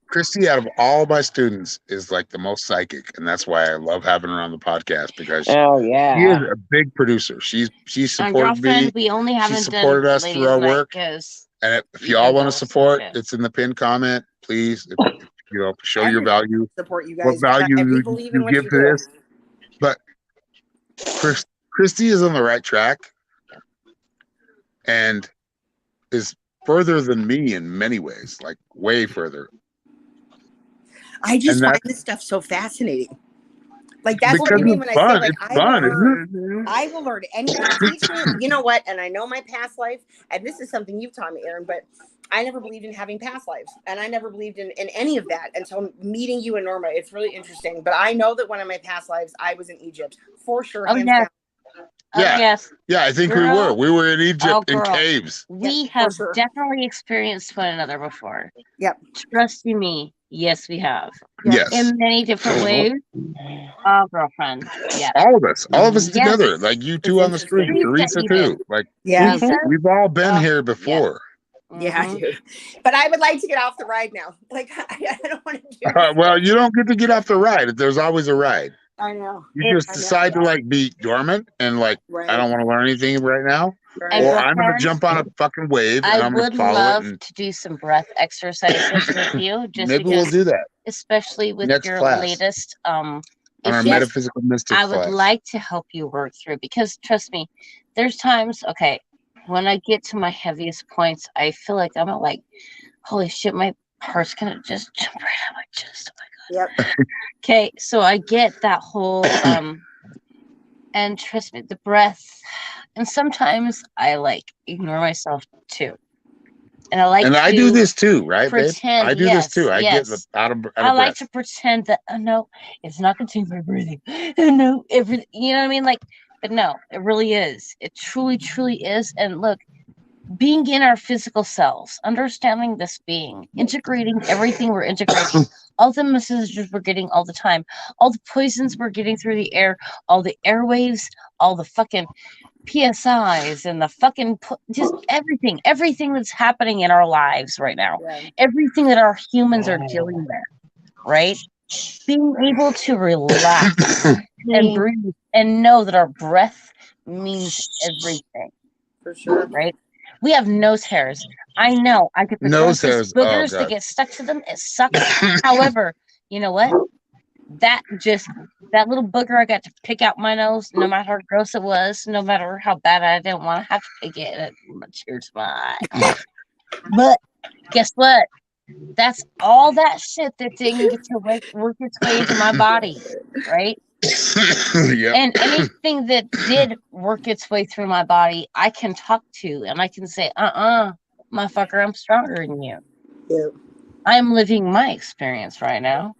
Christy, out of all my students, is like the most psychic, and that's why I love having her on the podcast because she is a big producer. She's supported me. We only haven't supported us through our work. And if you all want to support, it's in the pinned comment. Please, show your value. Support you guys. What value you give to this. But Christy is on the right track and is further than me in many ways, like way further. I just find this stuff so fascinating. Like that's what I mean when I say like I will learn anything. Teach me, you know what? And I know my past life, and this is something you've taught me, Aaron, but I never believed in having past lives. And I never believed in any of that until meeting you and Norma. It's really interesting. But I know that one of my past lives, I was in Egypt. For sure. Oh, yeah. Yes. Yeah, I think we were. We were in Egypt in caves. We have definitely experienced one another before. Yep. Trust me. Yes, we have. Yes. In many different ways. Oh, girlfriend. Yeah. All of us together. Like you two on the street. Teresa too. Like we've all been here before. Yeah, dude. But I would like to get off the ride now. Like I don't want to do well, you don't get to get off the ride. There's always a ride. I know. You just decide to like be dormant and like I don't want to learn anything right now. Right. Or I'm gonna jump on a fucking wave and I'm gonna follow it. I would love to do some breath exercises with you. Just maybe we'll do that. Especially with your latest on our metaphysical mystic I would like to help you work through because trust me, there's times, when I get to my heaviest points, I feel like I'm like, holy shit, my heart's gonna just jump right out of my chest. Oh my God. Yep. Okay, so I get that whole and trust me, the breath. And sometimes I like ignore myself too. And I do this too, right? Pretend, babe? I do this too. I get out of I like to pretend that no, it's not gonna take my breathing. No, everything, you know what I mean? Like, but no, it really is. It truly, truly is. And look, being in our physical selves, understanding this being, integrating everything we're integrating, all the messages we're getting all the time, all the poisons we're getting through the air, all the airwaves, all the fucking PSIs and the fucking just everything that's happening in our lives right now, everything that our humans are dealing with, right? Being able to relax and breathe and know that our breath means everything, For sure. right? We have nose hairs. I know I get the Nose grossest hairs. Oh, boogers that God. get stuck to them. It sucks. However, you know what? That little booger I got to pick out my nose, no matter how gross it was, no matter how bad I didn't want to have to pick it. It tears my eye. But guess what? That's all that shit that didn't get to work its way into my body, right? Yep. And anything that did work its way through my body, I can talk to and I can say, motherfucker, I'm stronger than you. Yeah. I'm living my experience right now.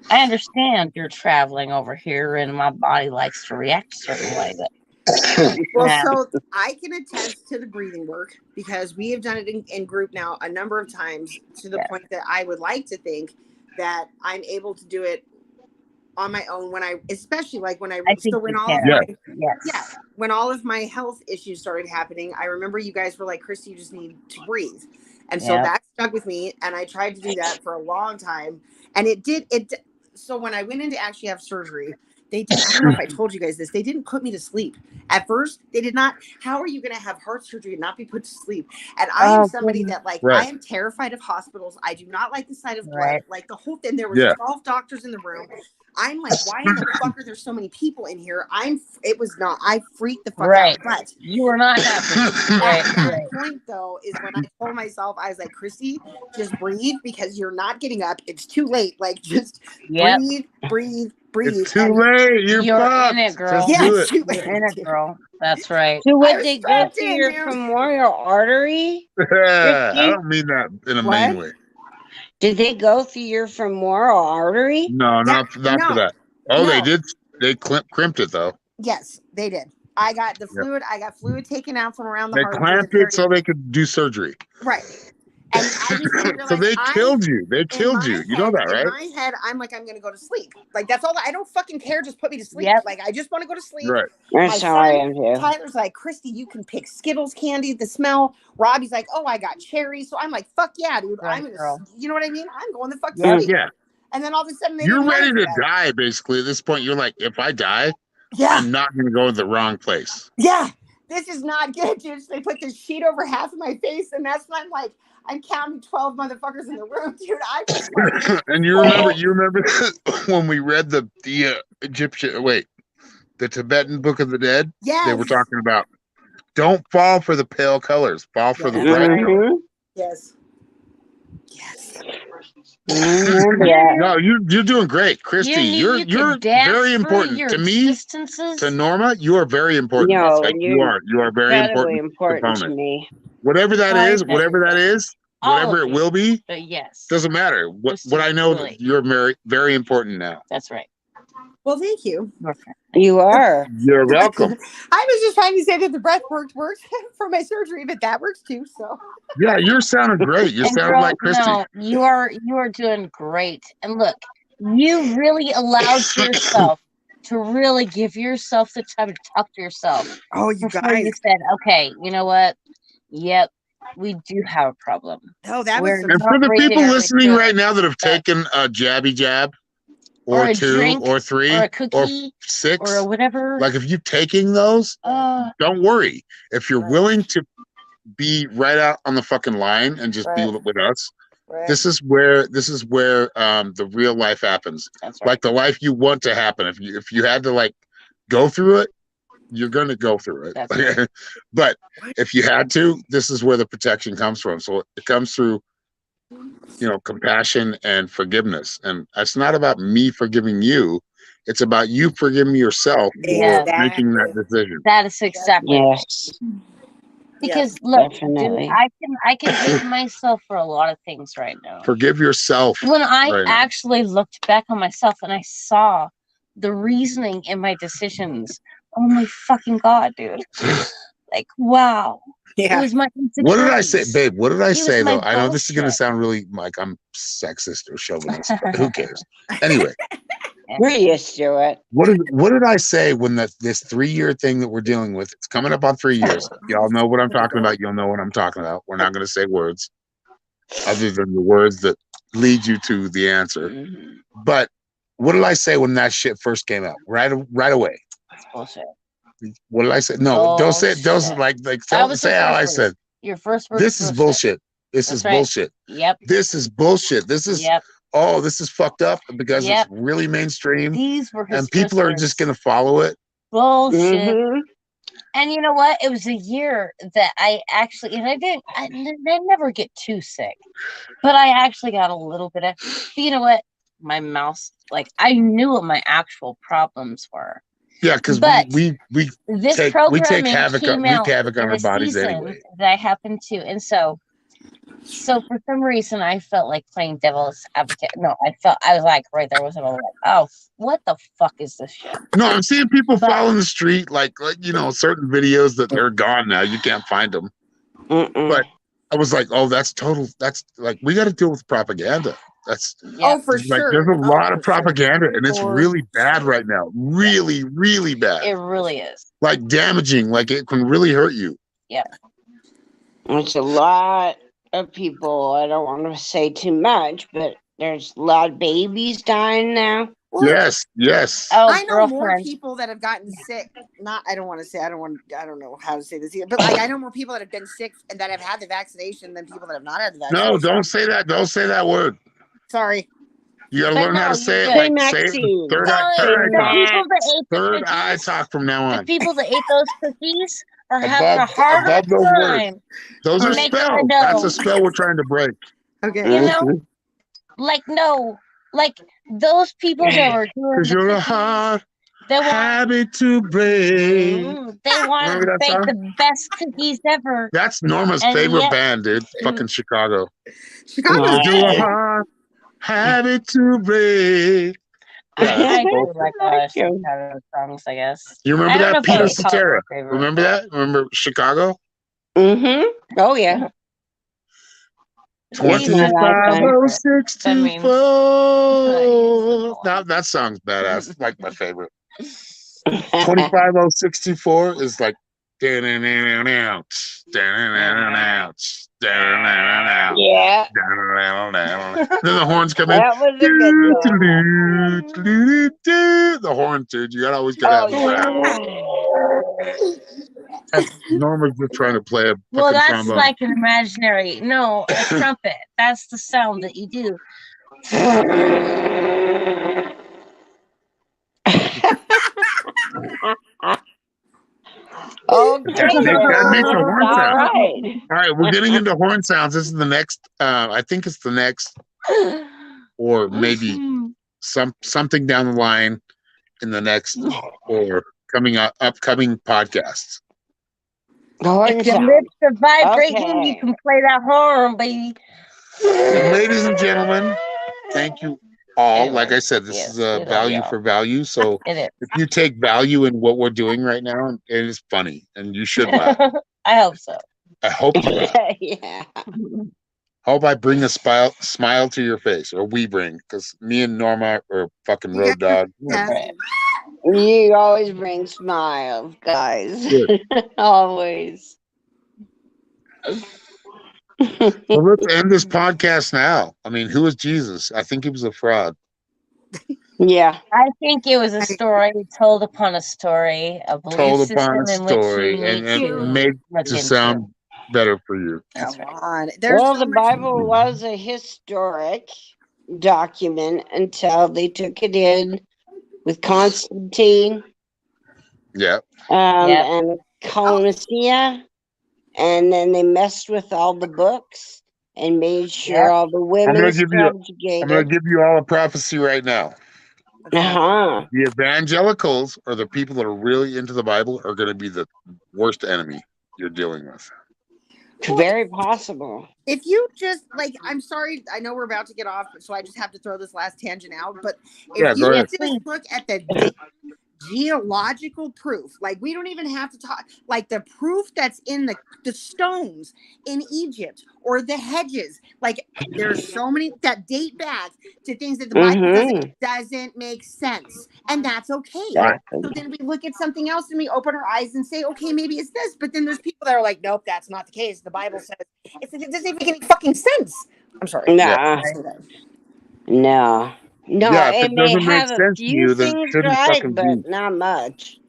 I understand you're traveling over here and my body likes to react a certain way. But Well, yeah. so I can attest to the breathing work because we have done it in group now a number of times to the point that I would like to think that I'm able to do it on my own especially like when when all of my health issues started happening, I remember you guys were like, Christy, you just need to breathe. And so that stuck with me. And I tried to do that for a long time. And it did. So when I went in to actually have surgery, I don't know if I told you guys this, they didn't put me to sleep. At first, they did not. How are you going to have heart surgery and not be put to sleep? And I am somebody that I am terrified of hospitals. I do not like the sight of blood. Like the whole thing, there was 12 doctors in the room. I'm like, why in the fuck are there so many people in here? I freaked the fuck out. But you were not happy. That point though is when I told myself, I was like, Christy, just breathe because you're not getting up. It's too late. Like just breathe. It's too late. You're in it, girl. Just do You're in it, girl. That's right. So would they go through your femoral artery? I don't mean that in a mean way. Did they go through your femoral artery? No, not for that. Oh, they did. They crimped it though. Yes, they did. I got the fluid. I got fluid taken out from around the heart. They clamped it so they could do surgery. Right. And I just didn't realize so they killed you. They killed you. You know that, right? In my head, I'm like, I'm going to go to sleep. Like, that's all. I don't fucking care. Just put me to sleep. Like, I just want to go to sleep. Right. That's how I am too. Tyler's like, Christy, you can pick Skittles candy, the smell. Robbie's like, oh, I got cherries. So I'm like, fuck yeah, dude. You know what I mean? I'm going the fuck to sleep. Yeah. And then all of a sudden, you're ready to die, basically. At this point, you're like, if I die, I'm not going to go to the wrong place. Yeah. This is not good, dude. So they put this sheet over half of my face. And that's when I'm like, I'm counting 12 motherfuckers in the room, dude. And you remember when we read the Tibetan Book of the Dead? Yes. They were talking about, don't fall for the pale colors, fall for the bright colors. Yes. No, you're doing great, Christy. You're very important to me. To Norma, you are very important. No, you are very important to me. Whatever that is, whatever it will be, doesn't matter. What I know, that you're very, very important now. That's right. Well, thank you. You are. You're welcome. I was just trying to say that the breath worked for my surgery, but that works too. So. Yeah, you're sounding great. You sound like Christy. No, you are doing great. And look, you really allowed yourself to really give yourself the time to talk to yourself. Oh, you guys. You said, okay, you know what? Yep, we do have a problem. Oh, that was. And for the people listening right now that have taken a jabby jab, or 2, drink, or 3, or a cookie, or 6, or whatever. Like if you're taking those, don't worry. If you're willing to be right out on the fucking line and just be with us, this is where the real life happens. Like the life you want to happen. If you had to like go through it, you're going to go through it. Right. But if you had to, this is where the protection comes from. So it comes through, compassion and forgiveness. And it's not about me forgiving you. It's about you forgiving yourself for making that decision. That is exactly because look, dude, I can hate myself for a lot of things right now. Forgive yourself. When I actually looked back on myself and I saw the reasoning in my decisions, oh my fucking God, dude. Like, wow. Yeah. It was my what did I say, babe? What did I say though? I know this is gonna sound really like I'm sexist or chauvinist, but who cares? Anyway. We're used to it. What did I say when this 3-year thing that we're dealing with? It's coming up on 3 years. Y'all know what I'm talking about. You'll know what I'm talking about. We're not going to say words other than the words that lead you to the answer. But What did I say when that shit first came out? Right away. That's bullshit. What did I say? No, don't say it. Don't Bullshit. like That don't was say your how I first said. verse. Your first verse. This is bullshit. This That's is right. bullshit. Yep. This is bullshit. This is Yep. oh, this is fucked up because Yep. it's really mainstream These were his and people first are words. just gonna follow it. Bullshit. Mhm. And you know what? It was a year that I actually, and I never get too sick, but I actually got a little bit of, but you know what? My mouth, like, I knew what my actual problems were. Yeah, because But we this take programming havoc came wreak out havoc on in our a bodies season anyway. that I happened to, and so for some reason I felt like playing devil's advocate. No, I was like right there was like, oh, what the fuck is this shit? No, I'm seeing people But- fall in the street like you know certain videos that they're gone now. You can't find them. Mm-mm. But I was like, oh, that's like we got to deal with propaganda. That's Yeah. Oh, for like sure. there's a Oh, lot for of propaganda and it's For really bad sure. right now. Really, really bad. It really is. Like damaging, like it can really hurt you. It's a lot of people. I don't want to say too much, but there's a lot of babies dying now. Well, Yes. Oh, I know more girlfriend. people that have gotten sick. I don't know how to say this either. But like, I know more people that have been sick and that have had the vaccination than people that have not had the vaccination. No, don't say that. Don't say that word. Sorry. You gotta But learn how no, to say it. you Like say it. Maxine. Third Well, eye Say the talk. people that ate the Third eye cookies, talk from now the on. people that ate those cookies are having a harder above those words. time Those are Alright. making spells. the That's dough. a spell we're trying to break. Okay. You know, like no, like those people that were doing Because the you're a cookies, hard they want habit to break. they want Remember to that bake song? the best cookies ever, That's Norma's and favorite yet band, dude. Fucking Chicago. Chicago's Because you're a good. hard habit to break. Yeah, I that's do dope. like Chicago songs, I guess. You I remember don't know that? if I Peter would call it Cetera. my favorite. Remember that? Remember Chicago? Mm-hmm. Oh yeah. It's my lifetime. 25064. Now that song's badass. It's like my favorite. 25064 is like Yeah. then the horns come in. That was a good song. The horns, dude. You gotta always gotta Oh have yeah. that. Norma's just trying to play a Well, fucking that's trombone. like an imaginary. No, a trumpet. That's the sound that you do. Okay. That makes a horn All sound. right. All right, we're getting into horn sounds. This is the next. I think it's the next, or maybe something down the line in the next or coming up upcoming podcasts. Horn If your sound. lips are vibrating, Okay. you can play that horn, baby. Ladies and gentlemen, thank you all. Anyway, Like I said, this yes, is we a love value y'all. for value. So It is. if you take value in what we're doing right now, it is funny, and you should laugh. I hope so. I hope you laugh. Yeah. Hope I bring a smile to your face, or we bring, because me and Norma are fucking You road dog. Yeah. Right. You always bring smiles, guys. Good. Always. Well, let's end this podcast now. I mean, who is Jesus? I think he was a fraud. Yeah. I think it was a story told upon a story, a belief Told system upon a in which story, you and need to made look to into. sound better for you. That's Come right. on. There's Well, so the much- Bible was a historic document until they took it in with Constantine Yeah. Yep. and Colossia, and then they messed with all the books and made sure Yep. all the I'm women gonna give you subjugated. all a prophecy right now. Uh-huh. The evangelicals, or the people that are really into the Bible, are going to be the worst enemy you're dealing with. Very possible. If you just like, I'm sorry, I know we're about to get off, so I just have to throw this last tangent out. But if Yeah, go you ahead. just look at the geological proof, like we don't even have to talk, like the proof that's in the stones in Egypt or the hedges, like there's so many that date back to things that the Bible doesn't make sense, and that's okay. Right. So then we look at something else and we open our eyes and say, okay, maybe it's this. But then there's people that are like, nope, that's not the case. The Bible says it doesn't even make any fucking sense. I'm sorry. Nah. No. No, Yeah, if it it may doesn't make have a sense to few you, then it things shouldn't right, fucking but be. not much.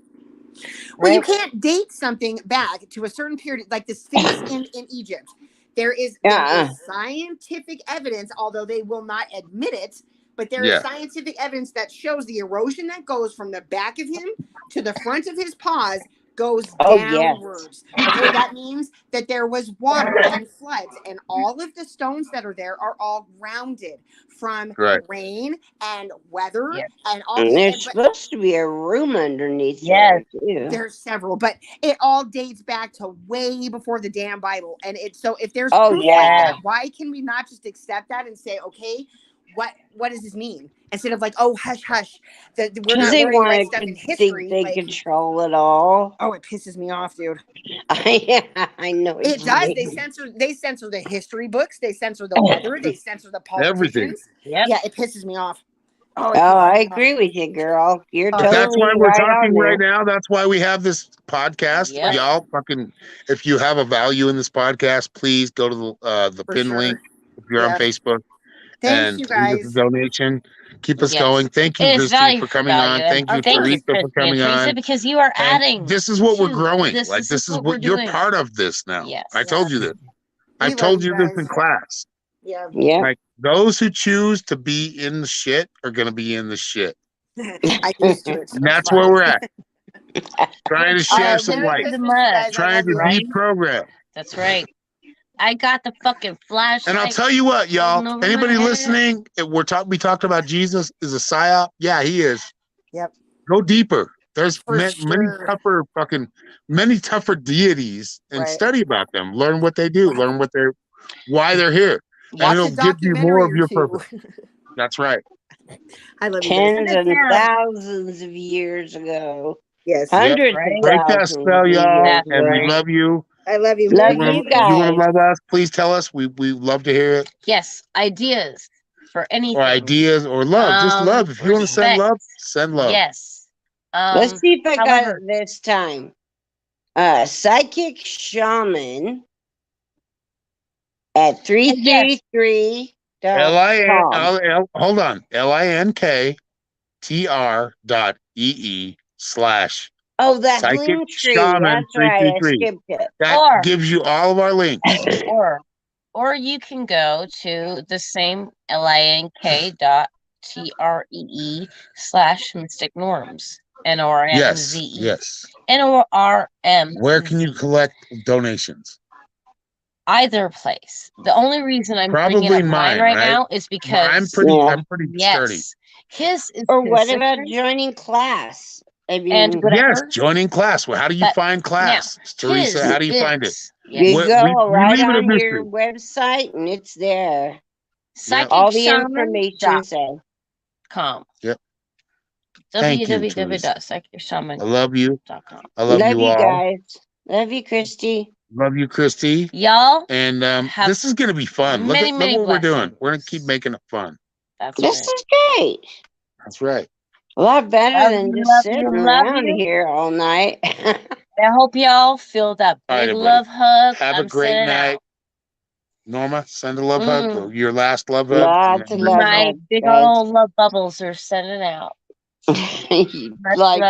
Well, you Right? can't date something back to a certain period, like the Sphinx in Egypt. There is Uh-uh. scientific evidence, although they will not admit it, but there is Yeah. scientific evidence that shows the erosion that goes from the back of him to the front of his paws goes Oh, yes. downwards. Okay, that means that there was water and floods, and all of the stones that are there are all grounded from Right. rain and weather Yeah. and all. And there's But supposed to be a room underneath Yes. there, too. there's several, but it all dates back to way before the damn Bible. And it's so if there's Oh, proof like yeah. that, why can we not just accept that and say, okay, what does this mean? Instead of like, oh, hush, hush, we're Because not they learning the right want stuff to in think history. they Like, control it all. oh, it pisses me off, dude. I know what It you does. mean. They censor the history books, they censor the weather, they censor the Everything. politicians. Yep. Yeah, it pisses me off. Oh, it pisses I me off. agree with you, girl. You're But But that's totally why we're right on talking right there. now. That's why we have this podcast. Yep. Y'all fucking, if you have a value in this podcast, please go to the For pin sure. link if you're on Yeah. Facebook Thanks, and you leave us a guys. donation. Keep us Yes. going. Thank you, It is Christy, value for for coming value. on. And Thank you, thank you, Teresa, for Christy and coming Teresa, on. because you are And adding. this is what we're to growing. this. Like this is what you're doing. part of this now. Yes. I told you this. We I love told you you this guys. in class. Yeah. Yeah. Like those who choose to be in the shit are gonna be in the shit. I used to it. So And that's fine. where we're at. Trying to share some Merry light. Christmas, The you mud. guys. I Trying love to you. Right? deprogram. That's right. I got the fucking flashlight. And I'll tell you what, y'all. Over my Anybody head. listening? If we talked about Jesus is a psyop. Yeah, he is. Yep. Go deeper. There's For many sure. tougher deities, and Right. study about them. Learn what they do. Learn why they're here. Watch And a it'll give you more documentary of or your two. purpose. That's right. I love you guys. Tens and thousands of years ago. Yes. Hundreds Right. of Break that thousands spell, of y'all. years And we ago. love you. I love you. Love Merry you If you want to guys. love us, please tell us. We love to hear it. Yes, ideas for anything. Or ideas or love. Just love. If you want to send respect. love, send love. Yes. Let's see if I got however- it this time. Psychic Shaman at 333. Hold on. linktr.ee/ Oh, that Psychic link tree. Shaman That's right. I 333. skipped it. That gives you all of our links. or you can go to the same link.tree/mystic norms. Yes. NORMZE. Yes. NORM. Where can you collect donations? Either place. The only reason I'm Probably bringing up mine, right right? now is because I'm pretty sturdy. His is Or what his about sister, joining class? I mean, and whatever. Yes, joining class. Well, how do you But find class? Teresa, his how do you find it? is- you Yes. go we right leave it a on your mystery. website and it's there. Psychic All the shaman information said. .com. Yep. Thank you, Teresa. www.psychicshaman.com. I love you. I love you all. Guys. Love you, Christy. Love you, Christy. Y'all. And this is going to be fun. Look what we're doing. We're going to keep making it fun. This is great. That's right. A lot better than just sitting around you. here all night. I hope y'all feel that big love hug. Have a great night. Out. Norma, send a love hug. Your last love hug. Lots of love My hugs, big guys. old love bubbles are sending out. Like